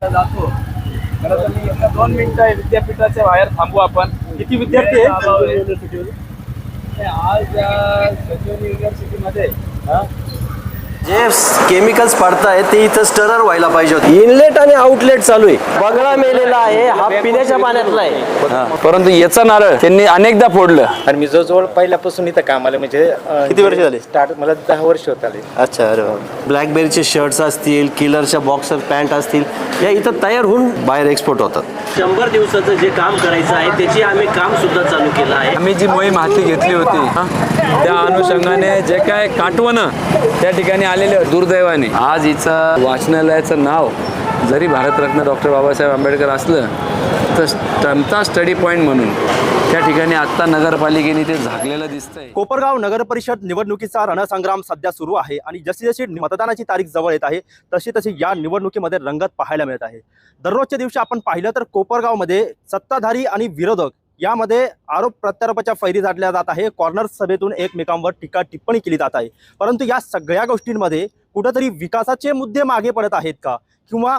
जातो. खरं तर मी 2 मिनिटं विद्यापीठाच्या बाहेर थांबू आपण. किती विद्यार्थी आहेत आज संजीवनी युनिव्हर्सिटीमध्ये? जे केमिकल्स पडतायत ते इथं स्टरर व्हायला पाहिजे होते. इनलेट आणि आउटलेट चालू आहे. बगळा मेलेला आहे, हा पिण्याच्या पाण्यातला आहे. परंतु याचं नारळ त्यांनी अनेकदा फोडलं. आणि मी जवळजवळ पहिल्यापासून इथं कामाला म्हणजे किती वर्ष झाले? स्टार्ट मला 10 वर्ष होत आले. अच्छा, अरे ब्लॅकबेरीचे शर्ट्स असतील, किलरच्या बॉक्सर पॅन्ट असतील, या इथं तयार होऊन बाहेर एक्सपोर्ट होतात. 100 दिवसाचं जे काम करायचं आहे त्याची आम्ही काम सुद्धा चालू केलं आहे. आम्ही जी मोहीम हाती घेतली होती त्या अनुषंगाने जे काय काटवणं त्या ठिकाणी आलेले दुर्दैवाने आज हिचं वाचनालयाचं नाव जरी भारतरत्न डॉक्टर बाबासाहेब आंबेडकर असलं तर त्यांचा स्टडी पॉईंट म्हणून त्या ठिकाणी आत्ता नगरपालिकेने ते झाकलेलं दिसतंय. कोपरगाव नगर परिषद निवडणुकीचा रणसंग्राम सध्या सुरू आहे आणि जशी जशी मतदानाची तारीख जवळ येत आहे तशी तशी या निवडणुकीमध्ये रंगत पाहायला मिळत आहे. दररोजच्या दिवशी आपण पाहिलं तर कोपरगावमध्ये सत्ताधारी आणि विरोधक यामध्ये आरोप प्रत्यारोपाच्या फैरी झाडल्या जात आहे. कॉर्नर सभेतून एकमेकांवर टीका टिप्पणी केली जात आहे. परंतु या सगळ्या गोष्टींमध्ये कुठंतरी विकासाचे मुद्दे मागे पडत आहेत का, किंवा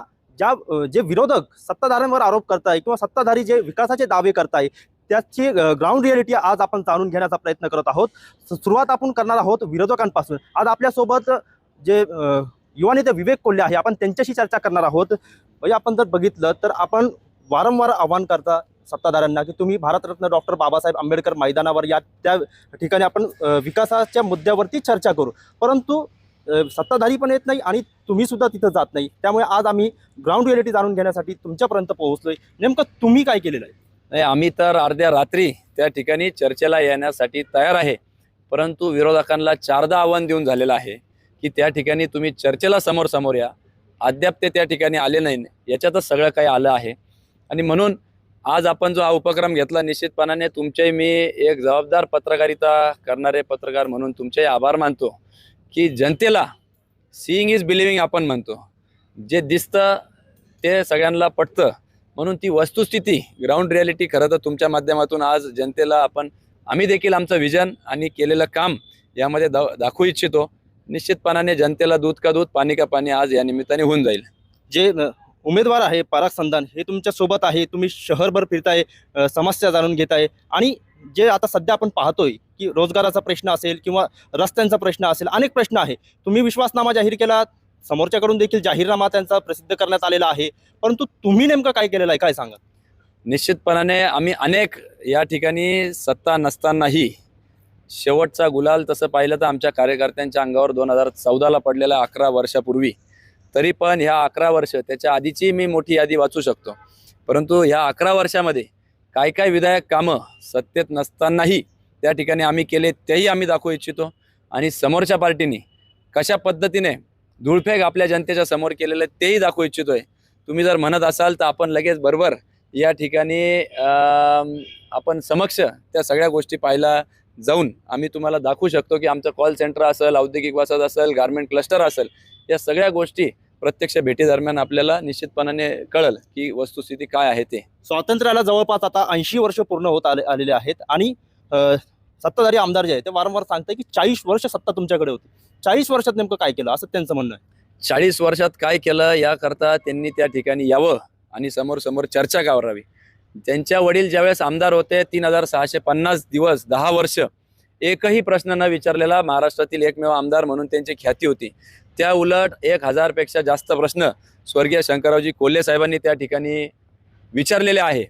जे विरोधक सत्ताधाऱ्यांवर आरोप करताय किंवा सत्ताधारी जे विकासाचे दावे करताय त्याची ग्राउंड रियालिटी आज आपण जाणून घेण्याचा प्रयत्न करत आहोत. सुरुवात आपण करणार आहोत विरोधकांपासून. आज आपल्यासोबत जे युवा नेते विवेक कोल्हे आहे, आपण त्यांच्याशी चर्चा करणार आहोत. म्हणजे आपण जर बघितलं तर आपण वारंवार आव्हान करता सत्ताधाऱ्यांना की तुम्ही भारतरत्न डॉक्टर बाबासाहेब आंबेडकर मैदानावर या त्या ठिकाणी आपण विकासाच्या मुद्द्यावरती चर्चा करू, परंतु सत्ताधारी पण येत नाही आणि तुम्ही सुद्धा तिथं जात नाही. त्यामुळे आज आम्ही ग्राउंड रियालिटी जाणून घेण्यासाठी तुमच्यापर्यंत पोहोचलोय. नेमकं तुम्ही काय केलेलं आहे? नाही, आम्ही तर अर्ध्या रात्री त्या ठिकाणी चर्चेला येण्यासाठी तयार आहे, परंतु विरोधकांना 4दा आव्हान देऊन झालेलं आहे की त्या ठिकाणी तुम्ही चर्चेला समोर समोर या. अद्याप ते त्या ठिकाणी आले नाही. याच्यातच सगळं काही आलं आहे आणि म्हणून आज आपण जो हा उपक्रम घेतला निश्चितपणाने तुमचे मी एक जबाबदार पत्रकारिता करणारे पत्रकार म्हणून तुमचे आभार मानतो की जनतेला सीइंग इज बिलिव्हिंग आपण म्हणतो. जे दिसतं ते सगळ्यांना पटतं, म्हणून ती वस्तुस्थिती ग्राउंड रियालिटी खरं तर तुमच्या माध्यमातून आज जनतेला आम्ही देखील आमचं विजन आणि केलेलं काम यामध्ये दाखवू इच्छितो. निश्चितपणाने जनतेला दूध का दूध पाणी का पाणी आज या निमित्ताने होऊन जाईल. जे उमेदवार आहे पराग संधान हे तुमच्या सोबत आहे, तुम्ही शहरभर फिरताय, समस्या जाणून घेताय आणि जे आता सध्या आपण पाहतोय की रोजगाराचा प्रश्न असेल किंवा रस्त्यांचा प्रश्न असेल, अनेक प्रश्न आहे. तुम्ही विश्वासनामा जाहीर केला, समोरच्याकडून देखील जाहीरनामा त्यांचा प्रसिद्ध करण्यात आलेला आहे, परंतु तुम्ही नेमकं काय केलेलं आहे, काय सांगा? निश्चितपणाने आम्ही अनेक या ठिकाणी सत्ता नसतानाही शेवटचा गुलाल तसं पाहिलं तर आमच्या कार्यकर्त्यांच्या अंगावर 2014ला पडलेला 11 वर्षापूर्वी. तरी पण ह्या 11 वर्ष त्याच्या आधीची मी मोठी यादी वाचू शकतो, परंतु ह्या 11 वर्षामध्ये काय काय विधायक कामं सत्तेत नसतानाही त्या ठिकाणी आम्ही केले तेही आम्ही दाखवू इच्छितो. आणि समोरच्या पार्टीने कशा पद्धतीने धूळफेक आपल्या जनतेच्या समोर केलेलं तेही दाखवू इच्छितोय. तुम्ही जर म्हणत असाल तर आपण लगेच बरोबर या ठिकाणी आपण समक्ष त्या सगळ्या गोष्टी पाहायला जाऊन आम्ही तुम्हाला दाखवू शकतो की आमचं कॉल सेंटर असेल, औद्योगिक वसाहत असेल, गारमेंट क्लस्टर असेल, या सगळ्या गोष्टी प्रत्यक्ष भेटीदरम्यान आपल्याला निश्चितपणाने कळेल की वस्तुस्थिती काय आहे. ते स्वातंत्र्याला जवळपास आता 80 वर्ष पूर्ण होत आलेले आहेत आणि सत्ताधारी आमदार जे आहे ते वारंवार सांगताय की 40 वर्ष सत्ता तुमच्याकडे होती. 40 वर्षात नेमकं काय केलं असं त्यांचं म्हणणं आहे. 40 वर्षात काय केलं याकरता त्यांनी त्या ठिकाणी यावं आणि समोर समोर चर्चा करावी. त्यांच्या वडील ज्यावेळेस आमदार होते 3650 दिवस 10 वर्ष एकही प्रश्न न विचारलेला महाराष्ट्रातील एकमेव आमदार म्हणून त्यांची ख्याती होती. त्या उलट 1000 पेक्षा जास्त प्रश्न स्वर्गीय शंकररावजी कोल्हे साहेबांनी त्या ठिकाणी विचारलेले आहे.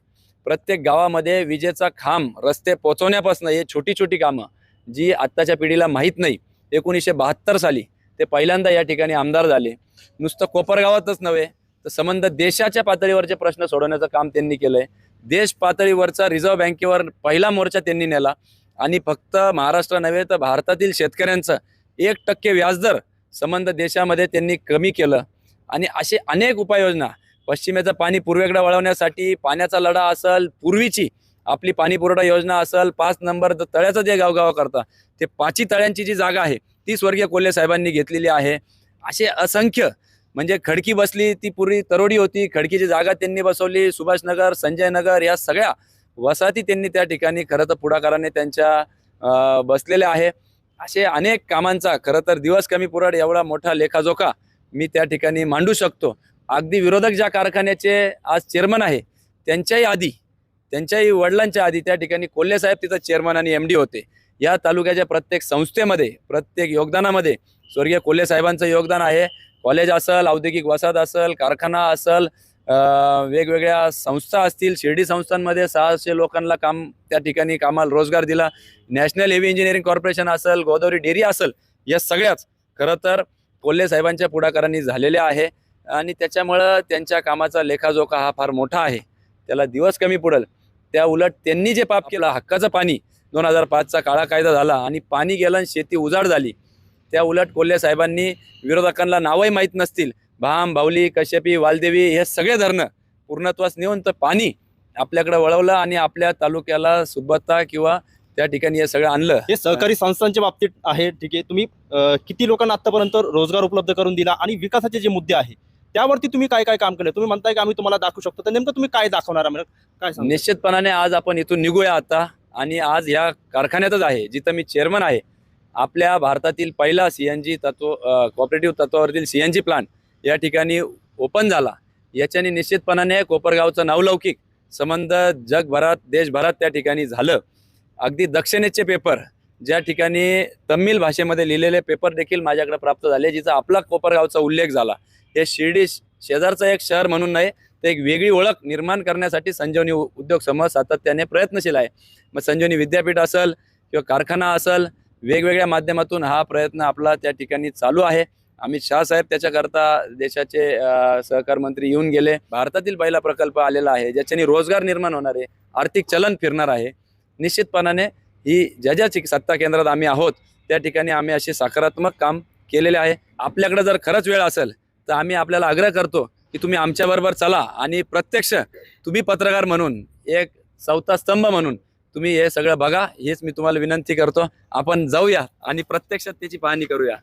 प्रत्येक गावामध्ये विजेचा खांब, रस्ते पोहोचवण्यापासून हे छोटी छोटी कामं जी आत्ताच्या पिढीला माहीत नाही. 1972 साली ते पहिल्यांदा या ठिकाणी आमदार झाले. नुसतं कोपरगावातच नव्हे तर संबंध देशाच्या पातळीवरचे प्रश्न सोडवण्याचं काम त्यांनी केलं आहे. देश पातळीवरचा रिझर्व्ह बँकेवर पहिला मोर्चा त्यांनी नेला आणि फक्त महाराष्ट्र नव्हे तर भारतातील शेतकऱ्यांचं 1% व्याजदर संबंध देशामध्ये त्यांनी कमी केलं. आणि असे अनेक उपाययोजना, पश्चिमेचं पाणी पूर्वेकडे वळवण्यासाठी पाण्याचा लढा असेल, पूर्वीची आपली पाणी पुरवठा योजना असेल, 5 नंबर तळ्याचं जे गावगाव करता ते 5 तळ्यांची जी जागा आहे ती स्वर्गीय कोल्हे साहेबांनी घेतलेली आहे. असे असंख्य म्हणजे खडकी बसली ती पूर्वी तरोडी होती, खडकीची जागा त्यांनी बसवली. सुभाषनगर, संजय नगर या सगळ्या वसाहती त्यांनी त्या ठिकाणी खरं तर पुढाकाराने त्यांच्या बसलेल्या आहे. असे अनेक कामांचा खरं तर दिवस कमी पुरड एवढा मोठा लेखाजोखा मी त्या ठिकाणी मांडू शकतो. अगदी विरोधक ज्या कारखान्याचे आज चेअरमन आहे त्यांच्याही वडिलांच्या आधी त्या ठिकाणी कोल्हे साहेब तिथं चेअरमन आणि MD होते. या तालुक्याच्या प्रत्येक संस्थेमध्ये, प्रत्येक योगदानामध्ये स्वर्गीय कोल्हे साहेबांचं योगदान आहे. कॉलेज असेल, औद्योगिक वसाहत असेल, कारखाना असेल, वेगवेगळ्या संस्था असतील. शिर्डी संस्थांमध्ये 600 लोकांना त्या ठिकाणी कामाला रोजगार दिला. नॅशनल हेवी इंजिनिअरिंग कॉर्पोरेशन असेल, गोदावरी डेअरी असेल, या सगळ्याच खरं तर कोल्हे साहेबांच्या पुढाकारांनी झालेल्या आहे. आणि त्याच्यामुळं त्यांच्या कामाचा लेखाजोखा हा फार मोठा आहे. त्याला दिवस कमी पडेल. त्या उलट त्यांनी जे पाप केलं, हक्काचं पाणी 2005चा काळा कायदा झाला आणि पाणी गेलं आणि शेती उजाड झाली. त्या उलट कोल्हे साहेबांनी विरोधकांना नावही माहीत नसतील, भाम, बावली, कश्यपी, वालदेवी हे सगळे धरणं पूर्णत्वास नेऊन तर पाणी आपल्याकडे वळवलं आणि आपल्या तालुक्याला सुबत्ता किंवा त्या ठिकाणी हे सगळं आणलं. हे सहकारी संस्थांच्या बाबतीत आहे. ठीक आहे, तुम्ही किती लोकांना आतापर्यंत रोजगार उपलब्ध करून दिला आणि विकासाचे जे मुद्दे आहे त्यावरती तुम्ही काय काय काम केलं? तुम्ही म्हणताय की आम्ही तुम्हाला दाखवू शकतो, तर नेमकं तुम्ही काय दाखवणार आम्हाला काय सांगा? निश्चितपणाने आज आपण इथून निघूया आता आणि आज ह्या कारखान्यातच आहे जिथं मी चेअरमन आहे. आपल्या भारतातील पहिला CNG कोऑपरेटिव्ह तत्वावरील CNG प्लांट या ठिकाणी ओपन झाला. याच्याने निश्चितपणाने कोपरगावचा नावलौकिक संबंध जगभरात, देशभरात त्या ठिकाणी झालं. अगदी दक्षिणेचे पेपर, ज्या ठिकाणी तमिळ भाषेमध्ये लिहिलेले पेपर देखील माझ्याकडे प्राप्त झाले, जिचा आपला कोपरगावचा उल्लेख झाला. हे शिर्डी शेजारचं एक शहर म्हणून नाही, तर एक वेगळी ओळख निर्माण करण्यासाठी संजीवनी उद्योग समूह सातत्याने प्रयत्नशील आहे. मग संजीवनी विद्यापीठ असेल किंवा कारखाना असेल, वेगवेगळ्या माध्यमातून हा प्रयत्न आपला त्या ठिकाणी चालू आहे. अमित शाह साहेब त्याच्याकरता देशाचे सहकार मंत्री येऊन गेले. भारतातील पहिला प्रकल्प आलेला आहे ज्याच्याने रोजगार निर्माण होणार आहे, आर्थिक चलन फिरणार आहे. निश्चितपणाने ही ज्या सत्ता केंद्रात आम्ही आहोत त्या ठिकाणी आम्ही असे सकारात्मक काम केलेले आहे. आपल्याकडे जर खरंच वेळ असेल तर आम्ही आपल्याला आग्रह करतो की तुम्ही आमच्याबरोबर चला आणि प्रत्यक्ष तुम्ही पत्रकार म्हणून, एक चौथा स्तंभ म्हणून तुम्ही हे सगळं बघा. हेच मी तुम्हाला विनंती करतो. आपण जाऊया आणि प्रत्यक्षात त्याची पाहणी करूया.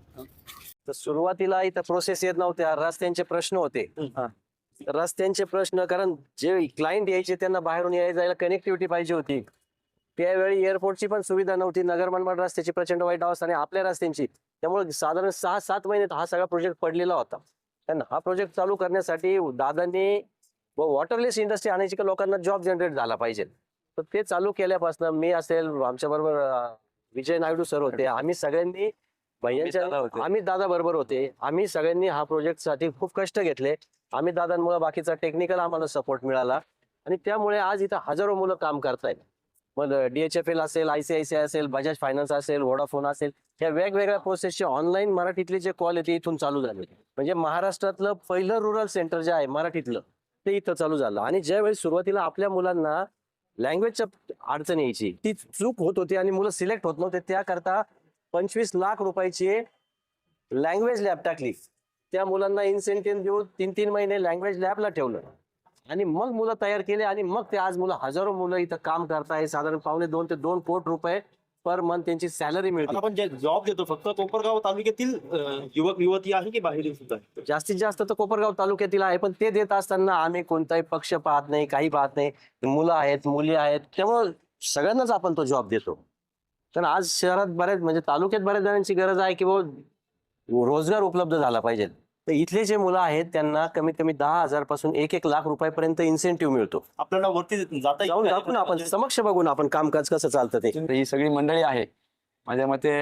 तर सुरुवातीला इथं प्रोसेस येत नव्हत्या, रस्त्यांचे प्रश्न होते. रस्त्यांचे प्रश्न, कारण जे क्लायंट यायचे त्यांना बाहेरून जायला कनेक्टिव्हिटी पाहिजे होती. त्यावेळी एअरपोर्टची पण सुविधा नव्हती. नगर मनमाड रस्त्याची प्रचंड वाईट अवस्था आणि आपल्या रस्त्यांची, त्यामुळे साधारण 6-7 महिन्यात हा सगळा प्रोजेक्ट पडलेला होता. आणि हा प्रोजेक्ट चालू करण्यासाठी दादांनी वॉटरलेस इंडस्ट्री आणायची का लोकांना जॉब जनरेट झाला पाहिजे. तर ते चालू केल्यापासून मी असेल, आमच्या बरोबर विजय नायडू सर होते, आम्ही सगळ्यांनी आम्ही दादा बरोबर होते, आम्ही सगळ्यांनी हा प्रोजेक्ट साठी खूप कष्ट घेतले. आम्ही दादांमुळे बाकीचा टेक्निकल आम्हाला सपोर्ट मिळाला आणि त्यामुळे आज इथं हजारो मुलं काम करतायत. मग DHFL असेल, ICICI असेल, बजाज फायनान्स असेल, वोडाफोन असेल, ह्या वेगवेगळ्या प्रोसेसचे ऑनलाईन मराठीतले जे कॉल येते इथून चालू झाले. म्हणजे महाराष्ट्रातलं पहिलं रुरल सेंटर जे आहे मराठीतलं ते इथं चालू झालं. आणि ज्यावेळी सुरुवातीला आपल्या मुलांना लँग्वेजच्या अडचण यायची, ती चूक होत होती आणि मुलं सिलेक्ट होत नव्हते, त्याकरता 25 लाख रुपयाची लँग्वेज लॅब टाकली. त्या मुलांना इन्सेंटिव्ह देऊन 3-3 महिने लँग्वेज लॅबला ठेवलं आणि मग मुलं तयार केले आणि मग ते आज हजारो मुलं इथं काम करताय. साधारण 1.5 ते 2 कोटी रुपये पर मंथ त्यांची सॅलरी मिळते. आपण जे जॉब देतो फक्त कोपरगाव तालुक्यातील युवक युवती आहे की बाहेरील सुद्धा? जास्तीत जास्त तर कोपरगाव तालुक्यातील आहे, पण ते देत असताना आम्ही कोणताही पक्ष पाहत नाही, काही पाहत नाही. मुलं आहेत, मुली आहेत, त्यामुळे सगळ्यांनाच आपण तो जॉब देतो. कारण आज शहरात बऱ्याच, म्हणजे तालुक्यात बऱ्याच जणांची गरज आहे की रोजगार उपलब्ध झाला पाहिजे. तर इथले जे मुलं आहेत त्यांना कमीत कमी 10,000 पासून 1-1 लाख रुपयापर्यंत इन्सेंटिव्ह मिळतो. आपल्याला वरती जाऊन दाखवून आपण समक्ष बघून आपण कामकाज कसं चालतं ते. ही सगळी मंडळी आहे. माझ्या मते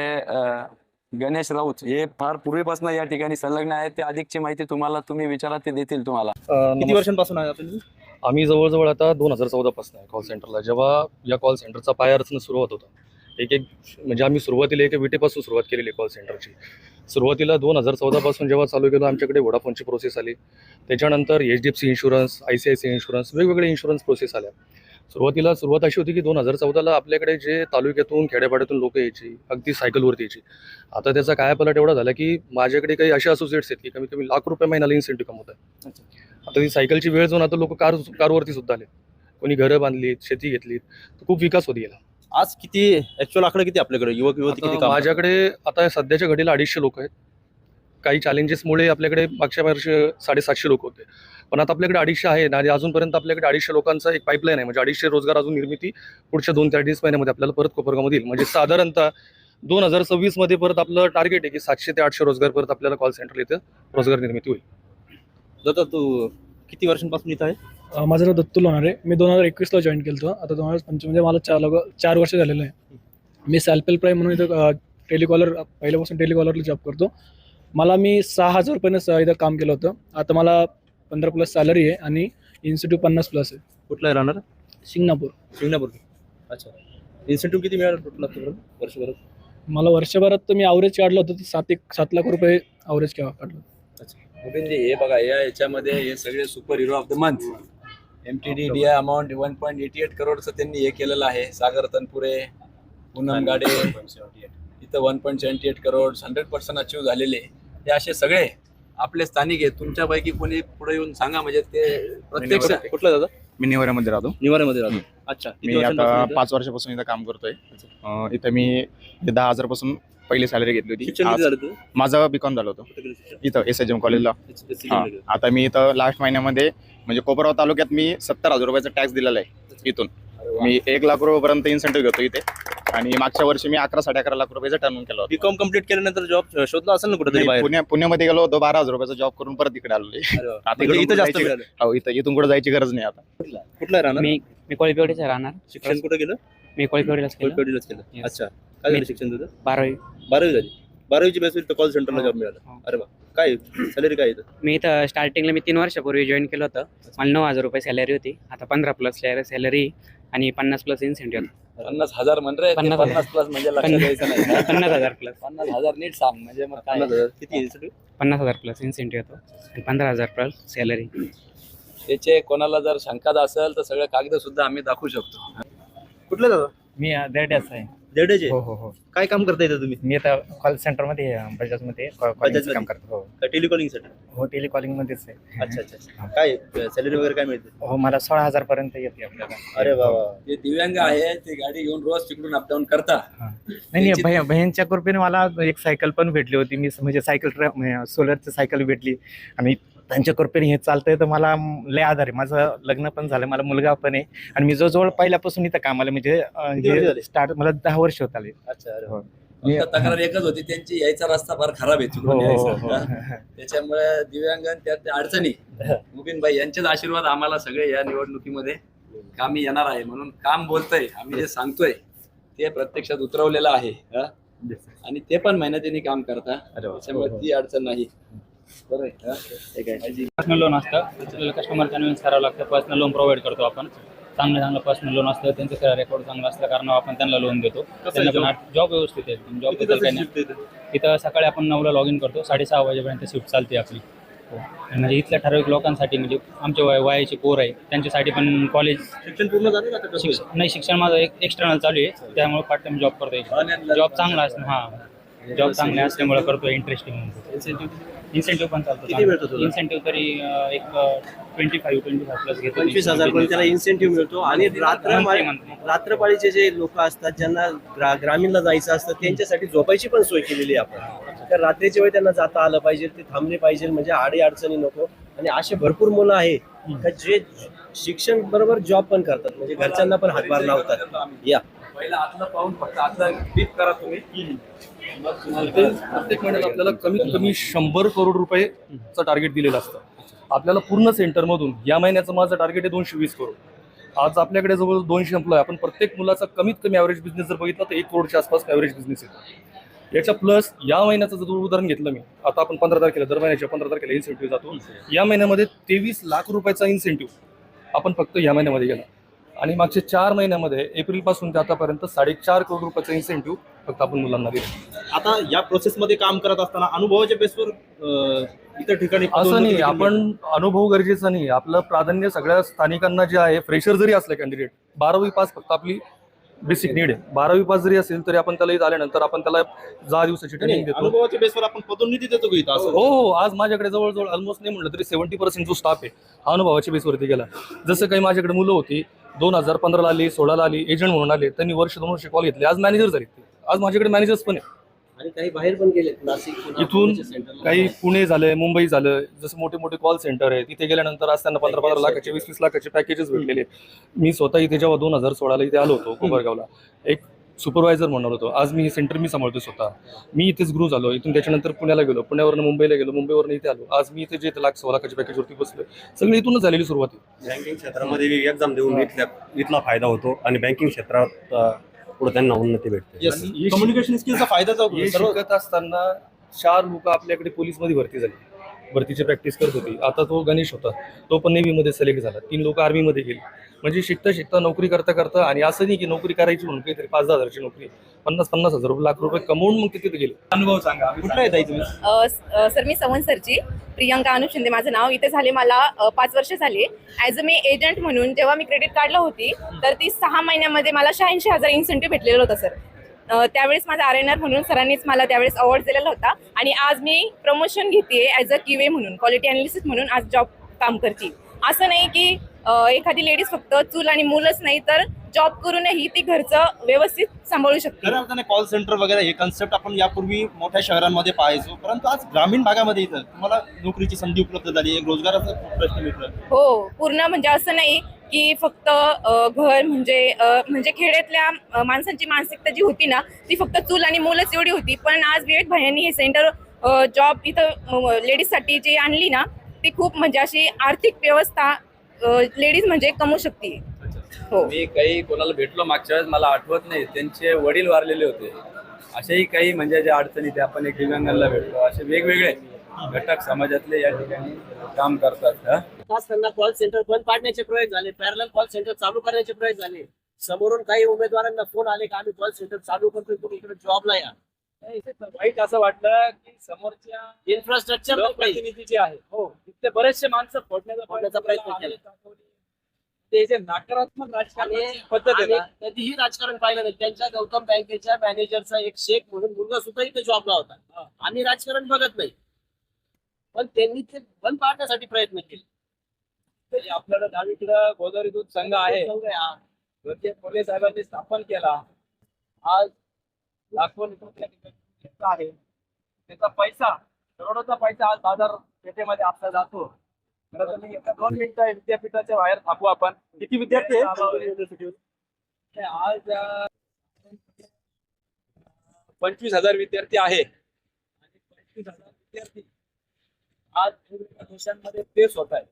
गणेश राऊत हे फार पूर्वीपासून या ठिकाणी संलग्न आहेत. ते अधिकची माहिती तुम्ही विचारा, ते देतील तुम्हाला. किती वर्षांपासून आहे आपण? आम्ही जवळजवळ आता 2014 पासून आहे कॉल सेंटरला. जेव्हा या कॉल सेंटरचा पाय रचना सुरुवात होता, म्हणजे आम्ही सुरुवातीला एक विटेपासून सुरुवात केलेली कॉल सेंटरची. सुरुवातीला 2014 पासून जेव्हा चालू केलं आमच्याकडे वोडाफोनची प्रोसेस आली, त्याच्यानंतर HDFC इन्शुरन्स, ICICI इन्शुरन्स, वेगवेगळे इन्शुरन्स प्रोसेस आल्या. सुरुवात अशी होती की 2014ला आपल्याकडे जे तालुक्यातून खेड्यापाड्यातून लोक यायची, अगदी सायकलवरती यायची. आता त्याचा काय पलट एवढा झाला की माझ्याकडे काही असे असोसिएट्स आहेत की कमीत कमी लाख रुपये महिन्याला इन्सेंटिव्ह कमवत आहे. आता ती सायकलची वेळ जाऊन आता लोक कारवरती सुद्धा आले, कोणी घरं बांधलीत, शेती घेतलीत, तर खूप विकास होत गेला. आज किती ऍक्च्युअल आकडे किती आपल्याकडे युवक युवती किती? माझ्याकडे आता सध्याच्या घडीला 250 लोक आहेत. काही चॅलेंजेसमुळे आपल्याकडे मागच्या वर्षी 750 लोक होते, पण आता आपल्याकडे 250 आहेत आणि अजूनपर्यंत आपल्याकडे 250 लोकांचा एक पाईपलाईन आहे. म्हणजे 250 रोजगार अजून निर्मिती पुढच्या 2 ते 2.5 महिन्यामध्ये आपल्याला परत कोपरगावमध्ये येईल. म्हणजे साधारणतः 2026 मध्ये परत आपलं टार्गेट आहे की 700 ते 800 रोजगार परत आपल्याला कॉल सेंटर इथं रोजगार निर्मिती होईल. दादा तू किती वर्षांपासून इथं आहे? माझं नाव दत्तू लोणार आहे. मी 2021ला जॉईन केलं होतं. आता 2025 म्हणजे मला 4 वर्ष झालेलं आहे. मी सॅल्पेल प्राईम म्हणून इथं टेलिकॉलर पहिल्यापासून टेलिकॉलरला जॉब करतो. मी 6,000 रुपयानं इथं काम केलं होतं. आता मला 15+ सॅलरी आहे आणि इन्सेंटिव्ह 50+ आहे. कुठला आहे राहणार? शिंगणापूर. अच्छा. इन्सेंटिव्ह किती मिळालं टोटल वर्षभरात? मला वर्षभरात तर मी ॲव्हरेज काढलं होतं तर 7 लाख रुपये ॲव्हरेज काढलं. गोविंदजी, हे बघा याच्यामध्ये हे सगळे super hero of the month MTD amount 1.88 करोडचं त्यांनी हे केलेलं आहे. सागर तनपुरे, पूनम गाडे, इथं 1.78 करोड 100% अचीव झालेले. हे असे सगळे आपले स्थानिक आहेत. तुमच्यापैकी कोणी पुढे येऊन सांगा, म्हणजे ते प्रत्यक्ष. कुठला दादा? मी निवाऱ्यामध्ये राहतो. निवाऱ्यामध्ये राहतो. अच्छा. किती मी वर्षांपासून आता इथं? 5 वर्षापासून इथं काम करतोय. इथं मी 10,000 पासून पहिली सॅलरी घेतली होती. शिक्षण किती झालं तुझं? माझं बीकॉम झालं होतं कुठं केलं शिक्षण? इथं SHM कॉलेजला. हा. आता मी इथं लास्ट महिन्यामध्ये म्हणजे कोपरगाव तालुक्यात मी 70,000 रुपयाचा टॅक्स दिलेला आहे. इथून मी 1 लाख रुपयापर्यंत इन्सेंटिव्ह घेतो इथे. आणि मागच्या वर्षी मी 11-11.5 लाख रुपयाचा टर्न केला होता. बीकॉम कम्प्लीट केल्यानंतर जॉब शोधला असेल ना कुठे बाहेर? पुण्यामध्ये गेलो होतो, 12,000 रुपयाचा जॉब करून परत इकडे आलो. आता म्हणजे इथं जास्त जायची- मिळालं. हो, इथून कुठे जायची गरज नाही आता. कुठला आहे राहणार? मी कोळपेवाडीचा राहणार. शिक्षण कुठं केलं? मी कोळपेवाडीलाच केलं. कोळपेवाडीलाच केलं. Yes. अच्छा. काय झालं शिक्षण तुझं? 12वी. 12वी झाली. 12वीची बेसिस कॉल सेंटरला हो. जॉब मिळाला. हो. अरे वा. काय सॅलरी काय इथं? मी इथं स्टार्टिंगला मी 3 वर्षापूर्वी जॉईन केलं होतं. मला 9,000 रुपये सॅलरी होती. आता 15+ सॅलरी आणि 50+ इन्सेंटिव्ह. 50,000 म्हण रे. 50,000 म्हणजे लक्षात द्यायचं नाही. 50,000+. 50,000 नीट सांग, म्हणजे मग काय. 50,000. किती इन्सेंटिव्ह? 50,000+ इन्सेंटिव्ह होतो आणि 15,000+ सॅलरी. त्याचे कोणाला जर शंका असेल तर सगळे कागद सुद्धा आम्ही दाखवू शकतो. कुठलं दादा? मी देड्याच आहे. देडेचे. हो. काय काम करता इथं तुम्ही? मी आता कॉल सेंटरमध्ये बजाजमध्ये बजाजमध्ये? काम करतो. टेलिकॉलिंग साठी? हो, टेलिकॉलिंगमध्येच आहे. अच्छा. काय सॅलरी वगैरे काय मिळते? हो, मला 16,000 पर्यंत येते आपल्याला. अरे बाबा. ते दिव्यांग आहे, ते गाडी घेऊन रोज तिकडून अपडाऊन करता. नाही बहिणीच्या कृपेने मला एक सायकल पण भेटली होती. मी म्हणजे सायकल सोलरची सायकल भेटली आणि त्यांच्या कृपेने हे चालतंय तर मला लय आधार आहे. माझं लग्न पण झालं, मला मुलगा पण आहे आणि मी जवळजवळ पहिल्यापासून इथं कामाला म्हणजे स्टार्ट मला 10 वर्ष होत आले. अच्छा. अरे वा. फक्त तक्रार एकच होती त्यांची, यायचा रस्ता फार खराब आहे तिकडून हो, यायचा. हो. त्याच्यामुळे दिव्यांगन त्यात अडचणी. मुबीनभाई यांचेच आशीर्वाद आम्हाला सगळे या निवडणुकीमध्ये कामी येणार आहे. म्हणून काम बोलतोय, आम्ही जे सांगतोय ते प्रत्यक्षात उतरवलेलं आहे. आणि ते पण मेहनतीने काम करता, त्याच्यामुळे ती अडचण नाही. बरं आहे. ठीक आहे. पर्सनल लोन असतं, आपल्याला कस्टमर कन्व्हिन्स करावं लागतं. पर्सनल लोन प्रोव्हाइड करतो आपण. चांगलं पर्सनल लोन असतं, त्यांचं रेकॉर्ड चांगलं असलं कारण आपण त्यांना लोन देतो. त्यांना पण जॉब व्यवस्थित आहे. जॉब बद्दल काही नाही. इथं सकाळी आपण 9ला लॉग इन करतो, 6:30 वाजेपर्यंत शिफ्ट चालते आपली. म्हणजे इथल्या ठराविक लोकांसाठी, म्हणजे आमच्या वयाचे पोर आहे त्यांच्यासाठी पण कॉलेज. शिक्षण पूर्ण झालं का? नाही, शिक्षण माझं एक्सटर्नल चालू आहे, त्यामुळे पार्ट टाइम जॉब करतो. जॉब चांगला असतो. हां, जॉब चांगले असल्यामुळे करतो. इंटरेस्टिंग इन्सेंटिव्ह पण चालतो. किती मिळतो तुला? इन्सेंटिव्ह तरी एक 25+ घेतो. 25,000 पण त्याला इन्सेंटिव्ह मिळतो. आणि रात्रपाळीचे जे लोक असतात ज्यांना ग्रामीणला जायचं असतं त्यांच्यासाठी झोपायची पण सोय केलेली आहे आपण. तर रात्रीच्या वेळी त्यांना जाता आलं पाहिजे, ते थांबले पाहिजे, म्हणजे आडी अडचणी नको. आणि असे भरपूर मुलं आहे का जे शिक्षण बरोबर जॉब पण करतात, म्हणजे घरच्यांना पण हातभार लावतात. या पहिला आतलं पाहून फक्त आतलं क्लिक करा तुम्ही. मग तुम्हाला प्रत्येक महिन्यात आपल्याला कमीत कमी 100 करोड रुपयेचं टार्गेट दिलेलं असतं. आपल्याला पूर्ण सेंटरमधून या महिन्याचं माझं टार्गेट आहे 220 करोड. आज आपल्याकडे जवळ 200 एम्प्लॉय. आपण प्रत्येक मुलाचा कमीत कमी ॲव्हरेज बिझनेस जर बघितला तर 1 करोडच्या आसपास ॲव्हरेज बिझनेस आहे. याच्या प्लस या महिन्याचं जर उदाहरण घेतलं मी, आता आपण 15 तारखेला, दर महिन्याच्या 15 तारखेला इन्सेंटिव्ह जातो. या महिन्यामध्ये 23 लाख रुपयाचा इन्सेंटिव्ह आपण फक्त या महिन्यामध्ये गेला. आणि मागच्या 4 महिन्यामध्ये एप्रिलपासून ते आतापर्यंत 4.5 करोड रुपयाचा इन्सेंटिव्ह फक्त आपण मुलांना दिला. आता या प्रोसेसमध्ये काम करत असताना अनुभवाच्या बेसवर इतर ठिकाणी असं नाही, आपण अनुभव गरजेचा नाही. आपलं प्राधान्य सगळ्या स्थानिकांना जे आहे, फ्रेशर जरी असले कॅन्डिडेट, 12वी पास फक्त आपली बेसिक नीड आहे. 12वी पास जरी असेल तरी आपण त्याला आल्यानंतर आपण त्याला 10 दिवसाची ट्रेनिंग देतो. अनुभवाच्या बेसवर आपण पदोन्नती देतो की इथं? हो, आज माझ्याकडे जवळजवळ ऑलमोस्ट नाही म्हटलं तरी 70% जो स्टाफ आहे हा अनुभवाच्या बेसवरती गेला. जसं काही माझ्याकडे मुलं होती 2015ला आली, 16ला आली, एजंट म्हणून आले, त्यांनी वर्ष 2 वर्ष कॉल घेतले, आज मॅनेजर झाले. आज माझ्याकडे मॅनेजर्स पण आहे. आणि काही बाहेर पण गेले, नाशिक, इथून काही पुणे झालं, मुंबई झालं, जसं मोठे मोठे कॉल सेंटर आहे तिथे गेल्यानंतर आज त्यांना 15-15 लाखाचे 20-20 लाखाचे पॅकेजेस भेटलेले. मी स्वतः इथे जेव्हा 2016ला इथे आलो होतो कोपरगावला, एक सुपरवायझर म्हणणार होतो. आज मी हे सेंटर मी सांभाळतो स्वतः. मी इथेच ग्रो झालो. इथून त्याच्यानंतर पुण्याला गेलो, पुण्यावरनं मुंबईला गेलो, मुंबईवरनं इथे आलो. आज मी इथे जे 1,00,000-1,15,00,000च्या पॅकेजवरती बसलो. सगळी इथूनच झालेली सुरुवात आहे. बँकिंग क्षेत्रामध्ये एक्झाम देऊन इथला फायदा होतो आणि बँकिंग क्षेत्रात पुढे त्यांना उन्नती भेटते. कम्युनिकेशन स्किलचा फायदाच हे शिकत असताना 4 लोक आपल्याकडे पोलीसमध्ये भरती झाली. भरतीची प्रॅक्टिस करत होती. आता तो गणेश होता, तो पण नेव्हीमध्ये सिलेक्ट झाला. 3 लोक आर्मीमध्ये गेले. म्हणजे शिकता शिकता नोकरी करता करता, आणि असं नाही की नोकरी करायची म्हणून काहीतरी 5-10 हजारची नोकरी, 50-50 हजार रुपये, लाख रुपये कमवून मग तिथे गेले. अनुभव सांगा. कुठला येत आहे तुम्ही? सर मी संवत्सरची प्रियंका अनुप शिंदे माझं नाव. इथे झाले मला 5 वर्ष झाली. ॲज अ मी एजंट म्हणून जेव्हा मी क्रेडिट कार्डला होती तर ती 6 महिन्यामध्ये मला 86,000 इन्सेंटिव्ह भेटलेलं होतं सर. त्यावेळेस माझा RNR म्हणून सरांनीच मला त्यावेळेस अवॉर्ड दिलेला होता. आणि आज मी प्रमोशन घेते ॲज अ QA म्हणून, क्वालिटी अनालिसिस म्हणून आज जॉब काम करते. असं नाही की एखादी लेडीज फक्त चूल आणि मूलच नाही तर जॉब करूनही ती घरचं व्यवस्थित सांभाळू शकते. खऱ्या अर्थाने कॉल सेंटर वगैरे हे कन्सेप्ट आपण यापूर्वी मोठ्या शहरांमध्ये पाहायचो, परंतु आज ग्रामीण भागामध्ये इथं तुम्हाला नोकरीची संधी उपलब्ध झाली, एक रोजगाराचा प्रश्न मिळतो. हो, पूर्ण म्हणजे असं नाही की फक्त घर म्हणजे खेड्यातल्या माणसांची मानसिकता जी होती ना ती फक्त चूल आणि मूलच एवढी होती. पण आज विवेक भाईंनी हे सेंटर जॉब इथं लेडीजसाठी जी आणली ना ती खूप म्हणजे अशी आर्थिक व्यवस्था लेडीज म्हणजे कमवू शकते. हो, मी काही कोणाला भेटलो मागच्या वेळेस, मला आठवत नाही, त्यांचे वडील वारलेले होते. असेही काही म्हणजे ज्या अडचणी ते आपण एक दिव्यांगांना भेटलो, असे वेगवेगळे घटक समाजातले या ठिकाणी काम करतात. खास त्यांना कॉल सेंटर बंद पाडण्याचे प्रयत्न झाले, पॅरलल कॉल सेंटर चालू करण्याचे प्रयत्न झाले. समोरून काही उमेदवारांना फोन आले की आम्ही कॉल सेंटर चालू करतोय, तुम्ही इकडे जॉबला या. वाईट असं वाटलं की समोरच्या इन्फ्रास्ट्रक्चर प्रतिनिधी जे आहे हो तिथले बरेचसे माणसं फोडण्याचा प्रयत्न केला. ते जे नकारात्मक राजकारणाची पद्धत आहे आणि ना, कधीही राजकारण पाहिलं नाही. त्यांच्या गौतम बँकेच्या मॅनेजरचा एक शेख म्हणून मुलगा सुद्धा इथे जॉबला होता. आम्ही राजकारण बघत नाही, पण त्यांनी ते बंद पाडण्यासाठी प्रयत्न केले. म्हणजे आपल्याला डावीकडं गोदावरी दूध संघ आहे, ते फुले साहेबांनी स्थापन केला. आज लाखो लिटर त्या ठिकाणी दूध आहे. त्याचा पैसा, करोडोचा पैसा आज बाजारपेठेमध्ये आपला जातो. खरं तर मी एका 2 मिनिटं विद्यापीठाच्या बाहेर थांबू आपण. किती विद्यार्थी आहेत? आज 25,000 विद्यार्थी आहे. आणि 25,000 विद्यार्थी आज वेगवेगळ्या देशांमध्ये प्लेस होत आहे.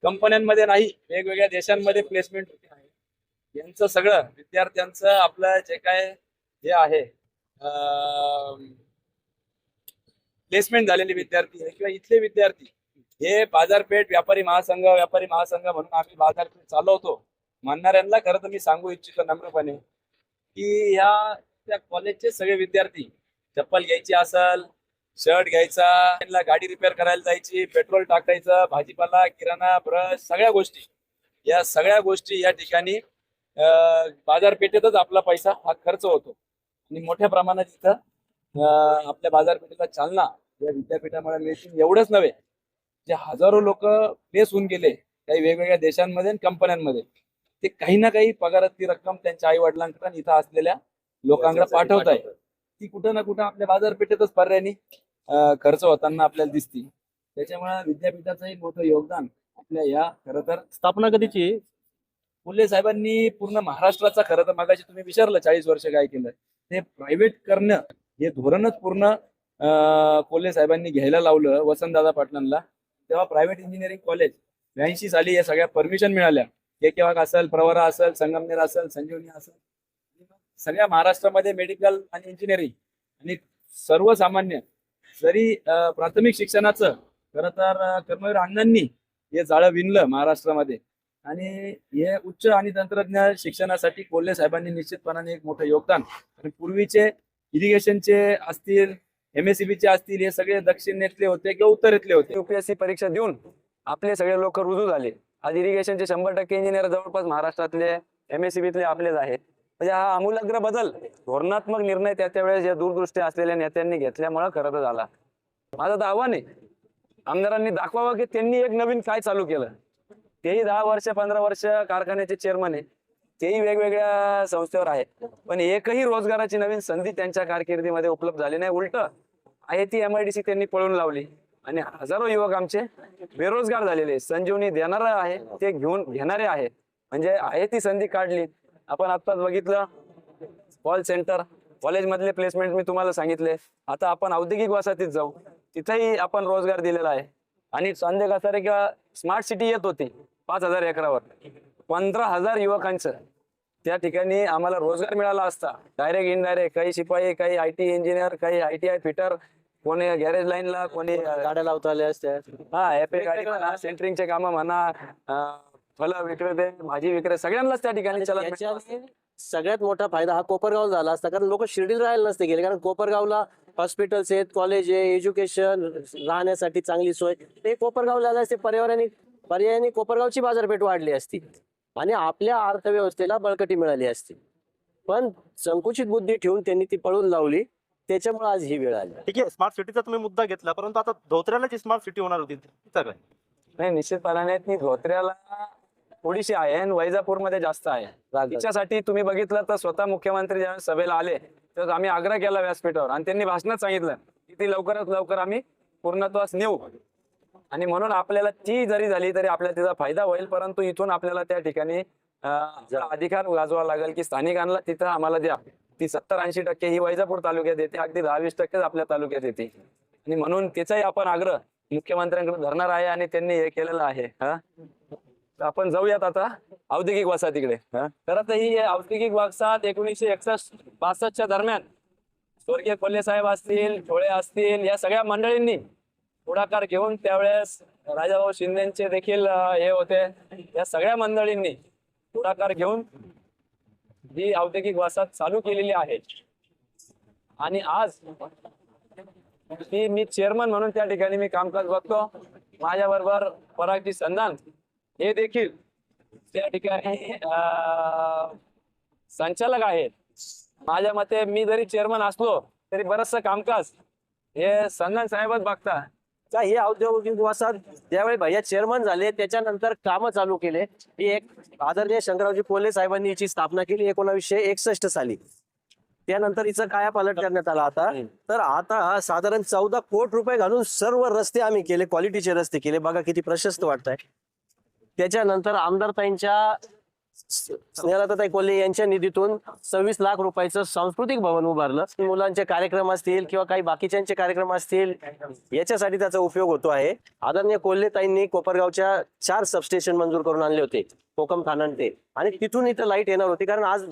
कंपन्यांमध्ये नाही, वेगवेगळ्या देशांमध्ये प्लेसमेंट होते आहे. यांचं सगळं विद्यार्थ्यांचं आपलं जे काय हे आहे प्लेसमेंट झालेले विद्यार्थी आहे किंवा इथले विद्यार्थी हे बाजारपेठ व्यापारी महासंघ म्हणून आम्ही बाजारपेठ चालवतो म्हणणाऱ्यांना खरं तर मी सांगू इच्छितो नम्रपणे की त्या कॉलेजचे सगळे विद्यार्थी चप्पल घ्यायची असेल, शर्ट घ्यायचा, त्यांना गाडी रिपेअर करायला जायची, पेट्रोल टाकायचं, भाजीपाला, किराणा, ब्रश, सगळ्या गोष्टी या ठिकाणी बाजारपेठेतच आपला पैसा हा खर्च होतो. आणि मोठ्या प्रमाणात इथं आपल्या बाजारपेठेला चालना या विद्यापीठामुळे मिळतील. एवढंच नव्हे, जे हजारो लोक प्लेस होऊन गेले काही वेगवेगळ्या देशांमध्ये आणि कंपन्यांमध्ये, ते काही ना काही पगारातली रक्कम त्यांच्या आई वडिलांकडे इथं असलेल्या लोकांकडे पाठवत आहे. ती कुठं ना कुठं आपल्या बाजारपेठेतच पर्यायाने खर्च होताना आपल्याला दिसती. त्याच्यामुळे विद्यापीठाचं एक मोठं योगदान आपल्या या खरं तर स्थापना कधीची? फुले साहेबांनी पूर्ण महाराष्ट्राचा, खरं तर मागाशी तुम्ही विचारलं 40 वर्ष काय केलं, ते प्रायव्हेट करणं हे धोरणच पूर्ण फुले साहेबांनी घ्यायला लावलं वसंतदादा पाटलांना. तेव्हा प्रायव्हेट इंजिनिअरिंग कॉलेज 82 साली या सगळ्या परमिशन मिळाल्या. केकेवाग असेल, प्रवरा असेल, संगमनेर असेल, संजीवनी असेल, सगळ्या महाराष्ट्रामध्ये मेडिकल आणि इंजिनिअरिंग आणि सर्वसामान्य जरी प्राथमिक शिक्षणाचं खरं तर कर्मवीर अण्णांनी हे जाळं विणलं महाराष्ट्रामध्ये. आणि हे उच्च आणि तंत्रज्ञान शिक्षणासाठी कोल्हे साहेबांनी निश्चितपणाने एक मोठं योगदान. आणि पूर्वीचे इरिगेशनचे असतील, MSCBचे असतील, हे सगळे दक्षिणेतले होते किंवा उत्तरेतले होते. UPSC परीक्षा देऊन आपले सगळे लोक रुजू झाले. आज इरिगेशनचे 100% इंजिनियर जवळपास महाराष्ट्रातले MSCBतले आपलेच आहेत. म्हणजे हा आमूलाग्र बदल, धोरणात्मक निर्णय त्या वेळेस या दूरदृष्टी असलेल्या नेत्यांनी घेतल्यामुळे खरं तर झाला. माझं तर आव्हान आहे, आमदारांनी दाखवावं की त्यांनी एक नवीन काय चालू केलं. तेही 10 वर्ष 15 वर्ष कारखान्याचे चेअरमन आहे, तेही वेगवेगळ्या संस्थेवर आहे, पण एकही रोजगाराची नवीन संधी त्यांच्या कारकिर्दीमध्ये उपलब्ध झाली नाही. उलट आहे ती MIDC त्यांनी पळून लावली आणि हजारो युवक आमचे बेरोजगार झालेले. संजीवनी देणारा आहे ते घेणारे आहे, म्हणजे आहे ती संधी काढली. आपण आत्ताच बघितलं कॉल सेंटर, कॉलेजमधले प्लेसमेंट मी तुम्हाला सांगितले. आता आपण औद्योगिक वसाहतीत जाऊ, तिथेही आपण रोजगार दिलेला आहे. आणि चांदे कसारे किंवा स्मार्ट सिटी येत होती 5,000 एकरावर, 15,000 युवकांचं त्या ठिकाणी आम्हाला रोजगार मिळाला असता. डायरेक्ट इनडायरेक्ट, काही शिपाई, काही IT इंजिनियर, काही ITI फिटर, कोणी गॅरेज लाईनला, कोणी गाड्या लावता आल्या असत्या. FA गाडी म्हणा, सेंटरिंगचे कामं म्हणा, फळं विक्रेते, भाजी विक्रेते, सगळ्यांनाच त्या ठिकाणी चलन मिळालं असतं. याच्याने सगळ्यात मोठा फायदा हा कोपरगाव झाला असता, कारण लोक शिर्डीला राहायला नसते गेले, कारण कोपरगावला हॉस्पिटल्स आहेत, कॉलेज आहे, एज्युकेशन, राहण्यासाठी चांगली सोय. ते कोपरगावला झालं असते, पर्यायाने कोपरगावची बाजारपेठ वाढली असती आणि आपल्या अर्थव्यवस्थेला बळकटी मिळाली असती. पण संकुचित बुद्धी ठेवून त्यांनी ती पळून लावली, त्याच्यामुळे आज ही वेळ आली. ठीक आहे, स्मार्ट सिटीचा तुम्ही मुद्दा घेतला, परंतु आता धोत्र्याला जी स्मार्ट सिटी होणार होती तिचा काय? नाही, निश्चितपणाने ती धोत्र्याला थोडीशी आहे आणि वैजापूरमध्ये जास्त आहे. तिच्यासाठी तुम्ही बघितलं तर स्वतः मुख्यमंत्री ज्या सभेला आले तर आम्ही आग्रह केला व्यासपीठावर आणि त्यांनी भाषणात सांगितलं की ती लवकरात लवकर आम्ही पूर्णत्वास नेऊ. आणि म्हणून आपल्याला ती जरी झाली तरी आपल्याला त्याचा फायदा होईल, परंतु इथून आपल्याला त्या ठिकाणी अधिकार गाजवा लागेल की स्थानिकांना तिथं आम्हाला द्या. ती 70-80% ही वैजापूर तालुक्यात येते, अगदी 10-20% आपल्या तालुक्यात येते. आणि म्हणून त्याचाही आपण आग्रह मुख्यमंत्र्यांकडे धरणार आहे आणि त्यांनी हे केलेलं आहे. आपण जाऊयात आता औद्योगिक वसाहतीकडे. तर आता ही औद्योगिक वसाहत 1961-62च्या दरम्यान स्वर्गीय कोल्हे साहेब असतील, ठोळे असतील, या सगळ्या मंडळींनी पुढाकार घेऊन, त्यावेळेस राजाभाऊ शिंदेचे देखील हे होते, या सगळ्या मंडळींनी पुढाकार घेऊन ही औद्योगिक वसाहत चालू केलेली आहे. आणि आज मी चेअरमन म्हणून त्या ठिकाणी मी कामकाज बघतो. माझ्याबरोबर परागजी संधान हे देखील त्या ठिकाणी संचालक आहेत. माझ्या मते मी जरी चेअरमन असलो तरी बरचसं कामकाज हे संधान साहेबच बघता. का हे औद्योगिक वसाहत ज्यावेळी भैया चेअरमन झाले त्याच्यानंतर कामं चालू केले. ही एक आदरणीय शंकररावजी कोल्हे साहेबांनी याची स्थापना केली 1961 साली. त्यानंतर हिचं कायापालट करण्यात आला. तर आता साधारण 14 कोटी रुपये घालून सर्व रस्ते आम्ही केले, क्वालिटीचे रस्ते केले. बघा किती प्रशस्त वाटत आहे. त्याच्यानंतर आमदारताईंच्या स्नेहलताताई कोल्हे यांच्या निधीतून 26 लाख रुपयाचं सांस्कृतिक भवन उभारलं. मुलांचे कार्यक्रम असतील किंवा काही बाकीच्यांचे कार्यक्रम असतील याच्यासाठी त्याचा उपयोग होतो आहे. आदरणीय कोल्हेताईंनी कोपरगावच्या 4 सबस्टेशन मंजूर करून आणले होते, कोकम खानन ते, आणि तिथून इथं लाईट येणार होती. कारण आज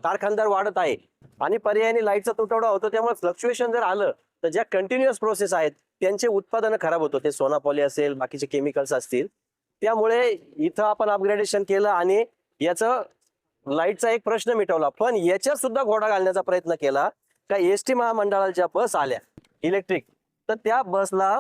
कारखानदार वाढत आहे आणि पर्यायाने लाईटचा तुटवडा होतो. त्यामुळे फ्लक्च्युएशन जर आलं तर ज्या कंटिन्युअस प्रोसेस आहेत त्यांचे उत्पादन खराब होतं. ते सोनापॉली असेल, बाकीचे केमिकल्स असतील. त्यामुळे इथं आपण अपग्रेडेशन केलं आणि याचं लाईटचा एक प्रश्न मिटवला. पण याच्यात सुद्धा घोडा घालण्याचा प्रयत्न केला का एसटी महामंडळाच्या बस आल्या इलेक्ट्रिक, तर त्या बसला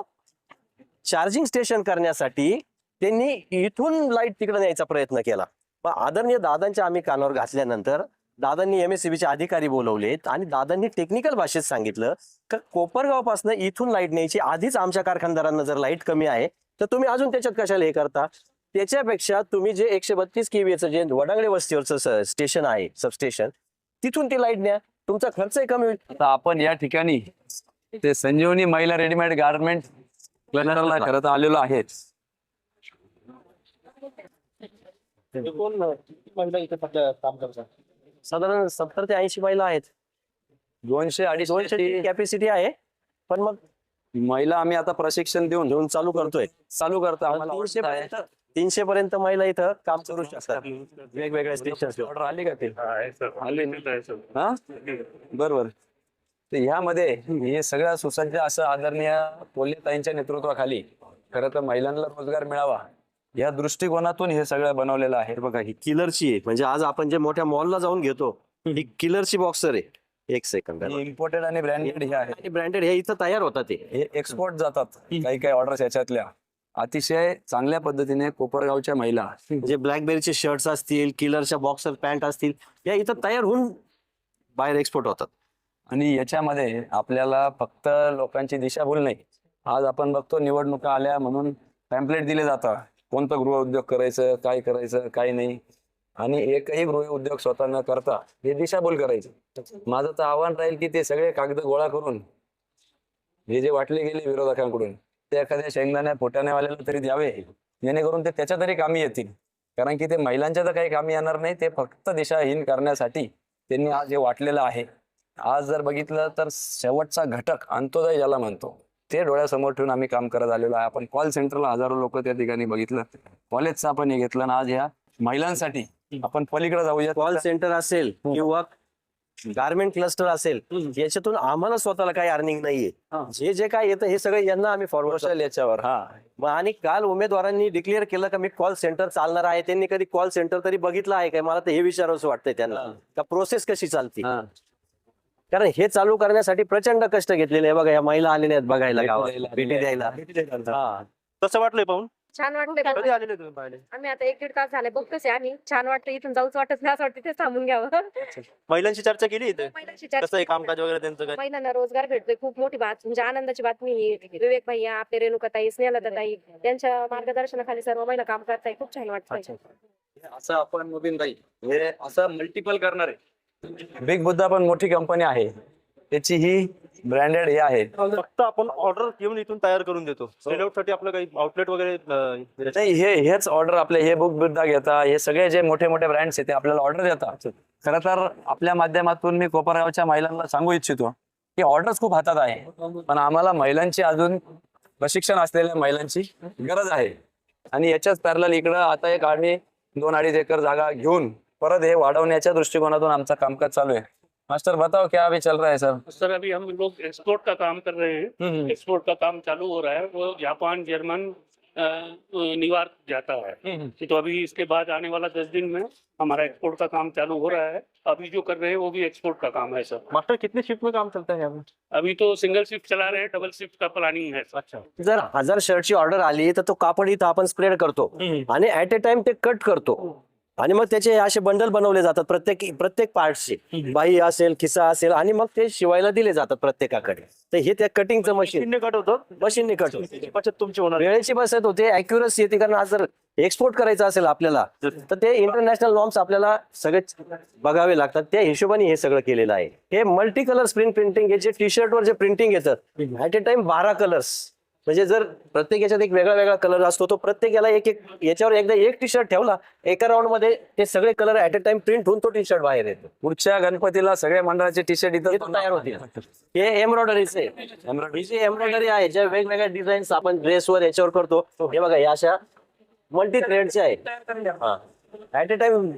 चार्जिंग स्टेशन करण्यासाठी त्यांनी इथून लाईट तिकडे न्यायचा प्रयत्न केला. पण आदरणीय दादांच्या आम्ही कानावर घातल्यानंतर दादांनी MSCBचे अधिकारी बोलवलेत आणि दादांनी टेक्निकल भाषेत सांगितलं का कोपरगावपासून इथून लाईट न्यायची. आधीच आमच्या कारखानदारांना जर लाईट कमी आहे तर तुम्ही अजून त्याच्यात कशाला हे करता. त्याच्यापेक्षा तुम्ही जे 132 kVचं जे वडांगडे वस्तीवरचं स्टेशन आहे, सबस्टेशन, तिथून ती लाईट न्या, तुमचा खर्चही कमी होईल. आता आपण या ठिकाणी ते संजीवनी महिला रेडीमेड गार्मेंट क्लस्टरला करत आलेलो आहे. साधारण 70 ते 80 महिला आहेत. 200-250 कॅपॅसिटी आहे. पण मग महिला आम्ही आता प्रशिक्षण देऊन चालू करतो आम्हाला 300 पर्यंत महिला इथं काम करू शकतात वेगवेगळ्या स्टेशन. ऑर्डर आली का ते? हा, बरोबर. तर ह्यामध्ये हे सगळ्या सुसज्ज असं आदरणीय कोल्हेताईंच्या नेतृत्वाखाली खरं तर महिलांना रोजगार मिळावा या दृष्टिकोनातून हे सगळं बनवलेलं आहे. बघा ही किलरची आहे, म्हणजे आज आपण जे मोठ्या मॉलला जाऊन घेतो ही किलरची बॉक्सर आहे. एक सेकंद. इम्पोर्टेड आणि ब्रँडेड हे आहे. ब्रँडेड हे इथं तयार होतात. हे एक्सपोर्ट जातात काही ऑर्डर्स याच्यातल्या. अतिशय चांगल्या पद्धतीने कोपरगावच्या महिला जे ब्लॅकबेरीचे शर्ट्स असतील, किलरच्या बॉक्सर पॅन्ट असतील, या इथं तयार होऊन बाहेर एक्सपोर्ट होतात. आणि याच्यामध्ये आपल्याला फक्त लोकांची दिशाभूल नाही. आज आपण बघतो निवडणुका आल्या म्हणून पॅम्पलेट दिले जातात, कोणतं गृह उद्योग करायचं, काय करायचं, काय नाही. आणि एकही गृह उद्योग स्वतः न करता हे दिशाभूल करायचं. माझं तर आव्हान राहील की ते सगळे कागद गोळा करून हे जे वाटले गेले विरोधकांकडून ते एखाद्या शेंगदाण्या फुटाण्यावाल्याला तरी द्यावे, जेणेकरून ते त्याच्या तरी कामी येतील. कारण की ते महिलांच्या तर काही कामी येणार नाही, ते फक्त दिशाहीन करण्यासाठी त्यांनी आज हे वाटलेलं आहे. आज जर बघितलं तर शेवटचा घटक अंत्योदय ज्याला म्हणतो ते डोळ्यासमोर ठेवून आम्ही काम करत आलेलो आहे. आपण कॉल सेंटरला हजारो लोक त्या ठिकाणी बघितलं, कॉलेजचं आपण हे घेतलं ना, आज ह्या महिलांसाठी आपण पलीकडे जाऊया. कॉल सेंटर असेल किंवा गारमेंट क्लस्टर असेल, याच्यातून आम्हाला स्वतःला काही अर्निंग नाहीये. जे काय येतं हे सगळं यांना आम्ही फॉरवर्ड याच्यावर आणि काल उमेदवारांनी डिक्लेअर केलं का मी कॉल सेंटर चालणार आहे. त्यांनी कधी कॉल सेंटर तरी बघितलं आहे काय? मला तर हे विचारावंसं वाटतंय त्यांना, का प्रोसेस कशी चालते. कारण हे चालू करण्यासाठी प्रचंड कष्ट घेतलेले आहे. बघा, या महिला आलेल्या आहेत बघायला गावात भेटी द्यायला. कसं वाटलंय पाहून? छान वाटतंय. कधी आलेले तुम्ही पाहिले? आम्ही आता 1-1.5 तास झाले बघतोच आहे. आम्ही छान वाटतं, इथून जाऊच वाटत नाही, असं वाटतं तिथे थांबून घ्यावं. महिलांशी चर्चा केली इथे? महिलांची कसं आहे कामकाज वगैरे त्यांचं काय? महिलांना रोजगार भेटतोय, खूप मोठी म्हणजे आनंदाची बातमी ही. विवेक भैया, आपले रेणुकाताई, स्नेहलताताई त्यांच्या मार्गदर्शनाखाली सर्व महिला काम करताय. खूप छान वाटतंय. असं आपण मुबीनताई हे असं मल्टिपल करणार आहे. बिग बुद्धा पण मोठी कंपनी आहे, त्याची ही ब्रँडेड हे आहे. फक्त आपण ऑर्डर घेऊन इथून तयार करून देतो. सेलआउट साठी आपलं काही आउटलेट वगैरे नाही, हेच ऑर्डर आपले हे बुक बुद्धा घेता, हे सगळे जे मोठे मोठे ब्रँड्स आहेत ते आपल्याला ऑर्डर देतात. खरं तर आपल्या माध्यमातून मी कोपरगावच्या महिलांना सांगू इच्छितो की ऑर्डर्स खूप हातात आहे, पण आम्हाला महिलांची अजून प्रशिक्षण असलेल्या महिलांची गरज आहे. आणि याच्याच पॅरलल इकडं आता एक आम्ही 2-2.5 एकर जागा घेऊन परत हे वाढवण्याच्या दृष्टिकोनातून आमचं कामकाज चालू आहे. मास्टर बताओ क्या अभी चल रहा है सर? सर अभी हम लोग एक्सपोर्ट का काम कर रहे हैं. एक्सपोर्ट का काम चालू हो रहा है. वो जापान, जर्मन, न्यूयॉर्क जाता है. तो अभी इसके बाद आने वाला 10 दिन में हमारा एक्सपोर्ट का काम चालू हो रहा है. अभी जो कर रहे हैं वो भी एक्सपोर्ट का काम है सर. मास्टर कितने शिफ्ट में काम चलता है? अभी तो सिंगल शिफ्ट चला रहे हैं, डबल शिफ्ट का प्लानिंग है. अच्छा. जर 1000 शर्टची ऑर्डर आली तर तो कापड इथं आपण स्प्रेड करतो आणि ऍट ए टाइम ते कट करतो आणि मग त्याचे असे बंडल बनवले जातात प्रत्येक पार्टचे. बाही असेल, खिसा असेल, आणि मग ते शिवायला दिले जातात प्रत्येकाकडे. तर हे त्या कटिंगचं मशीन कट होतं. मशीनने कट होतं. बचत तुमची होणार. वेळेची बचत होते, अॅक्युरसी येते. कारण आज जर एक्सपोर्ट करायचं असेल आपल्याला तर ते इंटरनॅशनल नॉर्म्स आपल्याला सगळे बघावे लागतात. त्या हिशोबाने हे सगळं केलेलं आहे. हे मल्टी कलर स्क्रीन प्रिंटिंग, हे जे टी शर्टवर जे प्रिंटिंग येतं ऍट ए टाइम 12 कलर्स. म्हणजे जर प्रत्येक याच्यात एक वेगळा वेगळा कलर असतो, तो प्रत्येक याला एक याच्यावर एकदा एक टी शर्ट ठेवला, एका राऊंड मध्ये ते सगळे colour at a time print होऊन तो टी शर्ट बाहेर येतो. पुढच्या गणपतीला सगळ्या मंडळाचे टी शर्ट इथं तयार होतील. हे एम्ब्रॉयडरीचे ही जी एम्ब्रॉयडरी आहे, ज्या वेगवेगळ्या डिझाईन्स आपण ड्रेसवर याच्यावर करतो, हे बघा या अशा मल्टी थ्रेडचे आहे. ऍट अ टाइम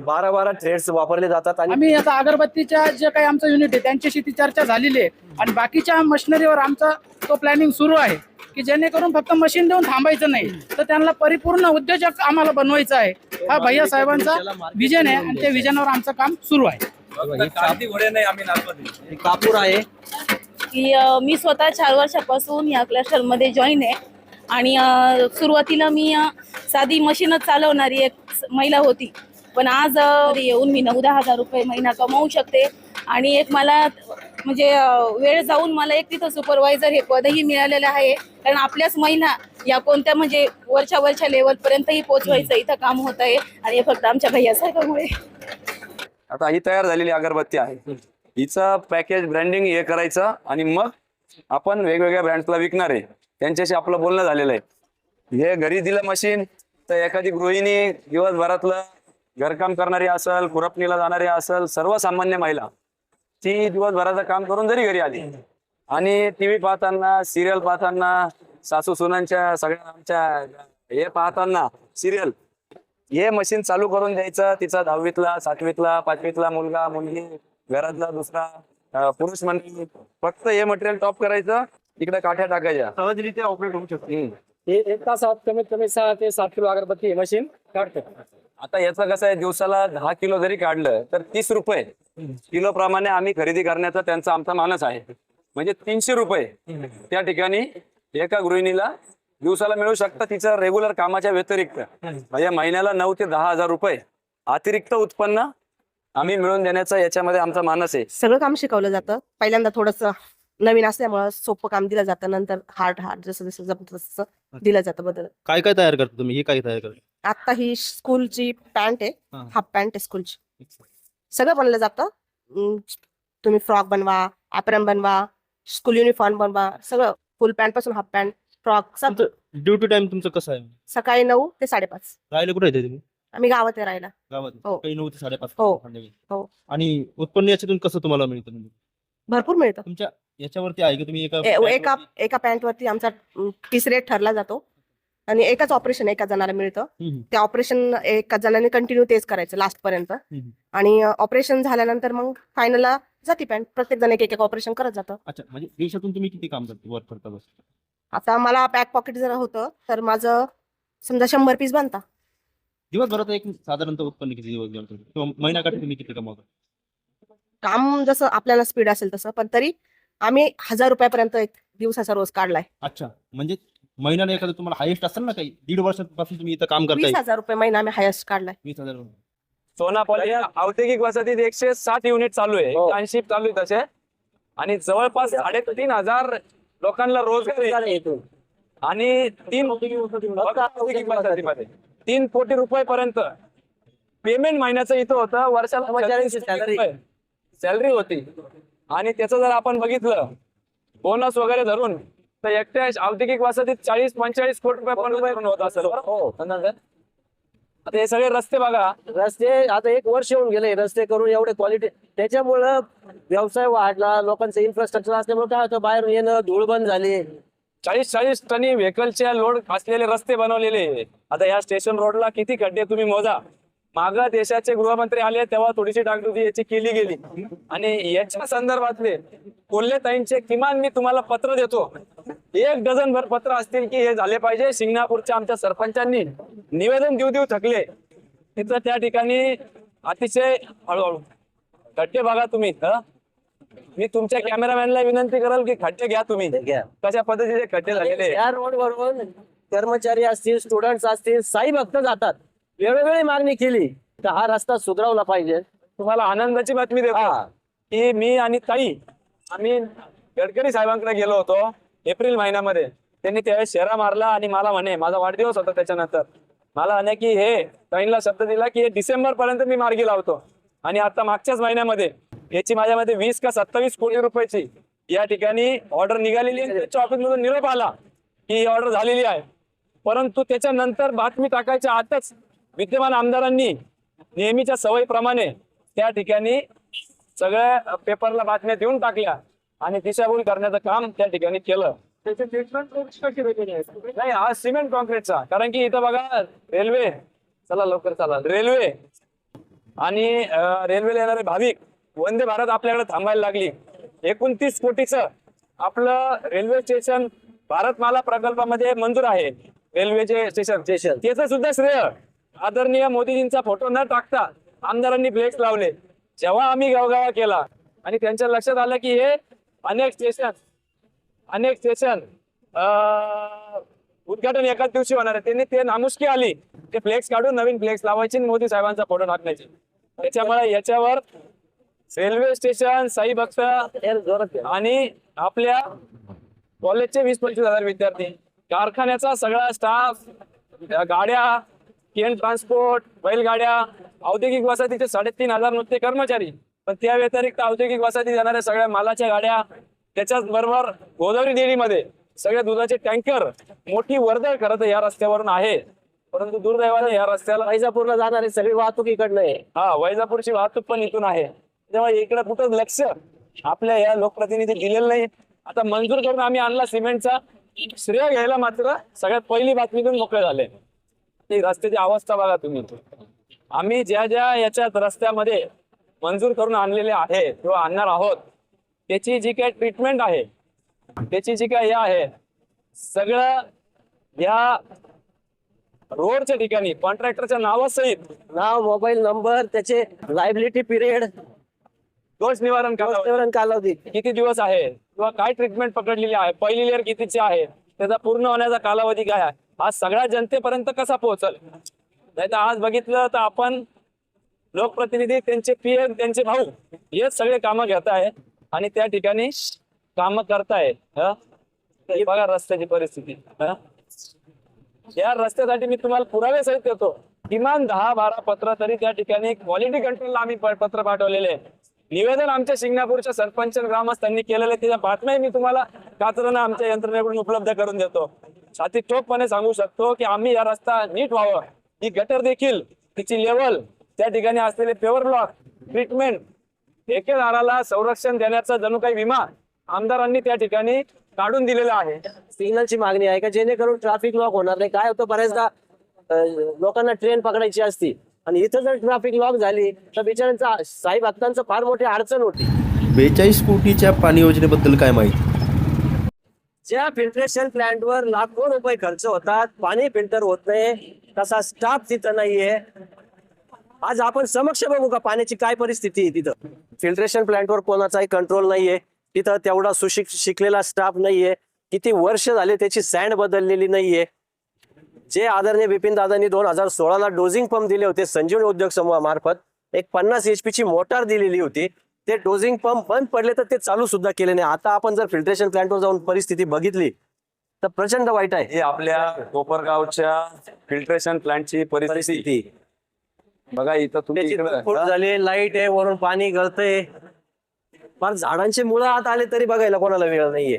12 थ्रेड्स वापरले जातात. आणि आम्ही आता अगरबत्तीच्या जे काही आमचं युनिट आहे त्यांच्याशी ती चर्चा झालेली आहे आणि बाकीच्या मशिनरीवर आमचा तो प्लॅनिंग सुरू आहे की जेणेकरून फक्त मशीन देऊन थांबायचं नाही, तर त्यांना परिपूर्ण उद्योजक आम्हाला बनवायचं आहे. हा भैया साहेबांचा विजन आहे आणि त्या विजनावर आमचं काम सुरू आहे. कापूर आहे की मी स्वतः 4 वर्षापासून या क्लस्टरमध्ये जॉईन आहे आणि सुरुवातीला मी साधी मशीनच चालवणारी एक महिला होती, पण आज येऊन मी 9-10 हजार रुपये महिना कमावू शकते. आणि एक मला म्हणजे वेळ जाऊन मला एक तिथं सुपरवायझर हे पदही मिळालेलं आहे. कारण आपल्याच महिला या कोणत्या म्हणजे वरच्या लेवलपर्यंतही पोहोचवायचं इथं काम होत आहे आणि हे फक्त आमच्या भैयासाहेबांमुळे. आता ही तयार झालेली अगरबत्ती आहे, हिचं पॅकेज ब्रँडिंग हे करायचं आणि मग आपण वेगवेगळ्या ब्रँड्सला विकणार आहे. त्यांच्याशी आपलं बोलणं झालेलं आहे. हे घरी दिलं मशीन तर एखादी गृहिणी दिवसभरातलं घरकाम करणारी असेल, खुरपणीला जाणारी असेल, सर्वसामान्य महिला ती दिवसभराचं काम करून जरी घरी आली आणि टीव्ही पाहताना, सिरियल पाहताना, सासू सुनांच्या सगळ्या आमच्या हे पाहताना सिरियल, हे मशीन चालू करून द्यायचं. तिचा 10वीतला, 7वीतला, 5वीतला मुलगा, मुलगी, घरातला दुसरा पुरुष मंडळी, फक्त हे मटेरियल टॉप करायचं, तिकडे काठ्या टाकायच्या, सहजरित्या ऑपरेट होऊ शकतो. एक तासात कमीत कमी 6 ते 7 किलो अगरबत्ती मशीन काढते. आता याचं कसं आहे, दिवसाला 10 किलो जरी काढलं तर 30 रुपये किलो प्रमाणे आम्ही खरेदी करण्याचा त्यांचा आमचा मानस आहे. म्हणजे 300 रुपये त्या ठिकाणी एका गृहिणीला दिवसाला मिळू शकतं तिचं रेग्युलर कामाच्या व्यतिरिक्त. म्हणजे महिन्याला 9 ते 10 हजार रुपये अतिरिक्त उत्पन्न आम्ही मिळवून देण्याचा याच्यामध्ये आमचा मानस आहे. सगळं काम शिकवलं जातं. पहिल्यांदा थोडंसं नवीन असल्यामुळं सोपं काम दिलं जातं, नंतर हार्ड जसं जसं जमतं तसं दिलं जातं बदल. काय काय तयार करता तुम्ही? हे काय तयार करता? आता ही स्कूलची पॅन्ट आहे, हाफ पॅन्ट आहे स्कूलची. सगळं बनलं जातं. तुम्ही फ्रॉक बनवा, ॲप्रन बनवा, स्कूल युनिफॉर्म बनवा, सगळं फुल पॅन्ट पासून half pant, frock, due to time तुमचं कसं आहे? सकाळी 9 ते 5:30. राहिले कुठे येते तुम्ही? आम्ही गावात आहे राहायला. गावात हो. काही 9 ते 5:30 हो. संध्याकाळी. हो. आणि उत्पन्न याच्यातून कसं तुम्हाला मिळतं म्हणजे भरपूर मिळतं. तुमच्या याच्यावरती आहे की तुम्ही एका एका एका पॅन्टवरती आमचा फीस रेट ठरला जातो आणि एकच ऑपरेशन एका जणाला मिळतं. ते ऑपरेशन एका जणाने कंटिन्यू तेच करायचं लास्ट पर्यंत. आणि ऑपरेशन झाल्यानंतर मग फायनलला जाती पॅन्ट. प्रत्येक जण एक एक ऑपरेशन करत जातं. अच्छा, म्हणजे दिवसातून तुम्ही किती काम करता वर्क करता बस? आता मला बॅक पॉकेट जर होतं तर माझं समजा 100 पीस बनता. दिवसभरात एक साधारणतः उत्पन्न किती दिवस बनतं किंवा महिन्याकाठी तुम्ही किती कमावता? काम जसं आपल्याला स्पीड असेल तसं, पण तरी आम्ही 1000 रुपयापर्यंत एक दिवसाचा रोज काढलाय. अच्छा, म्हणजे महिन्याला एखादं तुम्हाला हायेस्ट असेल ना काही 1.5 वर्षापासून तुम्ही इथं काम करताय? 20,000 रुपये महिना आम्ही हायस्ट काढलाय. 20,000. सोनापल्ली औद्योगिक वसाहतीत 160 युनिट चालू आहे, टाउनशिप चालू आहे तसे, आणि जवळपास 3,500 लोकांना रोजगार आहे इथून. आणि 3 औद्योगिक वसाहतीमध्ये 3 कोटी रुपयापर्यंत पेमेंट महिन्याचं इथं होतं. वर्षाला सॅलरी होती. आणि त्याचं जर आपण बघितलं बोनस वगैरे धरून तर एकट्या औद्योगिक वसाहतीत 40-45 कोटी रुपये होत असेल. आता हे सगळे रस्ते बघा. रस्ते आता 1 वर्ष होऊन गेले रस्ते करून एवढे क्वालिटी. त्याच्यामुळं व्यवसाय वाढला, लोकांचं इन्फ्रास्ट्रक्चर असल्यामुळे काय होतं बाहेरून येणं, धूळ बंद झाली. 40 टनी व्हेकलच्या लोड असलेले रस्ते बनवलेले. आता या स्टेशन रोडला किती खड्डे तुम्ही मोजा. मागं देशाचे गृहमंत्री आले तेव्हा थोडीशी डागडुजी याची केली गेली. आणि याच्या संदर्भातले कोल्हेताईंचे किमान मी तुम्हाला पत्र देतो, 1 डझन भर पत्र असतील की हे झाले पाहिजे. शिंगणापूरच्या आमच्या सरपंचांनी निवेदन देऊ थकले. तिथं त्या ठिकाणी अतिशय हळूहळू खड्डे बघा तुम्ही. मी तुमच्या कॅमेरामॅनला विनंती करेल की खड्डे घ्या तुम्ही, कशा पद्धतीचे खड्डे झालेले. या रोडवरून कर्मचारी असतील, स्टुडंट्स असतील, साई भक्त जातात. वेळोवेळी मागणी केली तर हा रस्ता सुधारवला पाहिजे. तुम्हाला आनंदाची बातमी देतो की मी आणि ताई आम्ही गडकरी साहेबांकडे गेलो होतो एप्रिल महिन्यामध्ये. त्यांनी त्यावेळेस शेरा मारला आणि मला म्हणे, माझा वाढदिवस होता त्याच्यानंतर, मला म्हणे की हे ताईंना शब्द दिला की हे डिसेंबर पर्यंत मी मार्गी लावतो. आणि आता मागच्याच महिन्यामध्ये याची माझ्यामध्ये 20 का 27 कोटी रुपयाची या ठिकाणी ऑर्डर निघालेली आहे. त्याच्या ऑफिसमधून निरोप आला की ही ऑर्डर झालेली आहे. परंतु त्याच्यानंतर बातमी टाकायच्या आतच विद्यमान आमदारांनी नेहमीच्या सवयीप्रमाणे त्या ठिकाणी सगळ्या पेपरला बातम्या देऊन टाकल्या आणि दिशाभूल करण्याचं काम त्या ठिकाणी केलं. नाही, हा सिमेंट कॉन्क्रीटचा. कारण की इथं बघा रेल्वे, चला लवकर चला, रेल्वे आणि रेल्वेला येणारे भाविक, वंदे भारत आपल्याकडे थांबायला लागली. 29 कोटीचं आपलं रेल्वे स्टेशन भारतमाला प्रकल्पामध्ये मंजूर आहे. रेल्वेचे स्टेशन त्याचं सुद्धा श्रेय आदरणीय मोदीजींचा फोटो न टाकता आमदारांनी फ्लेक्स लावले. जेव्हा आम्ही गावगावा केला आणि त्यांच्या लक्षात आलं की हे अनेक स्टेशन उद्घाटन एकाच दिवशी होणार आहे, त्यांनी ते नामुष्की आली ते फ्लेक्स काढून नवीन फ्लेक्स लावायची, मोदी साहेबांचा फोटो टाकण्याची. त्याच्यामुळे याच्यावर रेल्वे स्टेशन, साई भक्त आणि आपल्या कॉलेजचे 20-25 हजार विद्यार्थी, कारखान्याचा सगळा स्टाफ, गाड्या, केन ट्रान्सपोर्ट, बैलगाड्या, औद्योगिक वसाहतीचे 3,500 नुसते कर्मचारी, पण त्या व्यतिरिक्त औद्योगिक वसाहतीत येणाऱ्या सगळ्या मालाच्या गाड्या, त्याच्याच बरोबर गोदावरी डेअरीमध्ये सगळ्या दुधाचे टँकर, मोठी वर्दळ खरं तर या रस्त्यावरून आहे. परंतु दुर्दैवाने या रस्त्याला वैजापूरला जाणारी सगळी वाहतूक इकडनं आहे. वैजापूरची वाहतूक पण इथून आहे. तेव्हा इकडे कुठं लक्ष आपल्या या लोकप्रतिनिधी दिलेलं नाही. आता मंजूर करून आम्ही आणला सिमेंटचा, श्रेय घ्यायला मात्र सगळ्यात पहिली बातमीतून मोकळे झाले. ती रस्त्याची अवस्था बघा तुम्ही. आम्ही ज्या याच्यात रस्त्यामध्ये मंजूर करून आणलेले आहे किंवा आणणार आहोत त्याची जी काही ट्रीटमेंट आहे, त्याची जी काही हे आहे, सगळं या रोडच्या ठिकाणी कॉन्ट्रॅक्टरच्या नावासहित नाव, मोबाईल नंबर, त्याचे लायबिलिटी पिरियड, दोष निवारण कालावधी किती दिवस आहे किंवा काय ट्रीटमेंट पकडलेली आहे, पहिली लेअर कितीची आहे, त्याचा पूर्ण होण्याचा कालावधी काय आहे, हा सगळ्या जनतेपर्यंत कसा पोहोचल. नाही तर आज बघितलं तर आपण लोकप्रतिनिधी, त्यांचे पीएम, त्यांचे भाऊ हे सगळे कामं घेत आहे आणि त्या ठिकाणी कामं करताय. बघा रस्त्याची परिस्थिती. या रस्त्यासाठी मी तुम्हाला पुरावे सहित देतो. किमान 10-12 पत्र तरी त्या ठिकाणी क्वालिटी कंट्रोलला आम्ही पत्र पाठवलेले आहे. निवेदन आमच्या शिंगणापूरच्या सरपंच ग्रामस्थांनी केलेले, त्याच्या बातम्या मी तुम्हाला कात्रनं आमच्या यंत्रणेकडून उपलब्ध करून देतो. छाती ठोकपणे सांगू शकतो की आम्ही या रस्ता नीट व्हावं, ही गटर देखील तिची लेवल, त्या ठिकाणी असलेले पेवर ब्लॉक, ट्रीटमेंट, ठेकेदाराला संरक्षण देण्याचा जणू काही विमा आमदारांनी त्या ठिकाणी काढून दिलेला आहे. सिग्नलची मागणी आहे का जेणेकरून ट्रॅफिक लॉक होणार नाही. काय होतं बऱ्याचदा लोकांना ट्रेन पकडायची असती आणि इथं जर ट्रॅफिक लॉक झाली तर बिचाऱ्यांचा साई भक्तांचं फार मोठी अडचण होती. 42 कोटीच्या पाणी योजनेबद्दल काय माहिती? ज्या फिल्ट्रेशन प्लांटवर लाखो रुपये खर्च होतात, पाणी फिल्टर होत नाही, तसा स्टाफ तिथं नाहीये. आज आपण समक्ष बघू का पाण्याची काय परिस्थिती आहे तिथं. फिल्ट्रेशन प्लांटवर कोणाचाही कंट्रोल नाहीये, तिथं तेवढा शिकलेला स्टाफ नाहीये, किती वर्ष झाले त्याची सँड बदललेली नाहीये. जे आदरणीय बिपिन दादांनी 2016ला डोजिंग पंप दिले होते संजीवनी उद्योग समूहामार्फत, एक 50 HP ची मोटार दिलेली होती, ते डोजिंग पंप बंद पडले तर ते चालू सुद्धा केले नाही. आता आपण जर फिल्ट्रेशन प्लांटवर जाऊन परिस्थिती बघितली तर प्रचंड वाईट आहे. हे आपल्या कोपरगावच्या फिल्ट्रेशन प्लांटची परिस्थिती बघा. इथं तुम्ही झाले, लाईट आहे, वरून पाणी गळतंय, फार झाडांचे मुळं आत आले तरी बघायला कोणाला वेळ नाहीये.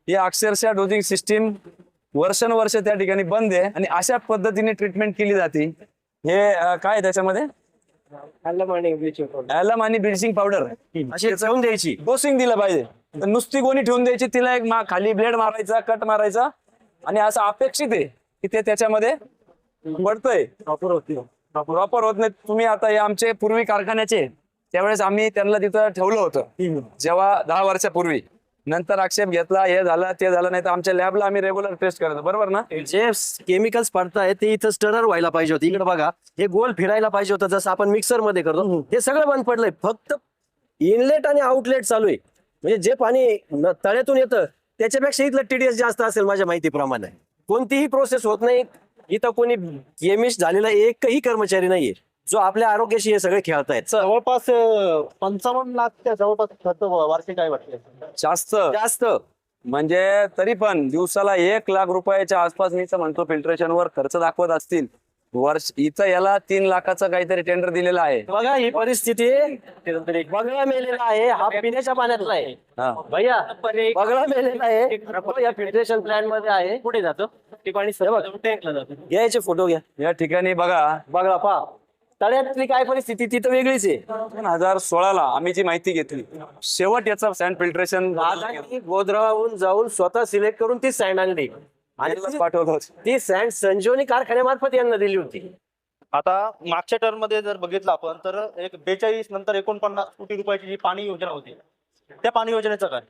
ही अक्षरशः डोजिंग सिस्टीम वर्षानुवर्ष त्या ठिकाणी बंद आहे आणि अशा पद्धतीने ट्रीटमेंट केली जाते. हे काय त्याच्यामध्ये ॲलम आणि ब्लिचिंग पावडर अशी ठेवून द्यायची, डोसिंग दिलं पाहिजे. तर नुसती गोणी ठेवून द्यायची, तिला एक खाली ब्लेड मारायचा, कट मारायचा आणि असं अपेक्षित आहे की ते त्याच्यामध्ये पडतंय. प्रॉपर होत नाही. तुम्ही आता हे आमचे पूर्वी कारखान्याचे त्यावेळेस आम्ही त्यांना तिथं ठेवलं होतं जेव्हा 10 वर्षापूर्वी. नंतर आक्षेप घेतला, हे झालं ते झालं नाही, तर आमच्या लॅबला आम्ही रेग्युलर टेस्ट करायचो. बरोबर ना. जे केमिकल्स पडताय ते इथं स्टरर व्हायला पाहिजे होते. इकडे बघा, हे गोल फिरायला पाहिजे होतं जसं आपण मिक्सर मध्ये करतो. हे सगळं बंद पडलंय. फक्त इनलेट आणि आउटलेट चालू आहे. म्हणजे जे पाणी तळ्यातून येतं त्याच्यापेक्षा इथलं TDS जास्त असेल माझ्या माहितीप्रमाणे. कोणतीही प्रोसेस होत नाही इथं. कोणी केमिस्ट झालेला एकही कर्मचारी नाहीये जो आपल्या आरोग्याशी हे सगळे खेळतायत. जवळपास 55 लाखच्या जवळपास खर्च वार्षिक आहे वाटते. जास्त म्हणजे तरी पण दिवसाला 1 लाख रुपयाच्या आसपास मी म्हणतो फिल्ट्रेशनवर खर्च दाखवत असतील. वर्ष इथं याला 3 लाखाचं काहीतरी टेंडर दिलेलं आहे. बघा ही परिस्थिती, बगळा मेलेला आहे, हा पिण्याच्या पाण्यातला आहे भैया. बगळा मेलेला आहे, या फिल्ट्रेशन प्लांट मध्ये आहे. कुठे जातो ते पाणी? घ्यायचे फोटो घ्या. या ठिकाणी बघा बघा पहा तळ्यातली काय परिस्थिती तिथं वेगळीच आहे. 2016ला आम्ही जी माहिती घेतली, शेवट याचा सँड फिल्ट्रेशन गोधराहून जाऊन स्वतः सिलेक्ट करून ती सँड आणली आणि पाठवलं. ती सँड संजीवनी कारखान्यामार्फत यांना दिली होती. आता मागच्या टर्म मध्ये जर बघितलं आपण तर एक 42 नंतर 49 कोटी रुपयाची जी पाणी योजना होती, त्या पाणी योजनेचं काय?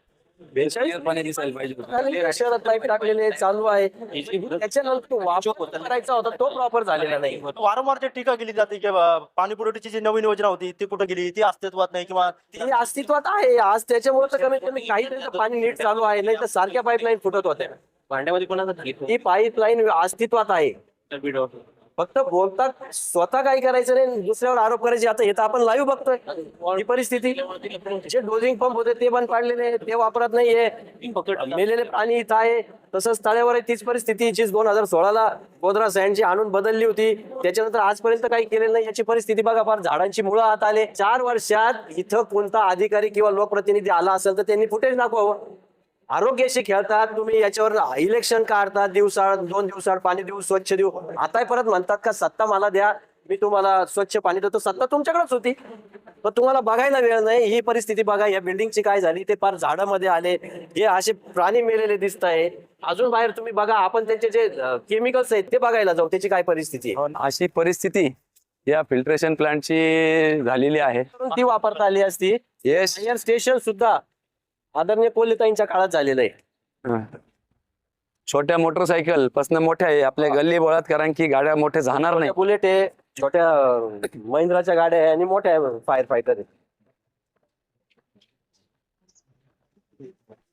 पाणी दिसायला पाहिजे. शहरात पाईप टाकलेले चालू आहे. त्याच्यानंतर वापर करायचा होता तो प्रॉपर झालेला नाही. वारंवार जे टीका केली जाते की पाणी पुरवठ्याची जी नवीन योजना होती ती कुठे गेली, ती अस्तित्वात नाही किंवा ती अस्तित्वात आहे आज. त्याच्यामुळे तर कमीत कमी काही पाणी नीट चालू आहे, नाही तर सारख्या पाईपलाईन फुटत होत्या. भांड्यामध्ये कोणाचा ती पाईपलाईन अस्तित्वात आहे. फक्त बोलतात, स्वतः काही करायचं नाही, दुसऱ्यावर आरोप करायचे. आता हे तर आपण लाईव्ह बघतोय ही परिस्थिती. जे डोजिंग पंप होते ते बंद पाडलेले, ते वापरत नाहीये. मेलेले पाणी इथं आहे. तसंच तळ्यावर आहे तीच परिस्थिती जी 2016ला गोधरा सँडची आणून बदलली होती. त्याच्यानंतर आजपर्यंत काही केलेलं नाही. याची परिस्थिती बघा, फार झाडांची मुळं आत आले. 4 वर्षात इथं कोणता अधिकारी किंवा लोकप्रतिनिधी आला असेल तर त्यांनी फुटेज दाखवावं. आरोग्याशी खेळतात तुम्ही, याच्यावर इलेक्शन काढतात, दिवसाआड 2 दिवसाआड पाणी देऊ, स्वच्छ देऊ. आता परत म्हणतात का सत्ता मला द्या, मी तुम्हाला स्वच्छ पाणी देतो. सत्ता तुमच्याकडेच होती पण तुम्हाला बघायला वेळ नाही. ही परिस्थिती बघा, या बिल्डिंगची काय झाली. ते फार झाडामध्ये आले, हे असे प्राणी मेलेले दिसत आहे. अजून बाहेर तुम्ही बघा, आपण त्यांचे जे केमिकल्स आहेत ते बघायला जाऊ, त्याची काय परिस्थिती आहे. अशी परिस्थिती या फिल्ट्रेशन प्लांटची झालेली आहे. ती वापरता आली असती. एअर स्टेशन सुद्धा आदरणीय कोल्हेताईंच्या काळात झालेलं आहे. छोट्या मोटरसायकल पासून मोठ्या आहे आपल्या गल्ली बोळात, कारण की गाड्या मोठ्या जाणार नाही. बुलेट आहे, छोट्या महिंद्राच्या गाड्या आहे आणि मोठ्या फायर फायटर आहे.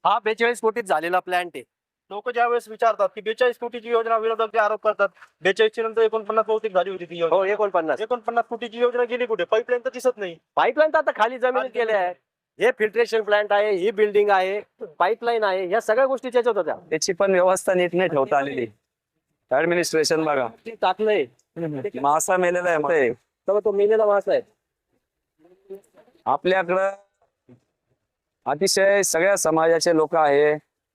हा 42 कोटीत झालेला प्लांट आहे. लोक ज्यावेळेस विचारतात की 42 कोटीची योजना, विरोधक जे आरोप करतात 42 नंतर 49 बहुतेक झाली होती ती योजना. हो 49 कोटीची योजना गेली कुठे? पाईपलाईन तर दिसत नाही. पाईपलाईन तर आता खाली जमिनीत गेल्या आहे. हे फिल्ट्रेशन प्लांट आहे, ही बिल्डिंग आहे, पाईपलाईन आहे, या सगळ्या गोष्टी त्याच्यात होत्या. त्याची पण व्यवस्था नीट नाही ठेवता आलेली. ऍडमिनिस्ट्रेशन बघा टाकलंय, मासा मेलेला आहे. तो मेलेला मासा आहे. आपल्याकडं अतिशय सगळ्या समाजाचे लोक आहे,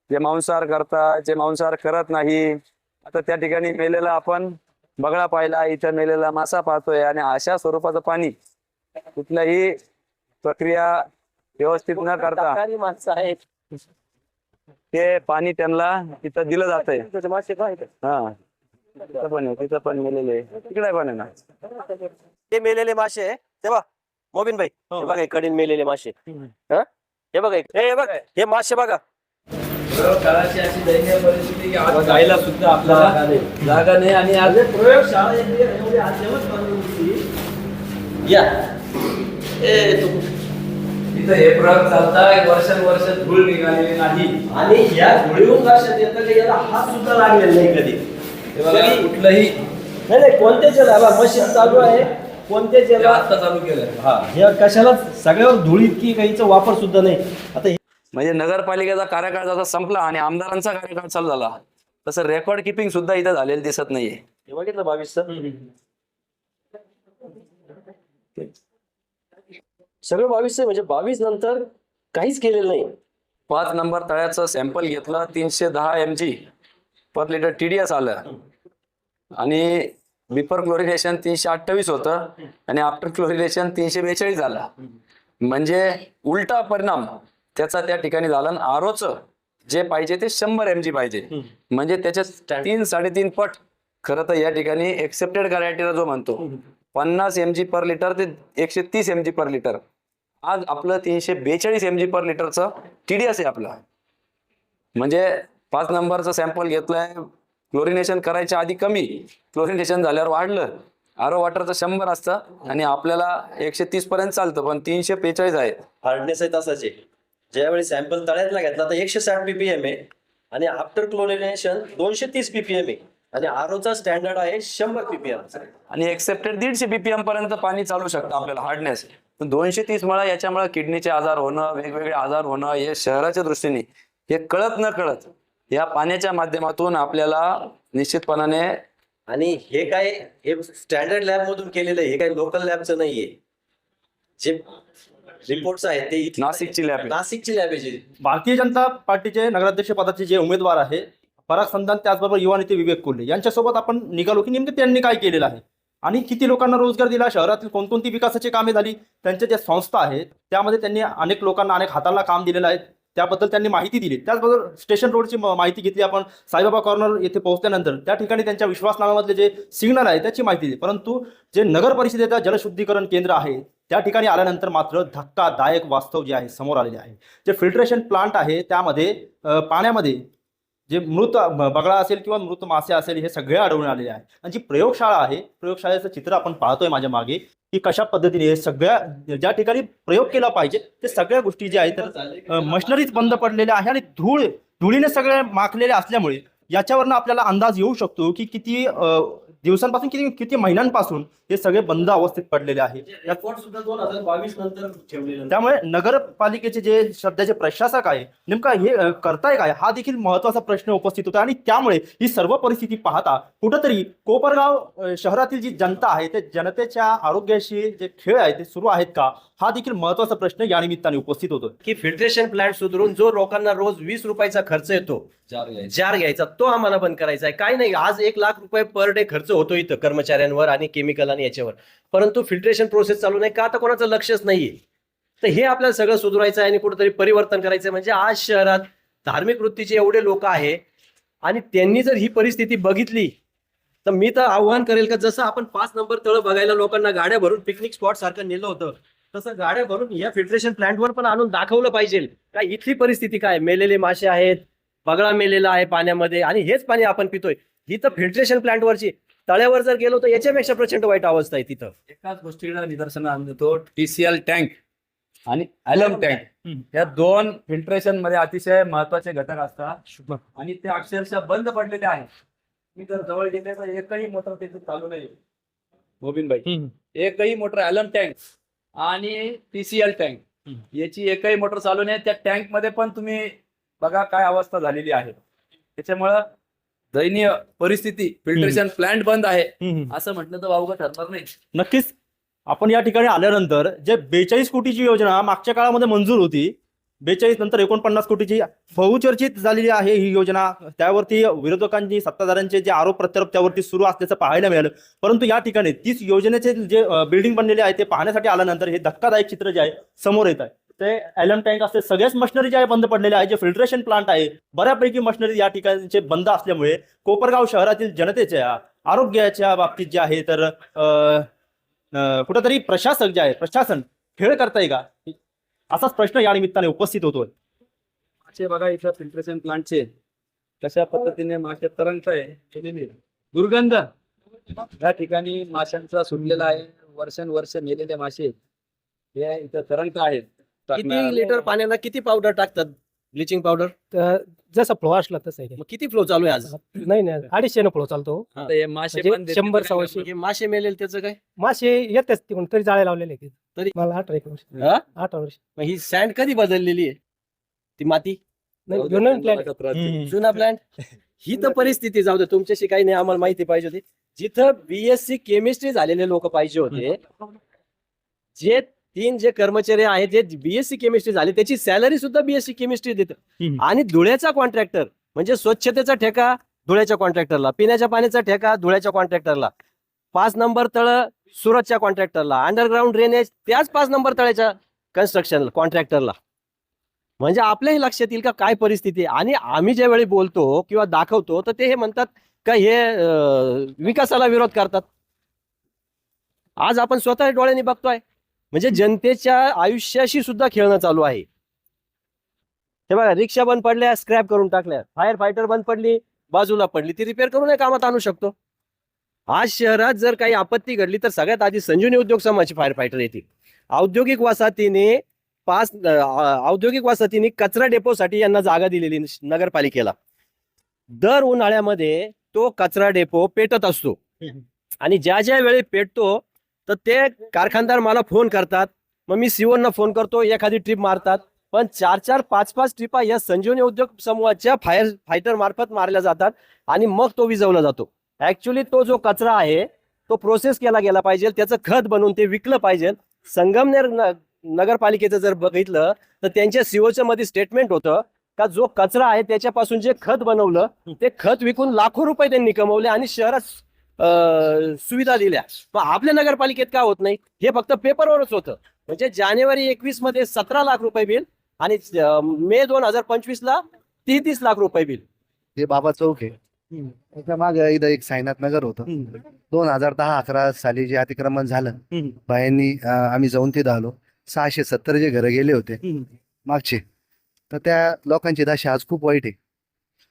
जे मांसाहार करतात, जे मांसाहार करत नाही. आता त्या ठिकाणी मेलेला आपण बगळा पाहिला, इथं मेलेला मासा पाहतोय आणि अशा स्वरूपाचं पाणी कुठल्याही प्रक्रिया व्यवस्थित न करता माणसं आहेत. ते पाणी त्यांना तिथं दिलं जातंय. त्याचे मासे पाहिजे. हा तिथं पण आहे, तिथं पण मेलेले तिकडे पण आहे ना. हे मेलेले मासे आहे ते बघ मोबिन भाई, हे बघा कडीन मेलेले मासे. हा हे बघा हे बघ हे मासे बघा. काळाची अशी दयनीय परिस्थिती की आज जायला सुद्धा आपल्याला जागा नाही. आणि आज प्रयोगशाळा या इथं हे प्रयोग चालताय, वर्षानुवर्ष धूळ निघालेली नाही. आणि या धुळीहून लक्षात येतं की याला हात सुद्धा लागलेला नाही कधी. कुठलंही नाही कोणत्या जला मशीन चालू आहे, कोणत्या जला आता चालू केलं. हा हे कशाला सगळ्यावर धुळी इतकी काहीचा वापर सुद्धा नाही. आता म्हणजे नगरपालिकेचा कार्यकाळ जसा संपला आणि आमदारांचा कार्यकाळ चालू झाला तसं रेकॉर्ड किपिंग सुद्धा इथं झालेलं दिसत नाहीये. हे बघितलं 22 सगळं 22 म्हणजे 22 नंतर काहीच केलेलं नाही. 5 नंबर तळ्याचं सॅम्पल घेतलं, 310 mg पर लिटर TDS आलं आणि बिफोर क्लोरिनेशन 328 होतं आणि आफ्टर क्लोरिनेशन 342 झालं. म्हणजे उलटा परिणाम त्याचा त्या ठिकाणी झाला. आणि आरोचं जे पाहिजे ते 100 mg पाहिजे, म्हणजे त्याच्यात 3-3.5 पट. खरं तर या ठिकाणी एक्सेप्टेड क्रायटेरिया जो म्हणतो 50 mg पर लिटर ते 130 mg पर लिटर, आज आपलं 342 mg पर लिटरचं TDS आहे आपलं. म्हणजे 5 नंबरचं सॅम्पल घेतलंय, क्लोरिनेशन करायच्या आधी कमी, क्लोरिनेशन झाल्यावर वाढलं. आरो वॉटरचं 100 असतं आणि आपल्याला 130 पर्यंत चालतं, पण 342 आहे. हार्डनेस आहे तसाचे. ज्यावेळी सॅम्पल तळ्यातला घेतला तर 160 ppm आहे आणि आफ्टर क्लोरिनेशन 230 ppm आहे आणि आरोचा स्टँडर्ड आहे 100 ppm आणि एक्सेप्टेड 150 ppm पर्यंत पाणी चालू शकतं आपल्याला हार्डनेस. 230 मुळे याच्यामुळे किडनीचे आजार होणं, वेगवेगळे आजार होणं, हे शहराच्या दृष्टीने हे कळत न कळत या पाण्याच्या माध्यमातून आपल्याला निश्चितपणाने. आणि हे काय हे स्टँडर्ड लॅब मधून केलेलं आहे, हे काही लोकल लॅबचं नाहीये. जे रिपोर्ट्स आहेत ते नाशिकची लॅब आहे. भारतीय जनता पार्टीचे नगराध्यक्ष पदाचे जे उमेदवार आहे पराग संधान, त्याचबरोबर युवा नेते विवेक कोल्हे यांच्यासोबत आपण निघालो की नेमके त्यांनी काय केलेलं आहे आणि किती लोकांना रोजगार दिला, शहरातील कोणकोणती विकासाची कामे झाली, त्यांच्या ज्या संस्था आहेत त्यामध्ये त्यांनी अनेक लोकांना अनेक हाताला काम दिलेलं आहे, त्याबद्दल त्यांनी माहिती दिली. त्याचबरोबर स्टेशन रोडची माहिती घेतली आपण. साईबाबा कॉर्नर येथे पोहोचल्यानंतर त्या ठिकाणी त्यांच्या विश्वासनाम्यामधले जे सिग्नल आहे त्याची माहिती दिली. परंतु जे नगर परिषदेचं जलशुद्धीकरण केंद्र आहे त्या ठिकाणी आल्यानंतर मात्र धक्कादायक वास्तव जे आहे समोर आलेले आहे. जे फिल्ट्रेशन प्लांट आहे त्यामध्ये पाण्यामध्ये जे मृत बगळा असेल किंवा मृत मासे असेल हे सगळे आढळून आलेले आहे. आणि जी प्रयोगशाळा आहे, प्रयोगशाळेचं चित्र आपण पाहतोय माझ्या मागे की कशा पद्धतीने हे सगळ्या ज्या ठिकाणी प्रयोग केला पाहिजे ते सगळ्या गोष्टी ज्या आहेत तर मशिनरीज बंद पडलेल्या आहे आणि धुळीने सगळे माखलेले असल्यामुळे याच्यावरनं आपल्याला अंदाज येऊ शकतो की किती दिवसांपासून किती महिन्यांपासून हे सगळे बंद अवस्थेत पडलेले आहे. सुद्धा 2022 नंतर ठेवलेलं. त्यामुळे नगरपालिकेचे जे सध्याचे प्रशासक आहे नेमका हे करताय काय हा देखील महत्वाचा प्रश्न उपस्थित होता. आणि त्यामुळे ही सर्व परिस्थिती पाहता कुठंतरी कोपरगाव शहरातील जी जनता आहे ते जनतेच्या आरोग्याशी जे खेळ आहे ते सुरू आहेत का हा देखील महत्वाचा प्रश्न या निमित्ताने उपस्थित होतो. की फिल्ट्रेशन प्लांट सुधारून जो लोकांना रोज 20 रुपयाचा खर्च येतो जार घ्यायचा तो आम्हाला बंद करायचा आहे. काय नाही, आज 1 लाख रुपये पर डे खर्च होतो इथं कर्मचाऱ्यांवर आणि केमिकल आणि याच्यावर, परंतु फिल्ट्रेशन प्रोसेस चालू नाही का आता कोणाचं लक्षच नाहीये. तर हे आपल्याला सगळं सुधारायचं आहे आणि कुठेतरी परिवर्तन करायचं. म्हणजे आज शहरात धार्मिक वृत्तीचे एवढे लोक आहे आणि त्यांनी जर ही परिस्थिती बघितली तर मी तर आव्हान करेल का जसं आपण 5 नंबर तळ बघायला लोकांना गाड्या भरून पिकनिक स्पॉट सारखं नेलं होतं तसं गाड्या भरून या फिल्ट्रेशन प्लांटवर पण आणून दाखवलं पाहिजे का इथली परिस्थिती काय. मेलेले मासे आहेत, बगळा मेलेला आहे पाण्यामध्ये आणि हेच पाणी आपण पितोय. ही तर फिल्ट्रेशन प्लांटवरची. तळ्यावर जर गेलो तर याच्यापेक्षा प्रचंड वाईट अवस्था आहे तिथं. एकाच गोष्टीला निदर्शन आणतो, TCL टँक आणि ॲलम टँक या 2 फिल्ट्रेशन मध्ये अतिशय महत्वाचे घटक असतात आणि ते अक्षरशः बंद पडलेले आहेत. मी जर जवळ गेले तर एकही मोटर तिथे चालू नाही. मोबिन भाई एकही मोटर ॲलम टँक आणि TCL टँक याची एकही मोटर चालू नाही. त्या टँक मध्ये पण तुम्ही बघा काय अवस्था झालेली आहे. त्याच्यामुळं दयनीय परिस्थिती, फिल्ट्रेशन प्लांट बंद आहे असं म्हटलं तर वावगं ठरणार नाही. नक्कीच आपण या ठिकाणी आल्यानंतर जे 42 कोटीची योजना मागच्या काळामध्ये मंजूर होती 42 नंतर 49 कोटीची बहुचर्चित झालेली आहे ही योजना. त्यावरती विरोधकांनी सत्ताधाऱ्यांचे जे आरोप प्रत्यारोप त्यावरती सुरू असल्याचं पाहायला मिळालं. परंतु या ठिकाणी तीच योजनेचे जे बिल्डिंग बनलेले आहे ते पाहण्यासाठी आल्यानंतर हे धक्कादायक चित्र जे आहे समोर येत आहे. ते ॲलम टँक असते, सगळ्याच मशिनरी जे आहे बंद पडलेले आहे. जे फिल्ट्रेशन प्लांट आहे बऱ्यापैकी मशिनरी या ठिकाणचे बंद असल्यामुळे कोपरगाव शहरातील जनतेच्या आरोग्याच्या बाबतीत जे आहे तर कुठंतरी प्रशासन खेळ करताय का, असाच प्रश्न या निमित्ताने उपस्थित होतोय. मासे बघा इथं फिल्ट्रेशन प्लांटचे कशा पद्धतीने मासे तरंगताय केलेली दुर्गंध या ठिकाणी माशांचा सुटलेला आहे. वर्षानुवर्ष मेलेले मासे हे इथं तरंगत आहेत. किती लिटर पाण्याला किती पावडर टाकतात, ब्लिचिंग पावडर? जसा फ्लो असला तसं आहे. मग किती फ्लो चालू आहे आज? नाही 250 फ्लो चालतो. आता हे मासे म्हणजे पण 100-150 हे मासे मेलेले त्याचं काय? मासे येतेच तिकडून तरी जाळे लावलेले आहेत. तरी मला 18 वर्ष. हा? 18 वर्ष. मग ही सँड कधी बदललेली आहे, ती माती? नाही जुनं plan. जुना प्लांट. ही तर परिस्थिती जाऊ दे, तुमच्याशी काही नाही, आम्हाला माहिती पाहिजे होती. जिथं BSc केमिस्ट्री झालेले लोक पाहिजे होते, जे 3 जे कर्मचारी आहेत जे BSc केमिस्ट्री झाले त्याची सॅलरी सुद्धा BSc केमिस्ट्री देतं. आणि धुळ्याचा कॉन्ट्रॅक्टर म्हणजे स्वच्छतेचा ठेका धुळ्याच्या कॉन्ट्रॅक्टरला, पिण्याच्या पाण्याचा ठेका धुळ्याच्या कॉन्ट्रॅक्टरला, 5 नंबर तळ सुरतच्या कॉन्ट्रॅक्टरला, अंडरग्राऊंड ड्रेनेज त्याच 5 नंबर तळ्याच्या कन्स्ट्रक्शन कॉन्ट्रॅक्टरला. म्हणजे आपल्याही लक्षात येईल का काय परिस्थिती आहे. आणि आम्ही ज्यावेळी बोलतो किंवा दाखवतो तर ते हे म्हणतात का हे विकासाला विरोध करतात. आज आपण स्वतः डोळ्यांनी बघतोय, म्हणजे जनतेच्या आयुष्याशी सुद्धा खेळणं चालू आहे. हे बघा, रिक्षा बंद पडल्या स्क्रॅप करून टाकल्या, फायर फायटर बंद पडली बाजूला पडली, ती रिपेअर करून कामात आणू शकतो. आज शहरात जर काही आपत्ती घडली तर सगळ्यात आधी संजीवनी उद्योग समूहाचे फायर फायटर येतील. औद्योगिक वसाहतीने कचरा डेपोसाठी यांना जागा दिलेली नगरपालिकेला. दर उन्हाळ्यामध्ये तो कचरा डेपो पेटत असतो आणि ज्या ज्या वेळी पेटतो तर ते कारखानदार मला फोन करतात, मग मी सीओना फोन करतो, एखादी ट्रिप मारतात. पण 4-4, 5-5 ट्रिपा या संजीवनी उद्योग समूहाच्या फायर फायटर मार्फत मारल्या जातात आणि मग तो विझवला जातो. ऍक्च्युली तो जो कचरा आहे तो प्रोसेस केला गेला पाहिजे, त्याचं खत बनवून ते विकलं पाहिजे. संगमनेर नगरपालिकेचं जर बघितलं तर त्यांच्या सीओच्या मध्ये स्टेटमेंट होतं का जो कचरा आहे त्याच्यापासून जे खत बनवलं ते खत विकून लाखो रुपये त्यांनी कमवले आणि शहरात सुविधा दिल्या. मग आपल्या नगरपालिकेत का होत नाही? हे फक्त पेपरवरच होतं. म्हणजे जानेवारी 21 मध्ये 17 लाख रुपये बिल आणि मे 2025 ला 33 लाख रुपये बिल. हे बाबा चौक आहे, त्याच्या मागे इथं एक साईनाथ नगर होतं. 2010-11 साली जे अतिक्रमण झालं बायांनी, आम्ही जाऊन तिथं आलो. 670 जे घरं गेले होते मागचे, तर त्या लोकांची दशा आज खूप वाईट आहे.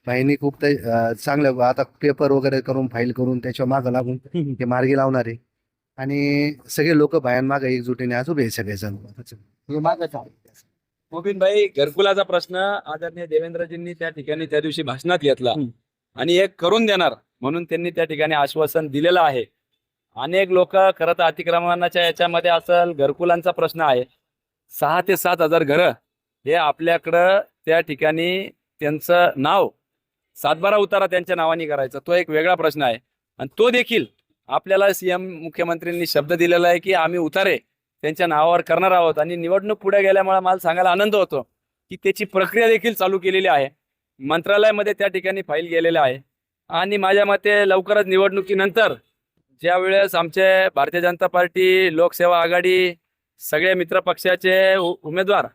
बाईंनी खूप चांगलं आता पेपर वगैरे करून फाईल करून त्याच्या मागं लागून ते मार्गी लावणार आहे आणि सगळे लोक बायांमागे एकजुटीने आज उभे सगळेजण. मोबिन भाई, घरकुलाचा प्रश्न आदरणीय देवेंद्रजींनी त्या ठिकाणी त्या दिवशी भाषणात घेतला आणि एक करून देणार म्हणून त्यांनी त्या ठिकाणी आश्वासन दिलेलं आहे. अनेक लोक खरं तर अतिक्रमणाच्या याच्यामध्ये असेल, घरकुलांचा प्रश्न आहे. 6 ते 7 हजार घरं हे आपल्याकडं त्या ठिकाणी त्यांचं नाव 7-12 उतारा त्यांच्या नावाने करायचा, तो एक वेगळा प्रश्न आहे. आणि तो देखील आपल्याला CM मुख्यमंत्र्यांनी शब्द दिलेला आहे की आम्ही उतारे त्यांच्या नावावर करणार आहोत. आणि निवडणूक पुढे गेल्यामुळे मला सांगायला आनंद होतो की त्याची प्रक्रिया देखील चालू केलेली आहे. मंत्रालयामध्ये त्या ठिकाणी फाईल गेलेल्या आहे. आणि माझ्या मते लवकरच निवडणुकीनंतर ज्या वेळेस आमचे भारतीय जनता पार्टी, लोकसेवा आघाडी सगळे मित्र पक्षाचे उमेदवार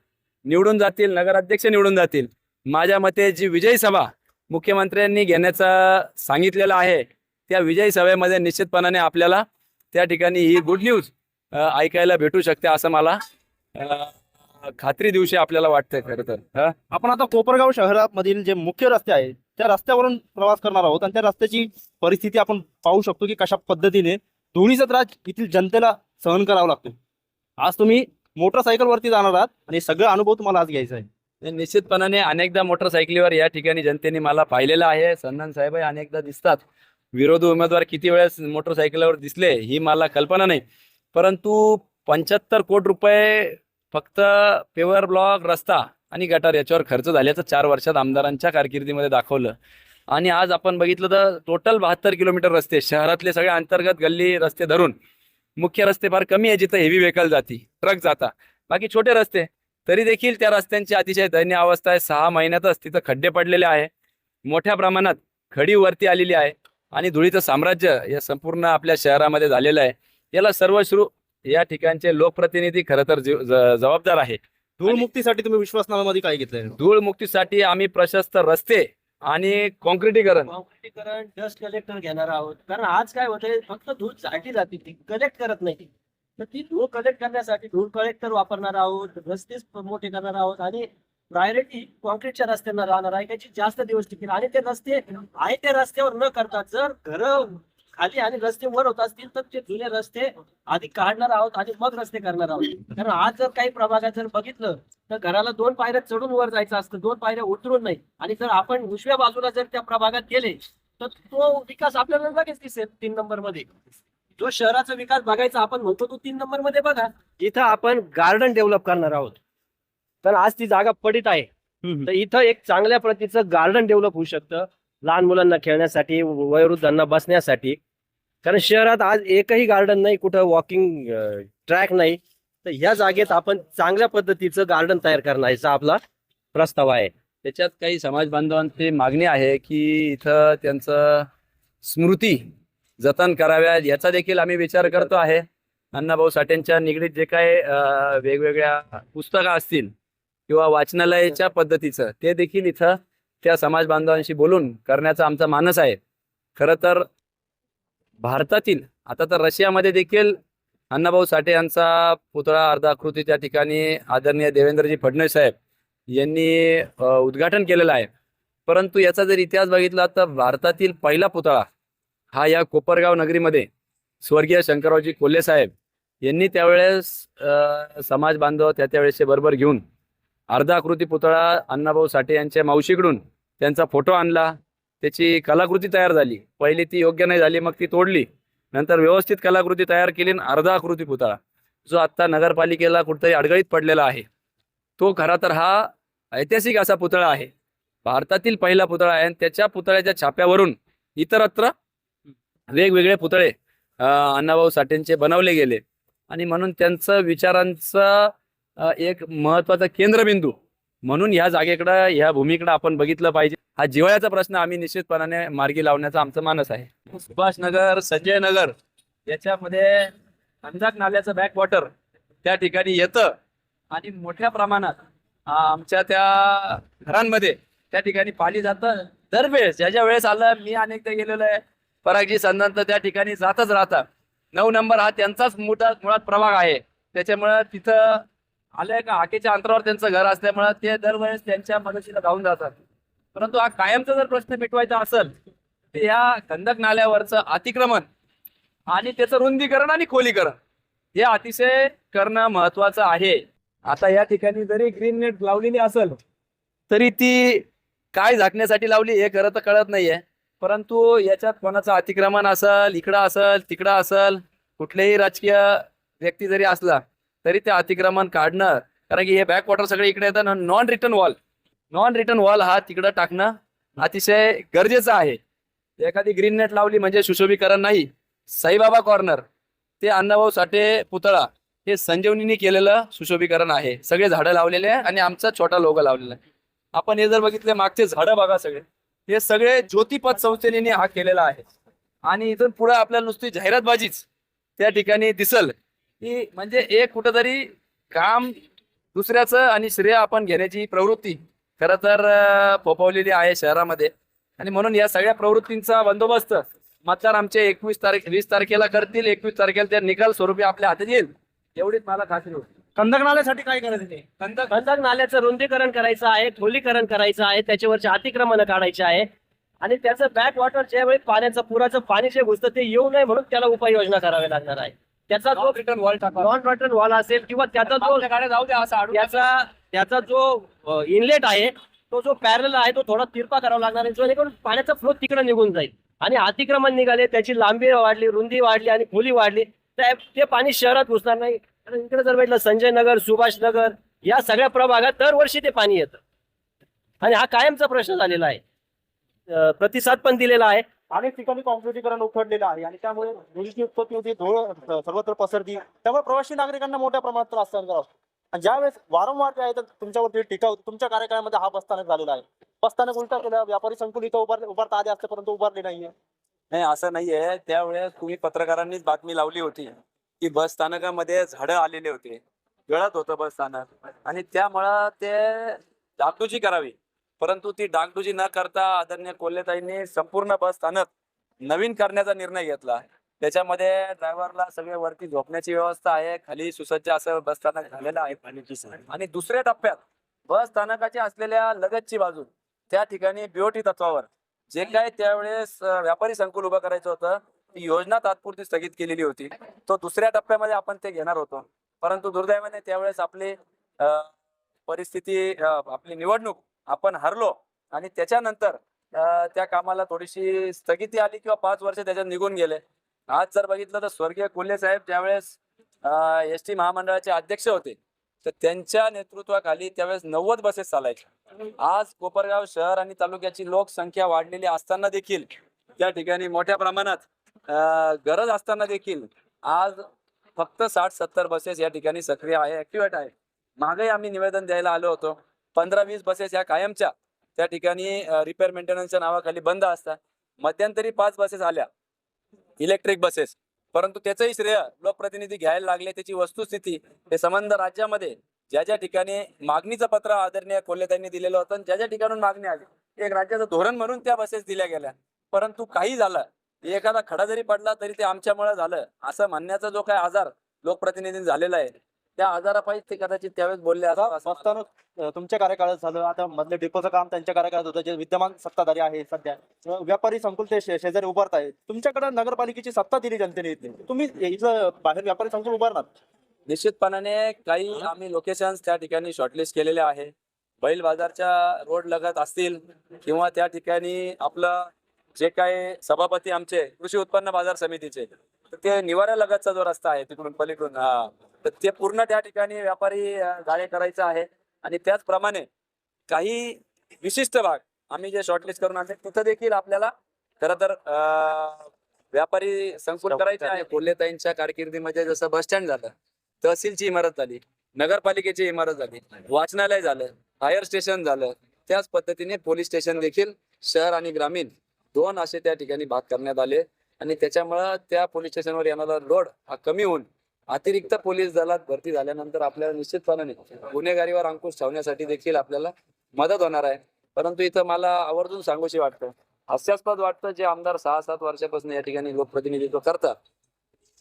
निवडून जातील, नगराध्यक्ष निवडून जातील, माझ्या मते जी विजयी सभा मुख्यमंत्र्यांनी घेण्याचं सांगितलेलं आहे त्या विजयी सभेमध्ये निश्चितपणाने आपल्याला त्या ठिकाणी ही गुड न्यूज ऐकायला भेटू शकते असं मला खात्री दिवशी आपल्याला वाटतंय. खरं तर आपण आता कोपरगाव शहरामधील जे मुख्य रस्ते आहेत त्या रस्त्यावरून प्रवास करणार आहोत आणि त्या रस्त्याची परिस्थिती आपण पाहू शकतो की कशा पद्धतीने धुळीचा त्रास येथील जनतेला सहन करावा लागतो. आज तुम्ही मोटरसायकलवरती जाणार आहात आणि सगळा अनुभव तुम्हाला आज घ्यायचा आहे. निश्चितपणाने अनेकदा मोटरसायकलीवर या ठिकाणी जनतेने मला पाहिलेलं आहे. सन्मान साहेब अनेकदा दिसतात. विरोधी उमेदवार किती वेळेस मोटरसायकलवर दिसले ही मला कल्पना नाही, परंतु 75 कोटी रुपये फक्त पेवर ब्लॉक, रस्ता आणि गटार याच्यावर खर्च झाल्याचं 4 वर्षात आमदारांच्या कारकिर्दीमध्ये दाखवलं. आणि आज आपण बघितलं तर टोटल 72 किलोमीटर रस्ते, शहरातले सगळे अंतर्गत गल्ली रस्ते धरून मुख्य रस्ते फार कमी आहे जिथं हेवी व्हेकल जाती, ट्रक जाता. बाकी छोटे रस्ते तरी देखील त्या रस्त्यांची अतिशय दयनीय अवस्था आहे. 6 महिन्यातच तिथं खड्डे पडलेले आहे, मोठ्या प्रमाणात खडी वरती आलेली आहे आणि धुळीचं साम्राज्य या संपूर्ण आपल्या शहरामध्ये झालेलं आहे. याला सर्वश्रू या ठिकाणचे लोकप्रतिनिधी खरं तर जबाबदार आहे. धूळ मुक्तीसाठी तुम्ही विश्वासनाम्यामध्ये काय घेतलंय? धूळ मुक्तीसाठी आम्ही प्रशस्त रस्ते आणि कॉन्क्रिटीकरण डस्ट कलेक्टर घेणार आहोत. कारण आज काय होतंय, फक्त धूळ चालली जाते, ती कलेक्ट करत नाही. तर ती धूळ कलेक्ट करण्यासाठी धूळ कलेक्टर वापरणार आहोत, रस्ते मोठे करणार आहोत आणि प्रायोरिटी कॉन्क्रीटच्या रस्त्यांना राहणार आहे, त्याची जास्त दिवस टिकेल. आणि ते रस्ते आहे त्या रस्त्यावर न करता जर घरं खाली आणि रस्ते वर होत असतील तर ते जुने रस्ते आधी काढणार आहोत आणि मग रस्ते करणार आहोत. कारण आज जर काही प्रभागात जर बघितलं तर घराला 2 पायऱ्या चढून वर जायचं असतं, 2 पायऱ्या उतरून नाही. आणि जर आपण उजव्या बाजूला जर त्या प्रभागात गेले तर तो विकास आपल्याला लगेच दिसेल 3 नंबर मध्ये. जो शहराचा विकास बघायचा आपण म्हणतो तो 3 नंबर मध्ये बघा. इथं आपण गार्डन डेव्हलप करणार आहोत, तर आज ती जागा पडीत आहे. तर इथं एक चांगल्या प्रतीचं गार्डन डेव्हलप होऊ शकतं, लहान मुलांना खेळण्यासाठी, वयोवृद्धांना बसण्यासाठी. कारण शहरात आज एकही गार्डन नाही, कुठं वॉकिंग ट्रॅक नाही. तर ह्या जागेत आपण चांगल्या पद्धतीचं गार्डन तयार करण्याचा आपला प्रस्ताव आहे. त्याच्यात काही समाज बांधवांची मागणी आहे की इथं त्यांचं स्मृती जतन कराव्यात, याचा देखील आम्ही विचार करतो आहे. अण्णाभाऊ साठेंच्या निगडीत जे काय वेगवेगळ्या पुस्तकं असतील किंवा वाचनालयाच्या पद्धतीचं, ते देखील इथं त्या समाज बांधवांशी बोलून करण्याचा आमचा मानस आहे. खरं तर भारतातील, आता तर रशियामध्ये देखील अण्णाभाऊ साठे यांचा पुतळा अर्धाकृती त्या ठिकाणी आदरणीय देवेंद्रजी फडणवीस साहेब यांनी उद्घाटन केलेलं आहे. परंतु याचा जर इतिहास बघितला तर भारतातील पहिला पुतळा हा या कोपरगाव नगरीमध्ये स्वर्गीय शंकररावजी कोल्हे साहेब यांनी त्यावेळेस समाज बांधव त्यावेळेसचे बरोबर घेऊन अर्धाकृती पुतळा अण्णाभाऊ साठे यांच्या मावशीकडून त्यांचा फोटो आणला, त्याची कलाकृती तयार झाली. पहिली ती योग्य नाही झाली, मग ती तोडली, नंतर व्यवस्थित कलाकृती तयार केली आणि अर्धाकृती पुतळा जो आत्ता नगरपालिकेला कुठेतरी अडगळीत पडलेला आहे, तो खरा तर हा ऐतिहासिक असा पुतळा आहे, भारतातील पहिला पुतळा आहे. आणि त्याच्या पुतळ्याच्या छाप्यावरून इतरत्र वेगवेगळे पुतळे अण्णाभाऊ साठेंचे बनवले गेले आणि म्हणून त्यांचं विचारांचं एक महत्वाचा केंद्रबिंदू म्हणून ह्या जागेकडं, ह्या भूमीकडे आपण बघितलं पाहिजे. हा जिव्हाळ्याचा प्रश्न आम्ही निश्चितपणाने मार्गी लावण्याचा आमचं मानस आहे. सुभाषनगर, संजय नगर याच्यामध्ये खंदक नाल्याचं बॅकवॉटर त्या ठिकाणी येतं आणि मोठ्या प्रमाणात आमच्या त्या घरांमध्ये त्या ठिकाणी पाणी जातं. दरवेळेस ज्याच्या वेळेस आलं, मी अनेकदा गेलेलो आहे, परागजी संदंत त्या ठिकाणी जातच राहतात. 9 नंबर हा त्यांचाच मुळात प्रभाग आहे, त्याच्यामुळं तिथं आलंय का हाकेच्या अंतरावर त्यांचं घर असल्यामुळं ते दरवेळेस त्यांच्या मदतीला धावून जातात. परंतु हा कायमचा जर प्रश्न मिटवायचा असेल तर या खंदक नाल्यावरचं अतिक्रमण आणि त्याचं रुंदीकरण आणि खोलीकरण हे अतिशय करणं महत्वाचं आहे. आता या ठिकाणी जरी ग्रीन नेट लावलेली असेल तरी ती काय झाकण्यासाठी लावली हे खरं तर कळत नाहीये. परंतु याच्यात कोणाचं अतिक्रमण असेल, इकडं असेल, तिकडं असेल, कुठलेही राजकीय व्यक्ती जरी असला तरी ते अतिक्रमण काढणं, कारण की हे बॅकवॉटर सगळे इकडे येतं ना. नॉन रिटर्न वॉल हा तिकडं टाकणं अतिशय गरजेचं आहे. एखादी ग्रीन नेट लावली म्हणजे सुशोभीकरण नाही. साईबाबा कॉर्नर ते अण्णाभाऊ साठे पुतळा हे संजीवनीने केलेलं सुशोभीकरण आहे. सगळे झाडं लावलेले आहे आणि आमचा छोटा लोगो लावलेला आहे. आपण हे जर बघितले मागचे झाडं बघा, सगळे हे सगळे ज्योतिपथ संस्थेने हा केलेला आहे. आणि इथून पुढे आपल्याला नुसती जाहिरातबाजीच त्या ठिकाणी दिसल की म्हणजे एक कुठंतरी काम दुसऱ्याचं आणि श्रेय आपण घेण्याची प्रवृत्ती खरं तर फोफावलेली आहे शहरामध्ये. आणि म्हणून या सगळ्या प्रवृत्तींचा बंदोबस्त मतदार आमचे 20 तारखेला करतील. 21 तारखेला त्या निकाल स्वरूपी आपल्या हातात येईल एवढीच मला खात्री होती. खंदक नाल्यासाठी काय करायचं ते? खंदक नाल्याचं रुंदीकरण करायचं आहे, खोलीकरण करायचं आहे, त्याच्यावरचे अतिक्रमण काढायचे आहे आणि त्याचं बॅक वॉटर ज्यावेळी पुराचं पाणी जे घुसतं ते येऊ नये म्हणून त्याला उपाययोजना करावी लागणार आहे. त्याचा जो रिटर्न वॉल असेल किंवा त्याचा जो इनलेट आहे तो जो पॅरल आहे तो थोडा तिरपा करावा लागणार आहे, जेणेकरून पाण्याचा फ्लो तिकडे निघून जाईल. आणि अतिक्रमण निघाले, त्याची लांबी वाढली, रुंदी वाढली आणि खोली वाढली तर ते पाणी शहरात घुसणार नाही. इकडे जर भेटलं संजय नगर, सुभाष नगर या सगळ्या प्रभागात दरवर्षी ते पाणी येतं आणि हा कायमचा प्रश्न झालेला आहे. प्रतिसाद पण दिलेला आहे. अनेक ठिकाणी कॉन्क्रिटीकरण उखडलेलं आहे आणि त्यामुळे धुळीची उत्पत्ती होती, धूळ सर्वत्र पसरती, त्यामुळे प्रवासी नागरिकांना मोठ्या प्रमाणात त्रास सहन करावा लागतो. आणि ज्यावेळेस वारंवार जे आहे तर तुमच्यावरती टीका होती, तुमच्या कार्यकाळामध्ये हा बसस्थानक झालेला आहे. बसस्थानक उलटा केलं, व्यापारी संकुल इथं उभारता आले असते परंतु उभारले नाहीये. नाही असं नाहीये. त्यावेळेस तुम्ही पत्रकारांनीच बातमी लावली होती की बस स्थानकामध्ये झाडं आलेले होते, गळत होतं बस स्थानक, आणि त्यामुळं ते डागडुजी करावी. परंतु ती डागडुजी न करता आदरणीय कोल्हेताईंनी संपूर्ण बस स्थानक नवीन करण्याचा निर्णय घेतला. त्याच्यामध्ये ड्रायव्हरला सगळे वरती झोपण्याची व्यवस्था आहे, खाली सुसज्ज असं बस स्थानक झालेलं आहे. आणि दुसऱ्या टप्प्यात बस स्थानकाच्या असलेल्या लगतची बाजू त्या ठिकाणी बीओटी तत्वावर जे काय त्यावेळेस व्यापारी संकुल उभं करायचं होतं, ती योजना तात्पुरती स्थगित केलेली होती. तो दुसऱ्या टप्प्यामध्ये आपण ते घेणार होतो, परंतु दुर्दैवाने त्यावेळेस आपली परिस्थिती, आपली निवडणूक आपण हरलो आणि त्याच्यानंतर त्या कामाला थोडीशी स्थगिती आली किंवा 5 वर्ष त्याच्यात निघून गेले. आज जर बघितलं तर स्वर्गीय कोल्हे साहेब ज्यावेळेस एसटी महामंडळाचे अध्यक्ष होते तर त्यांच्या नेतृत्वाखाली त्यावेळेस 90 बसेस चालायच्या. आज कोपरगाव शहर आणि तालुक्याची लोकसंख्या वाढलेली असताना देखील, त्या ठिकाणी मोठ्या प्रमाणात गरज असताना देखील आज फक्त 60-70 बसेस या ठिकाणी सक्रिय आहे, ऍक्टिव्हेट आहे. मागे आम्ही निवेदन द्यायला आलो होतो. 15-20 बसेस या कायमच्या त्या ठिकाणी रिपेअर मेंटेनन्सच्या नावाखाली बंद असतात. मध्यंतरी 5 बसेस आल्या इलेक्ट्रिक बसेस, परंतु त्याचंही श्रेय लोकप्रतिनिधी घ्यायला लागले. त्याची वस्तुस्थिती हे संबंध राज्यामध्ये ज्या ज्या ठिकाणी मागणीचं पत्र आदरणीय कोल्हेताईंनी दिलेलं होतं आणि ज्या ज्या ठिकाणून मागणी आली, एक राज्याचं धोरण म्हणून त्या बसेस दिल्या गेल्या. परंतु काही झालं, एखादा खडा जरी पडला तरी ते आमच्यामुळे झालं असं म्हणण्याचा जो काय आजार लोकप्रतिनिधी झालेला आहे, त्या आजारापायी ते कदाचित त्यावेळेस बोलले असं. बसस्थानक तुमच्या कार्यकाळात झालं, आता मधले डेपोचं काम त्यांच्या कार्यकाळात होतं, जे विद्यमान सत्ताधारी आहे सध्या. व्यापारी संकुल ते शेजारी उभारत आहे. तुमच्याकडे नगरपालिकेची सत्ता दिली जनतेने, तुम्ही इथं बाहेर व्यापारी संकुल उभारणार? निश्चितपणाने काही आम्ही लोकेशन्स त्या ठिकाणी शॉर्टलिस्ट केलेले आहे. बैल बाजारच्या रोड लगत असतील किंवा त्या ठिकाणी आपलं जे काय सभापती आमचे कृषी उत्पन्न बाजार समितीचे, तर ते निवारा लगतचा जो रस्ता आहे तिकडून पलीकडून, तर ते पूर्ण त्या ठिकाणी व्यापारी गाळे करायचं आहे. आणि त्याचप्रमाणे काही विशिष्ट भाग आम्ही जे शॉर्टलिस्ट करून आणले तिथं देखील आपल्याला खरं तर व्यापारी संकुल करायचे आहे. कोल्हेताईंच्या कारकिर्दीमध्ये जसं बस स्टँड झालं, तहसीलची इमारत झाली, नगरपालिकेची इमारत झाली, वाचनालय झालं, फायर स्टेशन झालं, त्याच पद्धतीने पोलीस स्टेशन देखील शहर आणि ग्रामीण 2 असे त्या ठिकाणी भाग करण्यात आले. आणि त्याच्यामुळं त्या पोलीस स्टेशनवर येणारा लोड हा कमी होऊन अतिरिक्त पोलीस दलात भरती झाल्यानंतर आपल्याला निश्चितपणाने गुन्हेगारीवर अंकुश ठेवण्यासाठी देखील आपल्याला मदत होणार आहे. परंतु इथं मला आवर्जून सांगूशी वाटतं, हास्यास्पद वाटतं, जे आमदार 6-7 वर्षापासून या ठिकाणी लोकप्रतिनिधित्व करतात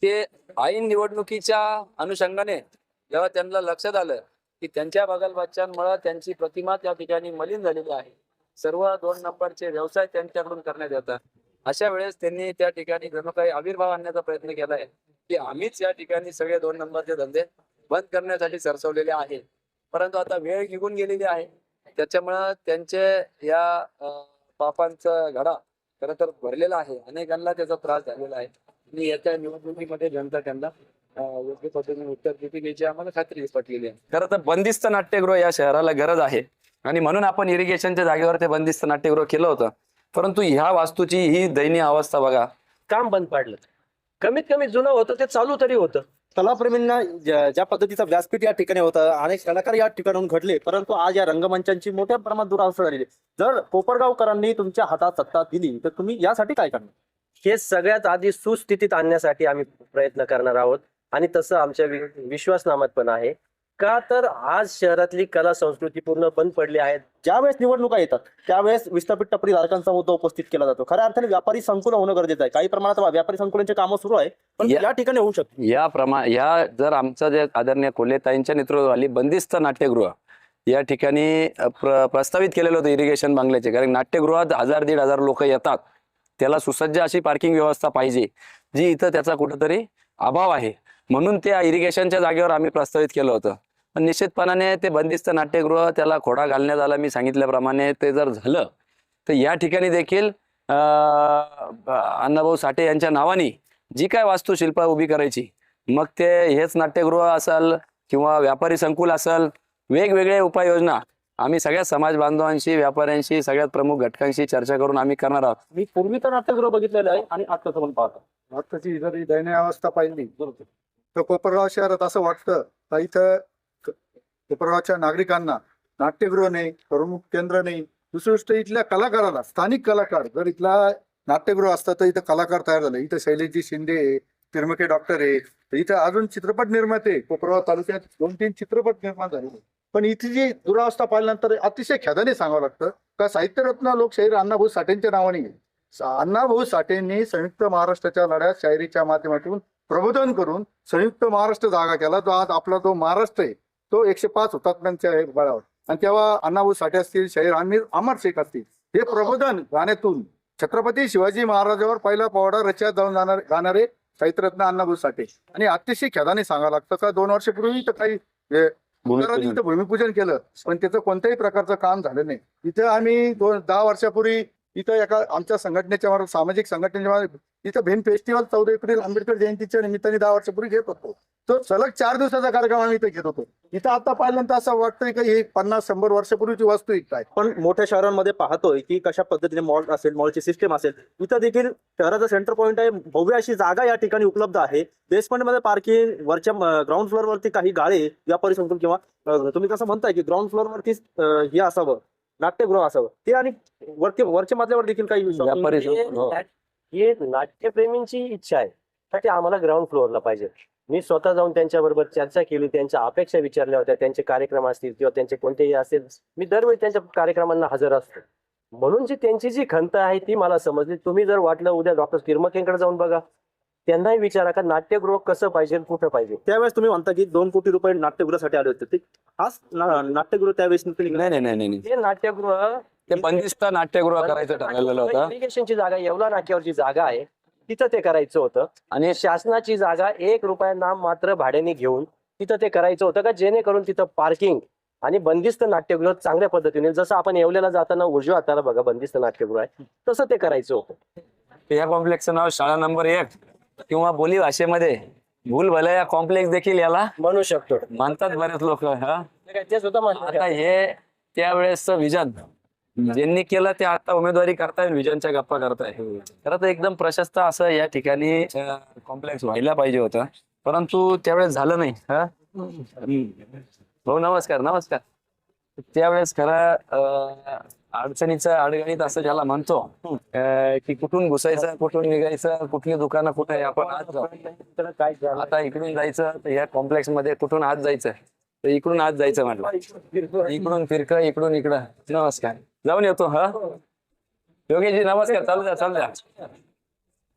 ते ऐन निवडणुकीच्या अनुषंगाने जेव्हा त्यांना लक्षात आलं की त्यांच्या बगलबच्च्यांमुळे त्यांची प्रतिमा त्या ठिकाणी मलिन झालेली आहे, सर्व 2 नंबरचे व्यवसाय त्यांच्याकडून करण्यात येतात, अशा वेळेस त्यांनी त्या ठिकाणी जणू काही आविर्भाव आणण्याचा प्रयत्न केलाय की आम्हीच या ठिकाणी सगळे 2 नंबरचे धंदे बंद करण्यासाठी सरसवलेले आहे. परंतु आता वेळ निघून गेलेली आहे, त्याच्यामुळं त्यांचे या पापांचा घडा खरं तर भरलेला आहे. अनेकांना त्याचा त्रास झालेला आहे आणि याच्या निवडणुकीमध्ये जनता त्यांना योग्य पद्धतीने उत्तर देतील याची आम्हाला खात्री पटलेली आहे. खरं तर बंदिस्त नाट्यगृह या शहराला गरज आहे आणि म्हणून आपण इरिगेशनच्या जागेवर ते बंदिस्त नाट्यगृह केलं होतं. परंतु ह्या वास्तूची ही दयनीय अवस्था बघा, काम बंद पाडलं. कमीत कमी जुनं होतं ते चालू तरी होतं. कलाप्रेमींना ज्या पद्धतीचं व्यासपीठ या ठिकाणी होतं, अनेक कलाकार या ठिकाणाहून घडले, परंतु आज या रंगमंचांची मोठ्या प्रमाणात दुरावस्था झालेली. जर कोपरगावकरांनी तुमच्या हातात सत्ता दिली तर तुम्ही यासाठी काय करणार? हे सगळ्यात आधी सुस्थितीत आणण्यासाठी आम्ही प्रयत्न करणार आहोत आणि तसं आमच्या विश्वासनामात पण आहे. का तर आज शहरातली कला संस्कृती पूर्ण बंद पडली आहे. ज्यावेळेस निवडणुका येतात त्यावेळेस विस्थापित टपरी धारकांचा मुद्दा उपस्थित केला जातो. खऱ्या अर्थाने व्यापारी संकुल होणं गरजेचं आहे. काही प्रमाणात व्यापारी संकुलांचे कामं सुरू आहे, पण या ठिकाणी होऊ शकते. या जर आमचं जे आदरणीय कोल्हेताईंच्या नेतृत्वाखाली बंदिस्त नाट्यगृह या ठिकाणी प्रस्तावित केलेलं होतं इरिगेशन बांगल्याचे, कारण नाट्यगृहात 1000-1500 लोक येतात, त्याला सुसज्ज अशी पार्किंग व्यवस्था पाहिजे, जी इथं त्याचा कुठंतरी अभाव आहे. म्हणून त्या इरिगेशनच्या जागेवर आम्ही प्रस्तावित केलं होतं. पण निश्चितपणाने ते बंदिस्त नाट्यगृह त्याला खोडा घालण्यात आला. मी सांगितल्याप्रमाणे ते जर झालं तर या ठिकाणी देखील अण्णाभाऊ साठे यांच्या नावाने जी काय वास्तुशिल्प उभी करायची, मग ते हेच नाट्यगृह असेल किंवा व्यापारी संकुल असेल, वेगवेगळे उपाययोजना आम्ही सगळ्या समाज बांधवांशी, व्यापाऱ्यांशी, सगळ्यात प्रमुख घटकांशी चर्चा करून आम्ही करणार आहोत. मी पूर्वी तर नाट्यगृह बघितलेलं आहे आणि आत्ताचं पण पाहतो. आत्ताची जरी दयनीय अवस्था पाहिली तर कोपरगाव शहरात असं वाटतं का इथं कोपरगावच्या नागरिकांना नाट्यगृह नाही, करमणूक केंद्र नाही. दुसरी गोष्ट इथल्या कलाकाराला, स्थानिक कलाकार, जर इथला नाट्यगृह असतं तर इथं कलाकार तयार झाले. इथं शैलेशजी शिंदे आहे, तिरमके डॉक्टर आहे, इथं अजून चित्रपट निर्माते कोपरगाव तालुक्यात 2-3 चित्रपट निर्माण झाले. पण इथे जी दुरावस्था पाहिल्यानंतर अतिशय खेदाने सांगावं लागतं का साहित्यरत्न लोकशाहीर अण्णाभाऊ साठेंच्या नावाने अण्णाभाऊ साठेंनी संयुक्त महाराष्ट्राच्या लढ्यात शायरीच्या माध्यमातून प्रबोधन करून संयुक्त महाराष्ट्र जागा केला. तो आज आपला जो महाराष्ट्र आहे तो 105 हुतात्म्यांच्या बळावर. आणि तेव्हा अण्णाभाऊ साठे असतील, शाहीर अमर शेख असतील, हे प्रबोधन गाण्यातून छत्रपती शिवाजी महाराजांवर पहिला पोवाडा रचण्यात जाऊन गाणारे साहित्यरत्न अण्णाभाऊ साठे. आणि अतिशय खेदाने सांगावं लागतं का 2 वर्षापूर्वी तर काही इथं भूमिपूजन केलं पण त्याचं कोणत्याही प्रकारचं काम झालं नाही. इथं आम्ही 10 वर्षापूर्वी इथं एका आमच्या संघटनेच्या मार्फत, सामाजिक संघटनेच्या मार्फत इथं भिन्न फेस्टिवल 14 एप्रिल आंबेडकर जयंतीच्या निमित्ताने 10 वर्षापूर्वी घेत होतो. तो सलग 4 दिवसाचा कार्यक्रम आम्ही इथं घेत होतो. इथं आता पाहिल्यानंतर असं वाटतंय की ही 50-100 वर्षापूर्वीची वस्तू इथं आहे. पण मोठ्या शहरांमध्ये पाहतोय की कशा पद्धतीने मॉल असेल, मॉलची सिस्टम असेल, इथं देखील शहराचा सेंटर पॉईंट आहे. भव्य अशी जागा या ठिकाणी उपलब्ध आहे. बेसमेंटमध्ये पार्किंग, वरच्या ग्राउंड फ्लोअरवरती काही गाळे व्यापारी संकुल किंवा तुम्ही कसं म्हणताय की ग्राउंड फ्लोअरवरती हे असावं, नाट्यगृह असावं ते, आणि वरच्या मजल्यावर देखील काही व्यापारी हे नाट्यप्रेमींची इच्छा आहे साठी आम्हाला ग्राउंड फ्लोअरला पाहिजे. मी स्वतः जाऊन त्यांच्याबरोबर चर्चा केली, त्यांच्या अपेक्षा विचारल्या होत्या, त्यांचे कार्यक्रम असतील किंवा त्यांचे कोणतेही असेल, मी दरवेळी त्यांच्या कार्यक्रमांना हजर असतो. म्हणून जी त्यांची जी खंत आहे ती मला समजली. तुम्ही जर वाटलं उद्या डॉक्टर तिरमकेंकडे जाऊन बघा, त्यांनाही विचारा का नाट्यगृह कसं पाहिजे, कुठं पाहिजे. त्यावेळेस तुम्ही म्हणता की 2 कोटी रुपये नाट्यगृहासाठी आले होते, ते हाच नाट्यगृह त्यावेळेस नाही ते नाट्यगृह ते बंदिस्त नाट्यगृह करायचं ठरलेलं होतं. इरिगेशनची जागा, येवला नाक्यावरची जागा आहे, तिथं ते करायचं होतं. आणि शासनाची जागा 1 रुपया नाम मात्र भाड्याने घेऊन तिथं ते करायचं होतं का जेणेकरून तिथं पार्किंग आणि बंदिस्त नाट्यगृह चांगल्या पद्धतीने, जसं आपण येवल्याला जाताना उजव्या हाताला बघा बंदिस्त नाट्यगृह आहे, तसं ते करायचं होतं. या कॉम्प्लेक्सचं नाव शाळा नंबर 1 किंवा बोली भाषेमध्ये भूलभुलैया कॉम्प्लेक्स देखील याला म्हणू शकतो, म्हणतात बरेच लोक. ते सुद्धा आता हे त्यावेळेसचं विजन ज्यांनी केलं ते आता उमेदवारी करताय, विजनच्या गप्पा करताय. खरं तर एकदम प्रशस्त असं या ठिकाणी कॉम्प्लेक्स व्हायला पाहिजे होतं, परंतु त्यावेळेस झालं नाही. भाऊ नमस्कार. नमस्कार. त्यावेळेस खरं अडचणीचं अडगणित असं ज्याला म्हणतो की कुठून घुसायचं, कुठून निघायचं, कुठली दुकानं कुठे आहे, आपण आज जाऊ, आता इकडून जायचं तर या कॉम्प्लेक्स मध्ये कुठून आज जायचं तर इकडून आज जायचं म्हटलं, इकडून फिरकं, इकडून इकडं. नमस्कार, जाऊन येतो. योगेशजी नमस्कार. चालू द्या.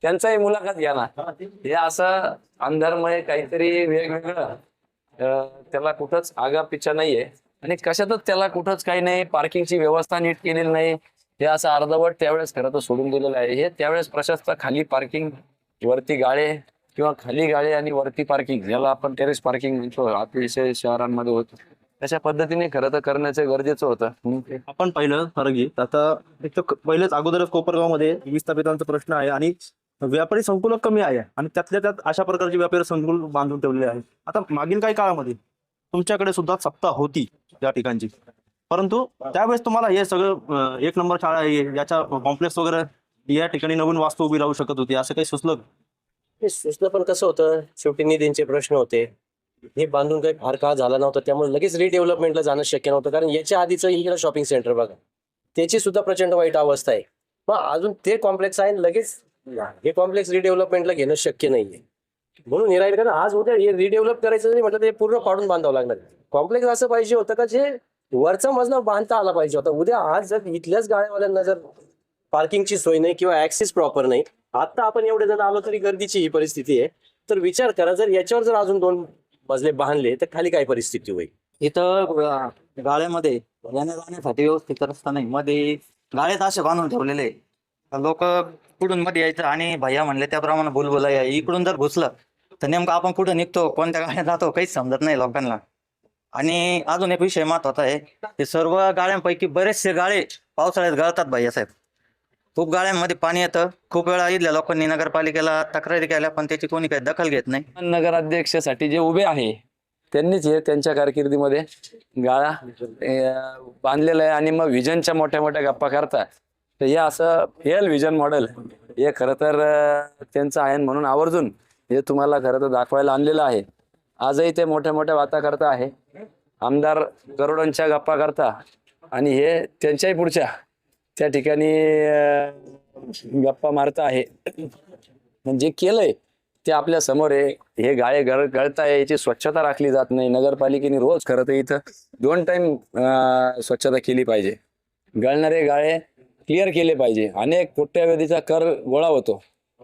त्यांचाही मुलाखत घ्या ना. हे असं अंधारमय काहीतरी वेगवेगळं, त्याला कुठंच आगापिच्छा नाहीये आणि कशातच त्याला कुठंच काही नाही, पार्किंगची व्यवस्था नीट केलेली नाही. हे असं अर्धवट त्यावेळेस खरं तर सोडून दिलेलं आहे. हे त्यावेळेस प्रशस्त खाली पार्किंग, वरती गाळे किंवा खाली गाळे आणि वरती पार्किंग, याला आपण टेरेस पार्किंग म्हणतो, अतिशय शहरांमध्ये होतं. तशा पद्धतीने खरं तर करण्याचं गरजेचं होतं. आपण पाहिलं फरक आता एक तर पहिलेच अगोदरच कोपरगावमध्ये विस्थापितांचा प्रश्न आहे आणि व्यापारी संकुल कमी आहे आणि त्यातल्या त्यात अशा प्रकारचे व्यापारी संकुल बांधून ठेवलेले आहे. आता मागील काही काळामध्ये तुमच्याकडे सुद्धा सत्ता होती या ठिकाणची, परंतु त्यावेळेस तुम्हाला हे सगळं 1 नंबर शाळा आहे, याच्या कॉम्प्लेक्स वगैरे या ठिकाणी नवीन वास्तू उभी राहू शकत होती, असं काही सुचलं? सुचलं, पण कसं होतं, शेवटी निधींचे प्रश्न होते. हे बांधून काही फार काळ झाला नव्हता, त्यामुळे लगेच रिडेव्हलपमेंटला जाणं शक्य नव्हतं. कारण याच्या आधीचं इकडे शॉपिंग सेंटर बघा, त्याची सुद्धा प्रचंड वाईट अवस्था आहे. मग अजून ते कॉम्प्लेक्स आहे, लगेच हे कॉम्प्लेक्स रिडेव्हलपमेंटला घेणं शक्य नाहीये. म्हणून हे राहील, कारण आज उद्या हे रिडेव्हलप करायचं जरी म्हटलं तर हे पूर्ण पाडून बांधावं लागणार. कॉम्प्लेक्स असं पाहिजे होतं का जे वरचा मजला बांधता आला पाहिजे होता. उद्या आज जर इथल्याच गाड्यावाल्यांना जर पार्किंगची सोय नाही किंवा ऍक्सेस प्रॉपर नाही, आता आपण एवढे जण आलो तरी गर्दीची ही परिस्थिती आहे, तर विचार करा जर याच्यावर जर अजून 2 मजले बांधले तर खाली काय परिस्थिती होईल. इथं गाळ्यामध्ये येण्या जाण्यासाठी व्यवस्थित रस्ता नाही, मध्ये गाळ्यात असे बांधून ठेवलेले. लोक कुठून मध्ये यायचं आणि भैया म्हणले त्याप्रमाणे भूलभुलैया इकडून जर घुसलं तर नेमकं आपण कुठं निघतो, कोणत्या गाड्यात जातो काहीच समजत नाही लोकांना. आणि अजून एक विषय महत्वाचा आहे, ते सर्व गाड्यांपैकी बरेचसे गाळे पावसाळ्यात गळतात भैया साहेब. खूप गाड्यांमध्ये पाणी येतं. खूप वेळा इथल्या लोकांनी नगरपालिकेला तक्रारी केल्या पण त्याची कोणी काही दखल घेत नाही. नगराध्यक्षासाठी जे उभे आहे त्यांनीच हे त्यांच्या कारकिर्दीमध्ये गाळा बांधलेला आहे आणि मग विजनच्या मोठ्या मोठ्या गप्पा करतात. तर हे असं फेल विजन मॉडेल हे खरं तर त्यांचं आहे, म्हणून आवर्जून हे तुम्हाला खरं तर दाखवायला आणलेलं आहे. आजही ते मोठ्या मोठ्या वाता करता आहे आमदार करोडांच्या गप्पा करता आणि हे त्यांच्याही पुढच्या त्या ठिकाणी गप्पा मारता आहे. म्हणजे केलंय ते आपल्या समोर आहे. हे गाळे गळताय, याची स्वच्छता राखली जात नाही. नगरपालिकेने रोज खरं तर इथं 2 टाइम स्वच्छता केली पाहिजे. गळणारे गाळे क्लिअर केले पाहिजे. अनेक कोट्यावधीचा कर गोळा होतो.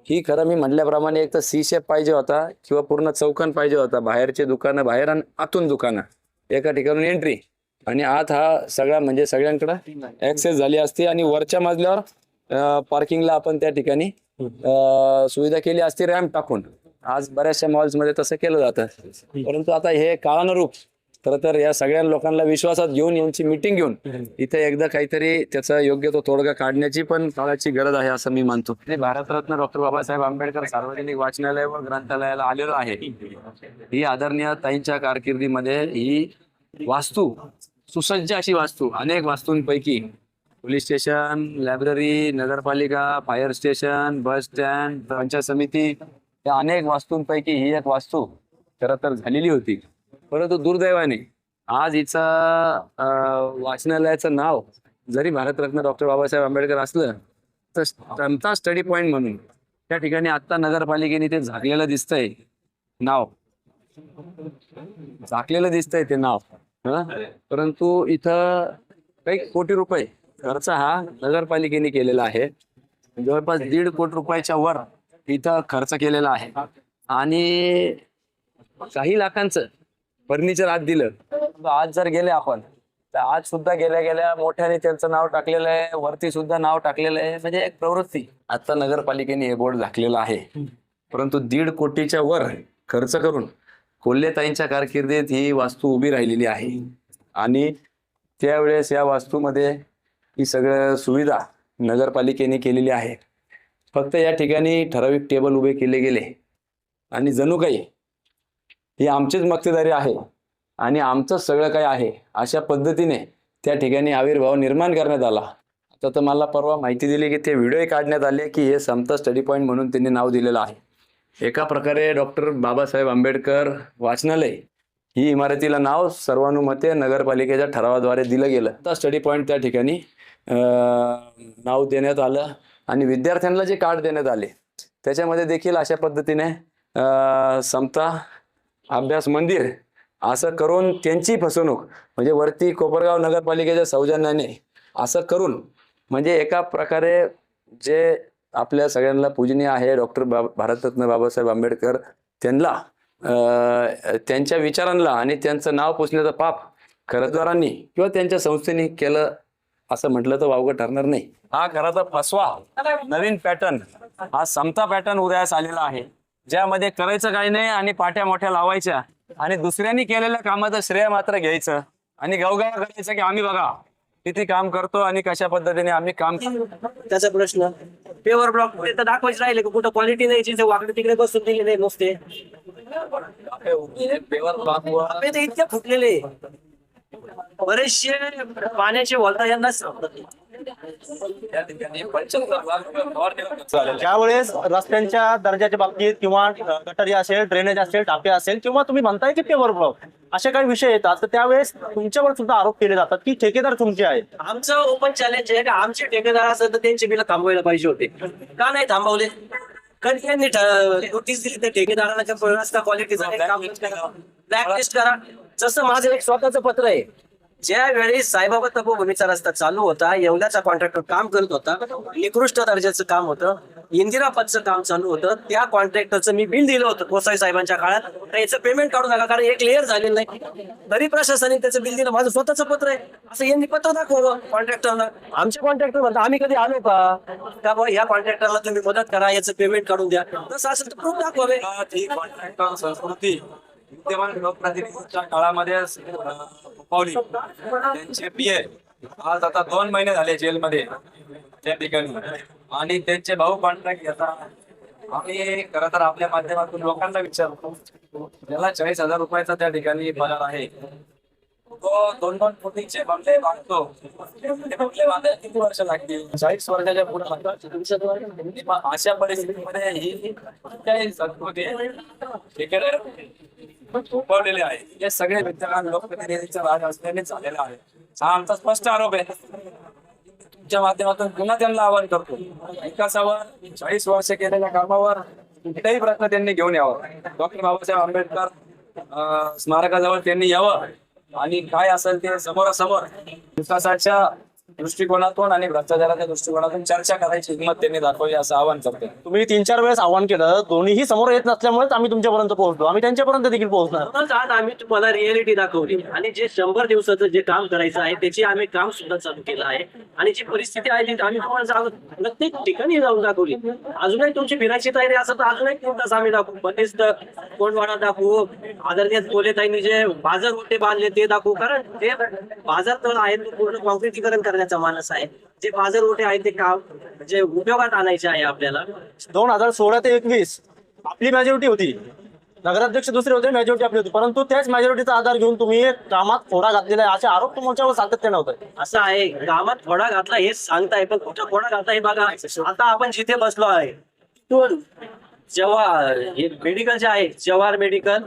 ही खरं मी म्हटल्याप्रमाणे एक तर सी शेप पाहिजे होता किंवा पूर्ण चौकन पाहिजे होता. बाहेरचे दुकानं बाहेर आणि आतून दुकानं, एका ठिकाणून एंट्री आणि आत हा सगळा म्हणजे सगळ्यांकडे ऍक्सेस झाली असती आणि वरच्या मजल्यावर पार्किंगला आपण त्या ठिकाणी सुविधा केली असती रॅम्प टाकून. आज बऱ्याचशा मॉल्समध्ये तसं केलं जातं. परंतु आता हे काळानुरूप खरं तर या सगळ्या लोकांना विश्वासात घेऊन यांची मिटिंग घेऊन इथे एकदा काहीतरी त्याचा योग्य तो तोडगा काढण्याची पण काळाची गरज आहे असं मी मानतो. भारतरत्न डॉक्टर बाबासाहेब आंबेडकर सार्वजनिक वाचनालय व ग्रंथालयाला आलेलो आहे. ही आदरणीय ताईंच्या कारकिर्दीमध्ये ही वास्तू, सुसज्ज अशी वास्तू, अनेक वास्तूंपैकी पोलीस स्टेशन, लायब्ररी, नगरपालिका, fire station, bus stand, panchayat समिती या अनेक वास्तूंपैकी ही एक वास्तू खरं तर झालेली होती. परंतु दुर्दैवाने आज हिचा वाचनालयाचं नाव जरी भारतरत्न डॉक्टर बाबासाहेब आंबेडकर असलं तर समता स्टडी पॉइंट म्हणून त्या ठिकाणी आता नगरपालिकेने ते झाकलेलं दिसतंय नाव, झाकलेलं दिसतंय ते नाव. परंतु इथं काही कोटी रुपये खर्च हा नगरपालिकेने केलेला आहे. जवळपास 1.5 कोटी रुपयाच्या वर इथं खर्च केलेला आहे आणि काही लाखांचं फर्निचर आत दिलं. आज जर गेले आपण तर आज सुद्धा गेल्या गेल्या मोठ्याने त्यांचं नाव टाकलेलं आहे, वरती सुद्धा नाव टाकलेलं आहे. म्हणजे एक प्रवृत्ती आता नगरपालिकेने हे बोर्ड झाकलेलं आहे. परंतु 1.5 कोटीच्या वर खर्च करून कोल्हेताईंच्या कारकिर्दीत ही वास्तू उभी राहिलेली आहे आणि त्यावेळेस या वास्तूमध्ये ही सगळं सुविधा नगरपालिकेने केलेली आहे. फक्त या ठिकाणी ठराविक टेबल उभे केले गेले आणि जणू काही ही आमचीच मक्तेदारी आहे आणि आमचंच सगळं काही आहे अशा पद्धतीने त्या ठिकाणी आविर्भाव निर्माण करण्यात आला. आता तर मला परवा माहिती दिली की ते व्हिडिओ काढण्यात आले की हे समता स्टडी पॉईंट म्हणून त्यांनी नाव दिलेलं आहे. एका प्रकारे डॉक्टर बाबासाहेब आंबेडकर वाचनालय ही इमारतीला नाव सर्वानुमते नगरपालिकेच्या ठरावाद्वारे दिलं गेलं. आता स्टडी पॉईंट त्या ठिकाणी नाव देण्यात आलं आणि विद्यार्थ्यांना जे कार्ड देण्यात आले त्याच्यामध्ये देखील अशा पद्धतीने समता अभ्यास मंदिर असं करून त्यांची फसवणूक, म्हणजे वरती कोपरगाव नगरपालिकेच्या सौजन्याने असं करून म्हणजे एका प्रकारे जे आपल्या सगळ्यांना पूजनीय आहे डॉक्टर भारतरत्न बाबासाहेब आंबेडकर त्यांना त्यांच्या विचारांना आणि त्यांचं नाव पुसण्याचं पाप खरंद्वारांनी किंवा त्यांच्या संस्थेने केलं असं म्हटलं तर वावगं ठरणार नाही. हा खरा तर फसवा नवीन पॅटर्न, हा समता पॅटर्न उदयास आलेला आहे, ज्यामध्ये करायचं काही नाही आणि पाट्या मोठ्या लावायच्या आणि दुसऱ्यांनी केलेल्या कामाचं श्रेय मात्र घ्यायचं आणि गावगाव करायचं की आम्ही बघा किती काम करतो आणि कशा पद्धतीने आम्ही काम करतो. त्याचा प्रश्न पेवर ब्लॉक तर दाखवायचे राहिले की कुठं क्वालिटी नाही, जिथे वाकडे तिकडे बसून दिलेले नुसते इतके फुटलेले बरेचसे पाण्याचे वॉल्टा यांना ज्यावेळेस रस्त्यांच्या दर्जाच्या बाबतीत किंवा गटारी असेल, ड्रेनेज असेल, टाके असेल किंवा तुम्ही म्हणताय की पेवर ब्लॉक असे काही विषय येतात तर त्यावेळेस तुमच्यावर सुद्धा आरोप केले जातात की ठेकेदार तुमचे आहेत. आमचं ओपन चॅलेंज आहे का आमचे ठेकेदार असेल तर त्यांचे बिल थांबवायला पाहिजे होते, का नाही थांबवले? कधी त्यांनी नोटीस दिली तर ठेकेदारांना व्यवस्था क्वालिटीचा ब्लॅक लिस्ट करा. जसं माझं एक स्वतःचं पत्र आहे, ज्या वेळी साईबाबा तपोभूमीचा रस्ता चालू होता, एवढ्याचा कॉन्ट्रॅक्टर काम करत होता, निकृष्ट दर्जाचं काम होतं, इंदिरा पथचं काम चालू होतं, त्या कॉन्ट्रॅक्टरचं मी बिल दिलं होतं गोसाई साहेबांच्या काळात. याचं पेमेंट काढू नका कारण एक लेअर झालेलं नाही, तरी प्रशासनाने त्याचं बिल दिलं. माझं स्वतःचं पत्र आहे, असं यांनी पत्र दाखवलं कॉन्ट्रॅक्टरला. आमचे कॉन्ट्रॅक्टर म्हणतात आम्ही कधी आलो का बाबा या कॉन्ट्रॅक्टरला तुम्ही मदत करा, याचं पेमेंट काढून द्या, तसं असेल तर प्रूफ दाखवावे. कॉन्ट्रॅक्टर संस्कृती विद्यमान लोकप्रतिनिधींच्या काळामध्ये पावली. त्यांचे पीए आज आता 2 महिने झाले जेलमध्ये त्या ठिकाणी आणि त्यांचे भाऊ कॉन्ट्रॅक्ट घेतात. आम्ही खरं तर आपल्या माध्यमातून लोकांना विचारतो, ज्याला 40,000 रुपयाचा त्या ठिकाणी पगार आहे तो 2-2 फुटीचे बंगले बांधतो. ते बंगले बांधायला किती वर्ष लागतील? 40 वर्षाच्या पुढे लागतात. अशा परिस्थितीमध्ये ही काही संस्कृती ठेकेदार उभवलेले आहे. हे सगळे विद्यमान लोकप्रतिनिधीचा राज असल्याने झालेला आहे. हा आमचा स्पष्ट आरोप आहे. तुमच्या माध्यमातून पुन्हा त्यांना आवाहन करतो, विकासावर 40 वर्ष केलेल्या कामावर कुठलाही प्रश्न त्यांनी घेऊन यावा. डॉक्टर बाबासाहेब आंबेडकर स्मारकाजवळ त्यांनी यावं आणि काय असेल ते समोरासमोर विकासाच्या दृष्टिकोनातून आणि भ्रष्टाचाराच्या दृष्टिकोनातून चर्चा करायची हिंमत त्यांनी दाखवली असं आवाहन करतो. तुम्ही 3-4 वेळेस आव्हान केलं, दोन्हीही समोर येत नसल्यामुळेच आम्ही तुमच्यापर्यंत पोहोचलो. आम्ही त्यांच्यापर्यंत देखील पोहोचणार. म्हणूनच आज आम्ही तुम्हाला रिअलिटी दाखवली आणि जे 100 दिवसाचं जे काम करायचं आहे त्याची आम्ही काम सुद्धा चालू केलं आहे आणि जी परिस्थिती आहे ती आम्ही तुम्हाला प्रत्येक ठिकाणी जाऊन दाखवली. अजूनही तुमची फिरायची तयारी असेल तर अजूनही 3 तास आम्ही दाखवू. बंदिस्त कोंडवाडा दाखवू, आदरणीय कोलेताईंनी जे बाजार ओटे बांधले ते दाखवू. कारण ते बाजार तळ आहे तो पूर्ण कॉन्क्रिटीकरण करण्याचा मानस आहे. जे बाजार ओटे आहेत ते काम म्हणजे उपयोगात आणायचे आहे आपल्याला. 2016 ते 21 आपली मेजॉरिटी होती, नगराध्यक्ष दुसरे होते, मेजॉरिटी आपली होती, परंतु त्याच मेजॉरिटीचा आधार घेऊन तुम्ही कामात फोडा घातलेला आहे असे आरोप तुमच्यावर सातत्याने होत आहे. असं आहे, कामात फोडा घातला हे सांगताय, पण कुठं फोडा घातला हे बघा. आता आपण जिथे बसलो आहे तिथून जवाहर हे मेडिकल जे आहे, जवाहर मेडिकल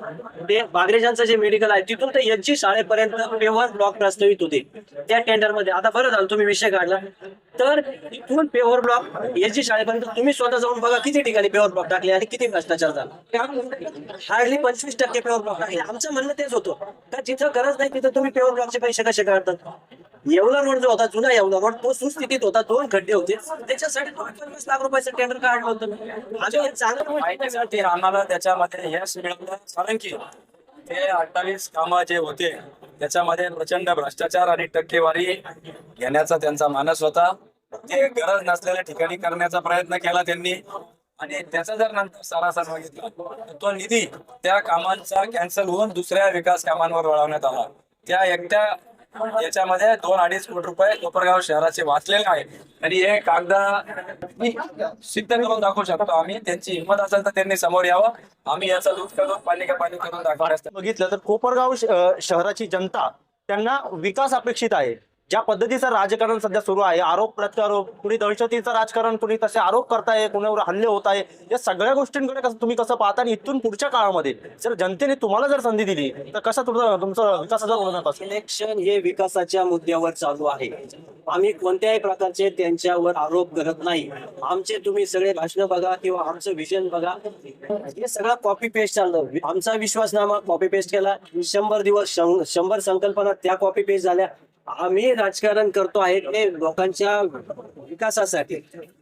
ते बागरेजांचं जे मेडिकल आहे तिथून ते एचजी शाळेपर्यंत पेव्हर ब्लॉक प्रस्तावित होते त्या टेंडर मध्ये. आता बरं झालं तुम्ही विषय काढला, तर इथून पेव्हर ब्लॉक एचजी शाळेपर्यंत तुम्ही स्वतः जाऊन बघा किती ठिकाणी पेव्हर ब्लॉक टाकले आणि किती भ्रष्टाचार झाला. हार्डली 25% पेव्हर ब्लॉक टाकले. आमचं म्हणणं तेच होतं का जिथं गरज नाही तिथं तुम्ही पेव्हर ब्लॉकचे पैसे कसे काढतात. येवला रोड जो होता, जुना येवला रोड, तो सुस्थितीत होता, 2 खड्डे होते, त्याच्यासाठी तुम्ही 50 लाख रुपयाचं टेंडर काढलं होतं. आम्ही चांगलं माहितीसाठी आम्हाला त्याच्यामध्ये यश मिळालं, कारण की ते 28 कामं जे होते त्याच्यामध्ये प्रचंड भ्रष्टाचार आणि टक्केवारी घेण्याचा त्यांचा मानस होता. ते गरज नसलेल्या ठिकाणी करण्याचा प्रयत्न केला त्यांनी आणि त्याचा जर नंतर सारासार बघितला तर तो निधी त्या कामांचा कॅन्सल होऊन दुसऱ्या विकास कामांवर वळवण्यात आला. त्या एकट्या याच्यामध्ये 2-2.5 कोटी रुपये कोपरगाव शहराचे वाचलेले आहे आणि हे कागदा सिद्ध करून दाखवू शकतो आम्ही. त्यांची हिंमत असेल तर त्यांनी समोर यावं. आम्ही याचा दूध करून पाणी करून दाखवण्यास बघितलं तर कोपरगाव शहराची जनता त्यांना विकास अपेक्षित आहे. ज्या पद्धतीचं राजकारण सध्या सुरू आहे, आरोप प्रत्यारोप, कुणी दहशतीचं राजकारण, कुणी तसे आरोप करताय, कुणावर हल्ले होत आहे, या सगळ्या गोष्टींकडे तुम्ही कसं पाहता आणि इथून पुढच्या काळामध्ये जर जनतेने तुम्हाला जर संधी दिली तर कसं तुमचं विकासाचा धोरण असेल? इलेक्शन हे विकासाच्या मुद्द्यावर चालू आहे. आम्ही कोणत्याही प्रकारचे त्यांच्यावर आरोप करत नाही. आमचे तुम्ही सगळे भाषण बघा किंवा आमचं विजन बघा, हे सगळं कॉपी पेस्ट चाललं. आमचा विश्वासनामा कॉपी पेस्ट केला, 100 दिवस 100 संकल्पना त्या कॉपी पेस्ट झाल्या. आम्ही राजकारण करतो आहे ते लोकांच्या विकासासाठी.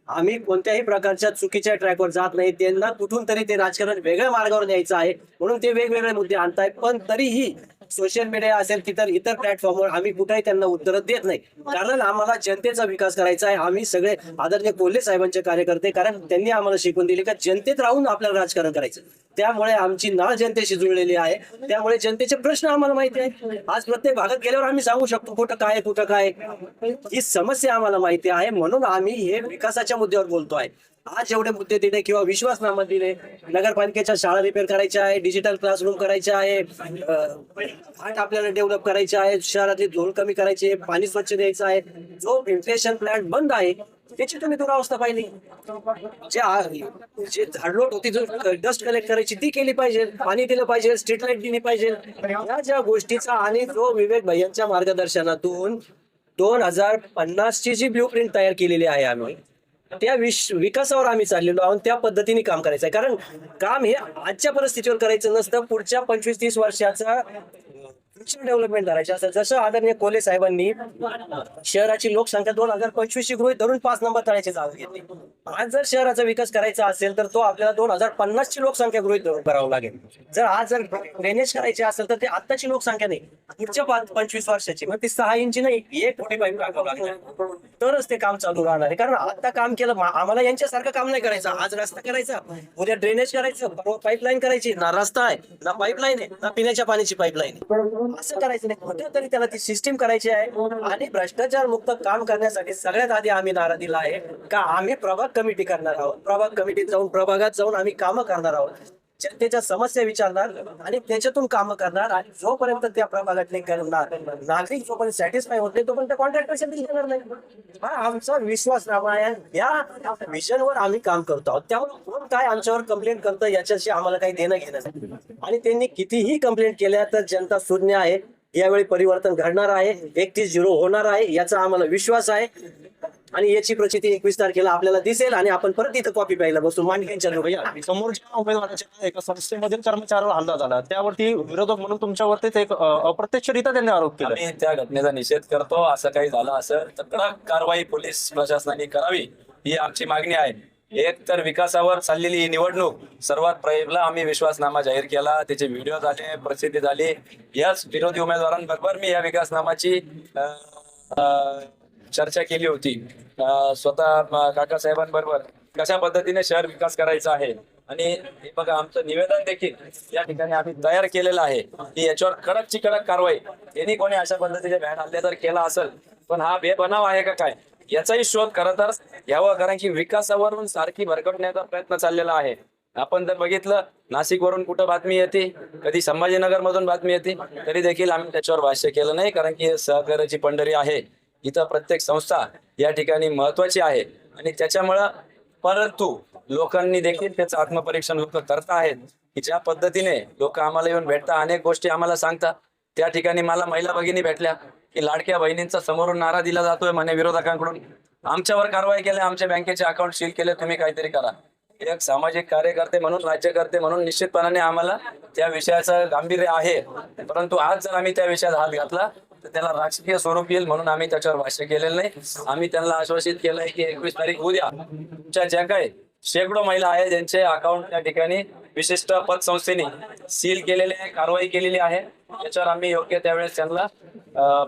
आम्ही कोणत्याही प्रकारच्या चुकीच्या ट्रॅकवर जात नाही. त्यांना कुठून तरी ते राजकारण वेगळ्या मार्गावर न्यायचं आहे म्हणून ते वेगवेगळे मुद्दे आणतायत. पण तरीही सोशल मीडिया असेल की इतर प्लॅटफॉर्मवर आम्ही कुठेही त्यांना उत्तर देत नाही, कारण आम्हाला जनतेचा विकास करायचा आहे. आम्ही सगळे आदरणीय कोल्हे साहेबांचे कार्यकर्ते, कारण त्यांनी आम्हाला शिकवून दिले का जनतेत राहून आपल्याला राजकारण करायचं. त्यामुळे आमची नाळ जनतेशी जुळलेली आहे. त्यामुळे जनतेचे प्रश्न आम्हाला माहिती आहे. आज प्रत्येक भागात गेल्यावर आम्ही सांगू शकतो कुठं काय कुठं काय, ही समस्या आम्हाला माहिती आहे. म्हणून आम्ही हे विकासाच्या मुद्द्यावर बोलतोय. आज जेवढे मुद्दे दिले किंवा विश्वासनामा दिले, नगरपालिकेच्या शाळा रिपेअर करायच्या आहे, डिजिटल क्लासरूम करायचे आहे, घाट आपल्याला डेव्हलप करायचे आहे, शहरातली धूळ कमी करायची आहे, पाणी स्वच्छ द्यायचं आहे, जो फिल्ट्रेशन प्लांट बंद आहे त्याची तुम्ही दुरावस्था पाहिली, जे झाडलोट होती जो डस्ट कलेक्ट करायची ती केली पाहिजे, पाणी दिलं पाहिजे, स्ट्रीट लाईट दिली पाहिजे. या ज्या गोष्टीचा आणि जो विवेक भैयांच्या मार्गदर्शनातून 2050 ची जी ब्ल्यूप्रिंट तयार केलेली आहे आम्ही त्या विकासावर आम्ही चाललेलो आहोत. त्या पद्धतीने काम करायचं आहे. कारण काम हे आजच्या परिस्थितीवर करायचं नसतं, पुढच्या 25-30 वर्षाचा फ्युचर डेव्हलपमेंट करायचे असेल. जसं आदरणीय कोल्हे साहेबांनी शहराची लोकसंख्या 2025 ची गृहीत धरून 5 नंबर तळाची जागा घेतली. आज जर शहराचा विकास करायचा असेल तर तो आपल्याला 2050 ची लोकसंख्या गृहीत धरून करावं लागेल. जर आज जर ड्रेनेज करायचे असेल तर ते आत्ताची लोकसंख्या नाही, पुढच्या 25 वर्षाची, मग ती 6 इंची नाही 1 कोटी पाईप टाकावं लागेल तरच ते काम चालू राहणार आहे. कारण आता काम केलं आम्हाला यांच्यासारखं काम नाही करायचं. आज रस्ता करायचा, उद्या ड्रेनेज करायचं, पाईपलाईन करायची, ना रस्ता आहे ना पाईपलाईन आहे ना पिण्याच्या पाण्याची पाईपलाईन आहे. असं करायचं नाही, कुठे तरी त्याला ती सिस्टीम करायची आहे. आणि भ्रष्टाचार मुक्त काम करण्यासाठी सगळ्यात आधी आम्ही नारा दिला आहे का आम्ही प्रभाग कमिटी करणार आहोत. प्रभाग कमिटीत जाऊन प्रभागात जाऊन आम्ही कामं करणार आहोत. जनतेच्या समस्या विचारणार आणि त्याच्यातून कामं करणार. आणि जोपर्यंत त्या प्रभागातले नागरिक जोपर्यंत सॅटिस्फाय होत नाही तोपर्यंत कॉन्ट्रॅक्टर घेणार नाही. हा आमचा विश्वासनामा आहे. या विजनवर आम्ही काम करतो आहोत. त्यामुळे कोण काय आमच्यावर कंप्लेंट करतं याच्याशी आम्हाला काही देणं घेणं नाही. आणि त्यांनी कितीही कंप्लेंट केल्या तर जनता शून्य आहे. यावेळी परिवर्तन घडणार आहे. 31-0 होणार आहे याचा आम्हाला विश्वास आहे. आणि याची प्रचिती 21 तारखेला आपल्याला दिसेल आणि आपण परत इथं कॉपी प्यायला बसू. मांडकेंच्या समोरच्या उमेदवाराच्या एका संस्थेमधील कर्मचाऱ्यावर हल्ला झाला, त्यावरती विरोधक म्हणून तुमच्यावरतीच एक अप्रत्यक्षरित्या त्यांनी आरोप केला. आम्ही त्या घटनेचा निषेध करतो. असं काही झालं असेल तर कडक कारवाई पोलीस प्रशासनाने करावी ही आमची मागणी आहे. एक तर विकासावर चाललेली ही निवडणूक सर्वात पहिला आम्ही विश्वासनामा जाहीर केला, त्याचे व्हिडिओ झाले, प्रसिद्धी झाली. याच विरोधी उमेदवारांबरोबर मी या विकासनामाची चर्चा केली होती. स्वतः काकासाहेबांबरोबर कशा पद्धतीने शहर विकास करायचा आहे. आणि हे बघा आमचं निवेदन देखील या ठिकाणी आम्ही तयार केलेलं आहे की याच्यावर कडकची कडक कारवाई. यांनी कोणी अशा पद्धतीचे भ्याड हल्ले जर केला असेल पण हा बेबनाव आहे का काय याचाही शोध खरं तर घ्यावा. कारण की विकासावरून सारखी भरकटण्याचा प्रयत्न चाललेला आहे. आपण जर बघितलं नाशिक वरून कुठं बातमी येते, कधी संभाजीनगर मधून बातमी येते, तरी देखील आम्ही त्याच्यावर भाष्य केलं नाही. कारण की सहकार्याची पंढरी आहे. इथं प्रत्येक संस्था या ठिकाणी महत्वाची आहे आणि त्याच्यामुळं परंतु लोकांनी देखील त्याचं आत्मपरीक्षण लोक करता आहेत की ज्या पद्धतीने लोक आम्हाला येऊन भेटतात, अनेक गोष्टी आम्हाला सांगतात. त्या ठिकाणी मला महिला भगिनी भेटल्या की लाडक्या बहिणींचा समोरून नारा दिला जातोय म्हणे विरोधकांकडून, आमच्यावर कारवाई केली, आमच्या बँकेचे अकाउंट सील केले, तुम्ही काहीतरी करा. एक सामाजिक कार्यकर्ते म्हणून, राज्यकर्ते म्हणून निश्चितपणाने आम्हाला त्या विषयाचं गांभीर्य आहे. परंतु आज जर आम्ही त्या विषयात हात घातला तर त्याला राजकीय स्वरूप येईल म्हणून आम्ही त्याच्यावर भाष्य केलेलं नाही. आम्ही त्यांना आश्वासित केलंय की 21 तारीख उद्या तुमच्या ज्या काही शेकडो महिला आहेत ज्यांचे अकाउंट त्या ठिकाणी विशिष्ट पतसंस्थेने सील केलेले आहे, कारवाई केलेली आहे, त्याच्यावर आम्ही योग्य त्यावेळेस त्यांना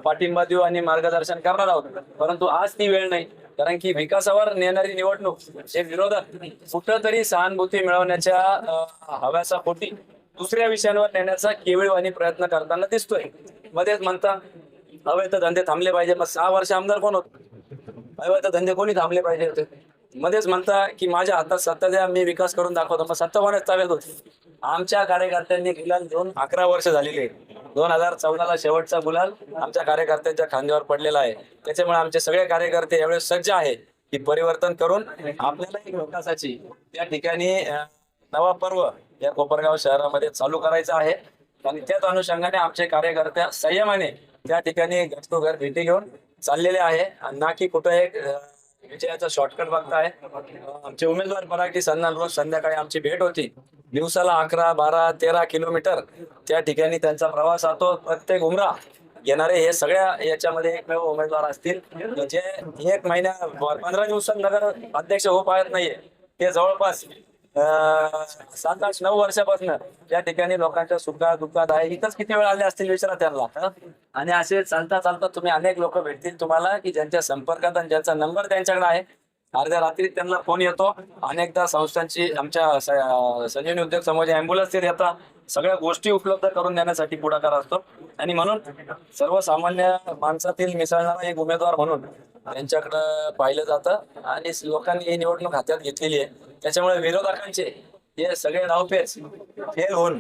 पाठिंबा देऊ आणि मार्गदर्शन करणार आहोत. परंतु आज ती वेळ नाही. कारण की विकासावर नेणारी निवडणूक हे विरोधक कुठंतरी सहानुभूती मिळवण्याच्या हव्यासा पोटी दुसऱ्या विषयांवर नेण्याचा केविळवाणी प्रयत्न करताना दिसतोय. मध्येच म्हणता अवैध धंदे थांबले पाहिजे. मग 6 वर्ष आमदार कोण होत? अवैध धंदे कोणी थांबले पाहिजे होते? मध्येच म्हणता की माझ्या हातात सत्ता द्या, मी विकास करून दाखवतो. मग सत्ता कोणाच ताब्यात होती? आमच्या कार्यकर्त्यांनी गुलाल घेऊन 11 वर्ष झालेले. 2014ला शेवटचा गुलाल आमच्या कार्यकर्त्यांच्या खांद्यावर पडलेला आहे. त्याच्यामुळे आमचे सगळे कार्यकर्ते यावेळेस सज्ज आहे की परिवर्तन करून आपल्याला एक विकासाची त्या ठिकाणी नवा पर्व या कोपरगाव शहरामध्ये चालू करायचं आहे. आणि त्याच अनुषंगाने आमचे कार्यकर्ते संयमाने त्या ठिकाणी घर टू घर भेटी घेऊन चाललेले आहे. ना की कुठं एक विजयाचा शॉर्टकट बघताय. आमचे उमेदवार पराठी संधान रोज संध्याकाळी आमची भेट होती. दिवसाला 11, 12, 13 किलोमीटर त्या ठिकाणी त्यांचा प्रवास होतो. प्रत्येक उमरा येणारे हे सगळ्या याच्यामध्ये एकमेव उमेदवार असतील जे 1 महिन्या 15 दिवसात नगर अध्यक्ष होऊ पाहत नाहीये. ते जवळपास 7-8-9 वर्षापासून त्या ठिकाणी लोकांच्या सुखात दुःखात आहे. इथंच किती वेळ आले असतील विचारा त्यांना. आणि असे चालता चालता तुम्ही अनेक लोक भेटतील तुम्हाला की ज्यांच्या संपर्कात आणि ज्यांचा नंबर त्यांच्याकडे आहे. अर्ध्या रात्री त्यांना फोन येतो. अनेकदा संस्थांची आमच्या संजीवनी उद्योग समूह अँब्युलन्स येतात. सगळ्या गोष्टी उपलब्ध करून देण्यासाठी पुढाकार असतो. आणि म्हणून सर्वसामान्य माणसातील मिसळणारा एक उमेदवार म्हणून त्यांच्याकडं पाहिलं जातं आणि लोकांनी ही निवडणूक हातात घेतलेली आहे. त्याच्यामुळे विरोधकांचे हे सगळे डावपेच फेल होऊन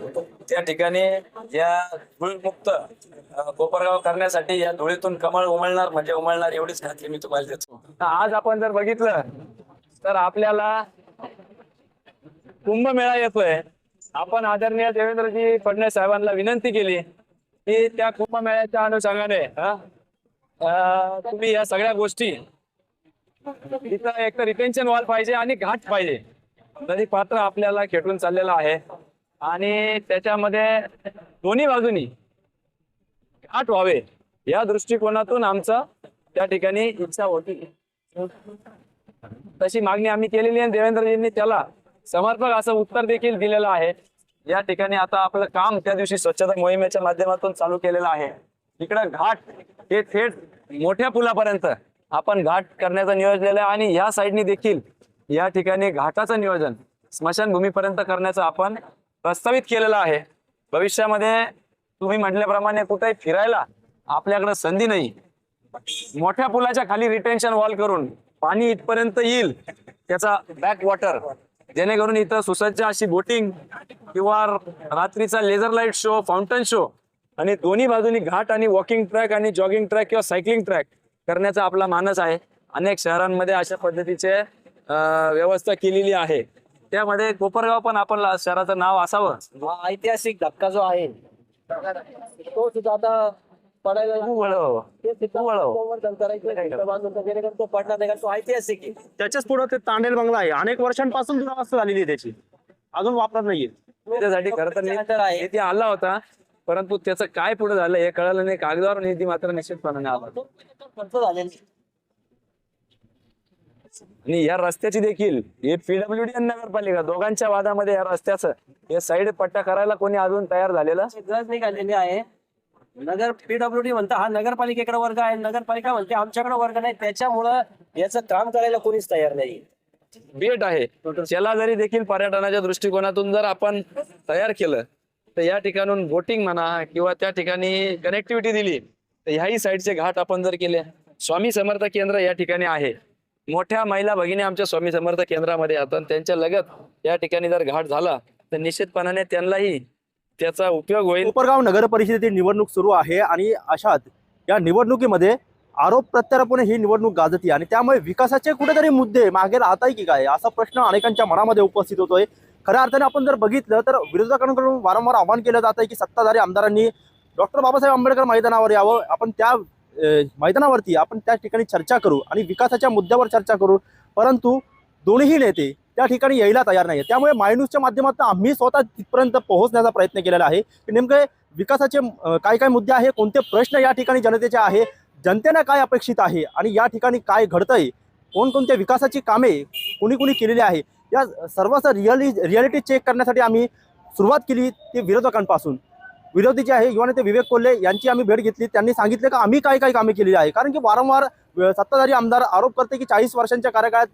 त्या ठिकाणी या धूळमुक्त कोपरगाव करण्यासाठी या धुळीतून कमळ उमलणार म्हणजे उमलणार एवढीच खात्री मी तुम्हाला देतो. आज आपण जर बघितलं तर आपल्याला कुंभमेळा येतोय. आपण आदरणीय देवेंद्रजी फडणवीस साहेबांना विनंती केली की त्या कुंभमेळ्याच्या अनुषंगाने तुम्ही या सगळ्या गोष्टी इथं एक तर रिटेन्शन वॉल पाहिजे आणि घाट पाहिजे. नदी पात्र आपल्याला खेटून चाललेलं आहे आणि त्याच्यामध्ये दोन्ही बाजूनी घाट व्हावे या दृष्टिकोनातून आमचं त्या ठिकाणी इच्छा होती. तशी मागणी आम्ही केलेली आहे. देवेंद्रजींनी त्याला समर्पक असं उत्तर देखील दिलेलं आहे. या ठिकाणी आता आपलं काम त्या दिवशी स्वच्छता मोहिमेच्या माध्यमातून चालू केलेलं आहे. इकडं घाट हे थेट मोठ्या पुलापर्यंत आपण घाट करण्याचं नियोजन आहे आणि या साईडनी देखील या ठिकाणी घाटाचं नियोजन स्मशानभूमीपर्यंत करण्याचं आपण प्रस्तावित केलेलं आहे. भविष्यामध्ये तुम्ही म्हटल्याप्रमाणे कुठेही फिरायला आपल्याकडे संधी नाही. मोठ्या पुलाच्या खाली रिटेन्शन वॉल करून पाणी इथपर्यंत येईल, त्याचा बॅक वॉटर जेणेकरून इथं सुसज्ज अशी बोटिंग किंवा रात्रीचा laser light show, fountain show आणि दोन्ही बाजूनी घाट आणि वॉकिंग ट्रॅक आणि जॉगिंग ट्रॅक किंवा सायकलिंग ट्रॅक करण्याचा आपला मानस आहे. अनेक शहरांमध्ये अशा पद्धतीचे व्यवस्था केलेली आहे. त्यामध्ये कोपरगाव पण आपण शहराचं नाव असावं. हा ऐतिहासिक धक्का जो आहे तो सुद्धा आता पडायला तो पडणार नाही, कारण तो ऐतिहासिक आहे. त्याच्याच पुढे ते तांडेल बंगला आहे, अनेक वर्षांपासून दुरावस्था झालेली आहे त्याची, अजून वापरत नाहीये. त्याच्यासाठी खरं तर निधी आला होता, परंतु त्याचं काय पुढे झालं हे कळलं नाही. कागदावर निधी मात्र निश्चितपणाने आला. खर्च झालेला आणि या रस्त्याची देखील हे पीडब्ल्यूडी आणि नगरपालिका दोघांच्या वादामध्ये या रस्त्याचं हे साईड पट्टा करायला कोणी अजून तयार झालेला गरज निघालेली आहे. नगर पीडब्ल्यूडी म्हणता हा नगरपालिकेकडे वर्ग आहे, नगरपालिका म्हणते आमच्याकडे वर्ग नाही, त्याच्यामुळं याचं काम करायला कोणीच तयार नाही. बेट आहे त्याला जरी देखील पर्यटनाच्या दृष्टिकोनातून जर आपण तयार केलं तर या ठिकाणून बोटिंग म्हणा किंवा त्या ठिकाणी कनेक्टिव्हिटी दिली तर ह्याही साईडचे घाट आपण जर केले. स्वामी समर्थ केंद्र या ठिकाणी आहे. मोठ्या महिला भगिनी आमच्या स्वामी समर्थ केंद्रामध्ये येतात. त्यांच्या लगत या ठिकाणी जर घाट झाला तर निश्चितपणाने त्यांनाही त्याचा उपयोग होईल. कोपरगाव नगर परिषदेची निवडणूक सुरू आहे आणि अशात या निवडणुकीमध्ये आरोप प्रत्यारोपाने ही निवडणूक गाजती आणि त्यामुळे विकासाचे कुठेतरी मुद्दे मागे राहत आहे की काय असा प्रश्न अनेकांच्या मनामध्ये उपस्थित होतोय. खऱ्या अर्थाने आपण जर बघितलं तर विरोधकांकडून वारंवार आवाहन केलं जात आहे की सत्ताधारी आमदारांनी डॉक्टर बाबासाहेब आंबेडकर मैदानावर यावं, आपण त्या मैदानावरती आपण त्या ठिकाणी चर्चा करू आणि विकासाच्या मुद्द्यावर चर्चा करू, परंतु दोन्ही नेते त्या ठिकाणी यायला तयार नाही. त्यामुळे माय न्यूजच्या माध्यमातून आम्ही स्वतः तिथपर्यंत पोहोचण्याचा प्रयत्न केलेला आहे की नेमके विकासाचे काय काय मुद्दे आहे, कोणते प्रश्न या ठिकाणी जनतेचे आहे, जनतेला काय अपेक्षित आहे आणि या ठिकाणी काय घडतंय, कोणकोणत्या विकासाची कामे कोणी कोणी केलेली आहे, या सर्वांचा रियालिटी चेक करण्यासाठी आम्ही सुरुवात केली. ते विरोधकांपासून विरोधी जे आहे युवा नेते विवेक कोल्हे यांची आम्ही भेट घेतली. त्यांनी सांगितले की आम्ही काय काय कामे केलेली आहे, कारण की वारंवार सत्ताधारी आमदार आरोप करते की 40 वर्षांच्या कार्यकाळात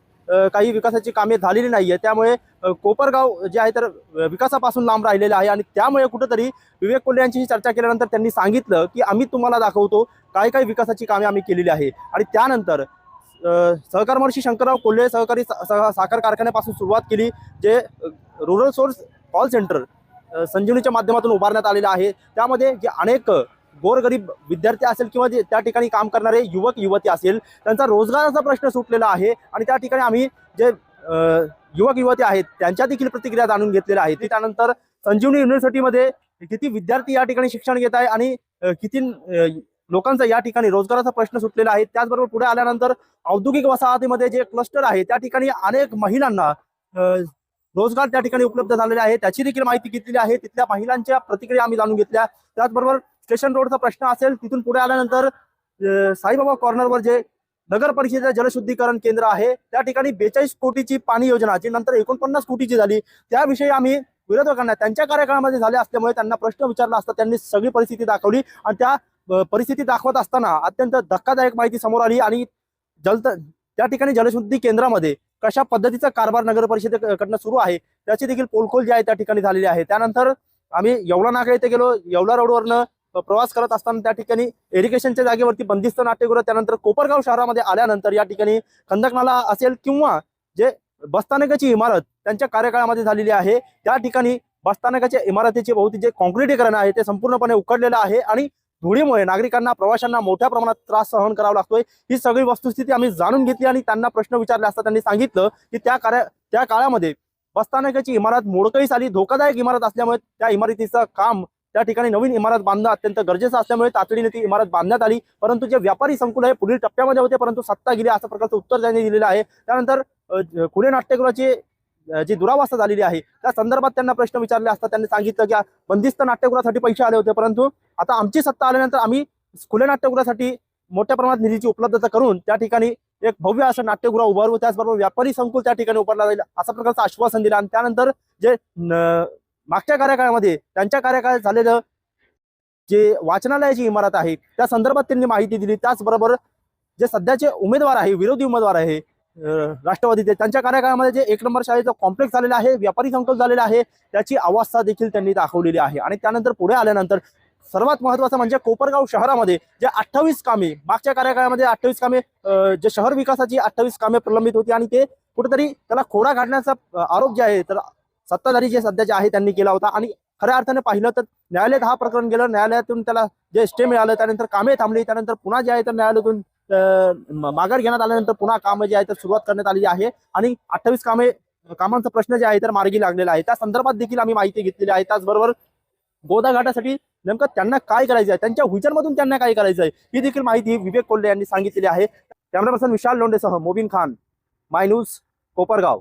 काही विकासाची कामे झालेली नाहीये. त्यामुळे कोपरगाव जे आहे तर विकासापासून लांब राहिलेलं आहे आणि त्यामुळे कुठेतरी विवेक कोल्हे यांची चर्चा केल्यानंतर त्यांनी सांगितलं की आम्ही तुम्हाला दाखवतो काय काय विकासाची कामे आम्ही केलेली आहे. आणि त्यानंतर सहकार महर्षी शंकरराव कोल्हे सहकारी साखर कारखान्यापासून सुरुवात केली, जे रुरल सोर्स कॉल सेंटर संजीवनीच्या माध्यमातून उभारण्यात आलेलं आहे. त्यामध्ये जे अनेक गोरगरीब विद्यार्थी असेल किंवा जे त्या ठिकाणी काम करणारे युवक युवती असेल त्यांचा रोजगाराचा प्रश्न सुटलेला आहे आणि त्या ठिकाणी आम्ही जे युवक युवती आहेत त्यांच्या देखील प्रतिक्रिया जाणून घेतलेल्या आहेत. त्यानंतर संजीवनी युनिव्हर्सिटीमध्ये किती विद्यार्थी या ठिकाणी शिक्षण घेत आहे आणि किती लोकांचा या ठिकाणी रोजगाराचा प्रश्न सुटलेला आहे. त्याचबरोबर पुढे आल्यानंतर औद्योगिक वसाहतीमध्ये जे क्लस्टर आहे त्या ठिकाणी अनेक महिलांना रोजगार त्या ठिकाणी उपलब्ध झालेले आहे, त्याची देखील माहिती घेतलेली आहे. तिथल्या महिलांच्या प्रतिक्रिया आम्ही जाणून घेतल्या. त्याचबरोबर स्टेशन रोडचा प्रश्न असेल, तिथून पुढे आल्यानंतर साईबाबा कॉर्नरवर जे नगर परिषदेचं जलशुद्धीकरण केंद्र आहे त्या ठिकाणी 42 कोटीची पाणी योजना जी नंतर 49 कोटीची झाली, त्याविषयी आम्ही विरोधकांना त्यांच्या कार्यकाळामध्ये झाले असल्यामुळे त्यांना प्रश्न विचारला असता त्यांनी सगळी परिस्थिती दाखवली आणि त्या परिस्थिती दाखवत असताना अत्यंत धक्कादायक माहिती समोर आली आणि त्या ठिकाणी जलशुद्धी केंद्रामध्ये कशा पद्धतीचा कारभार नगर परिषदेकडनं सुरू आहे त्याची देखील पोलखोल जी आहे त्या ठिकाणी झालेली आहे. त्यानंतर आम्ही येवला नाका येथे गेलो. येवला रोडवरनं प्रवास करत असताना त्या ठिकाणी इरिगेशनच्या जागेवरती बंदिस्त नाट्यगृह, त्यानंतर कोपरगाव शहरामध्ये आल्यानंतर या ठिकाणी खंदकनाला असेल किंवा जे बसस्थानकाची इमारत त्यांच्या कार्यकाळामध्ये झालेली आहे त्या ठिकाणी बसस्थानकाच्या इमारतीचे भोवती जे कॉन्क्रिटीकरण आहे ते संपूर्णपणे उखडलेलं आहे आणि धुळीमुळे नागरिकांना प्रवाशांना मोठ्या प्रमाणात त्रास सहन करावा लागतोय. ही सगळी वस्तुस्थिती आम्ही जाणून घेतली आणि त्यांना प्रश्न विचारले असता त्यांनी सांगितलं की त्या काळामध्ये बसस्थानकाची इमारत मोडकळीस आली, धोकादायक इमारत असल्यामुळे त्या इमारतीचं काम त्या ठिकाणी नवीन इमारत बांधणं अत्यंत गरजेचं असल्यामुळे तातडीने ती इमारत बांधण्यात आली. परंतु जे व्यापारी संकुल आहे पुढील टप्प्यामध्ये होते परंतु सत्ता गेली असं प्रकारचं उत्तर त्यांनी दिलेलं आहे. त्यानंतर खुले नाट्यगृहाची जी दुरावस्था झालेली आहे त्या संदर्भात त्यांना प्रश्न विचारले असता त्यांनी सांगितलं की बंदिस्त नाट्यगृहासाठी पैसे आले होते, परंतु आता आमची सत्ता आल्यानंतर आम्ही खुल्या नाट्यगृहासाठी मोठ्या प्रमाणात निधीची उपलब्धता करून त्या ठिकाणी एक भव्य असं नाट्यगृह उभारू, त्याचबरोबर व्यापारी संकुल त्या ठिकाणी उभारला जाईल असा प्रकारचं आश्वासन दिलं. आणि त्यानंतर जे मागच्या कार्यकाळामध्ये त्यांच्या कार्यकाळात झालेलं जे वाचनालयाची इमारत आहे त्या संदर्भात त्यांनी माहिती दिली. त्याचबरोबर जे सध्याचे उमेदवार आहे, विरोधी उमेदवार आहे राष्ट्रवादीचे, त्यांच्या कार्यकाळामध्ये जे 1 नंबर शाळेचं कॉम्प्लेक्स झालेलं आहे, व्यापारी संकुल झालेलं आहे, त्याची अवस्था देखील त्यांनी दाखवलेली आहे. आणि त्यानंतर पुढे आल्यानंतर सर्वात महत्त्वाचं म्हणजे कोपरगाव शहरामध्ये जे 28 कामे मागच्या कार्यकाळामध्ये 28 कामे जे शहर विकासाची 28 कामे प्रलंबित होती आणि ते कुठेतरी त्याला खोडा घालण्याचा आरोप जे आहे तर सत्ताधारी जे सध्याचे आहे त्यांनी केला होता. आणि खऱ्या अर्थाने पाहिलं तर न्यायालयात हा प्रकरण गेलं, न्यायालयातून त्याला जे स्टे मिळालं, त्यानंतर कामे थांबली, त्यानंतर पुन्हा जे आहे तर न्यायालयातून माघार घेण्यात आल्यानंतर पुन्हा कामं जे आहे तर सुरुवात करण्यात आलेली आहे आणि 28 कामांचा प्रश्न जे आहे तर मार्गी लागलेला आहे. त्या संदर्भात देखील आम्ही माहिती घेतलेली आहे. त्याचबरोबर गोदा घाटासाठी नेमकं त्यांना काय करायचं आहे, त्यांच्या विचारमधून त्यांना काय करायचं आहे ही देखील माहिती विवेक कोल्हे यांनी सांगितलेली आहे. कॅमेरा पर्सन विशाल लोंढेसह मोबिन खान, माय न्यूज, कोपरगाव.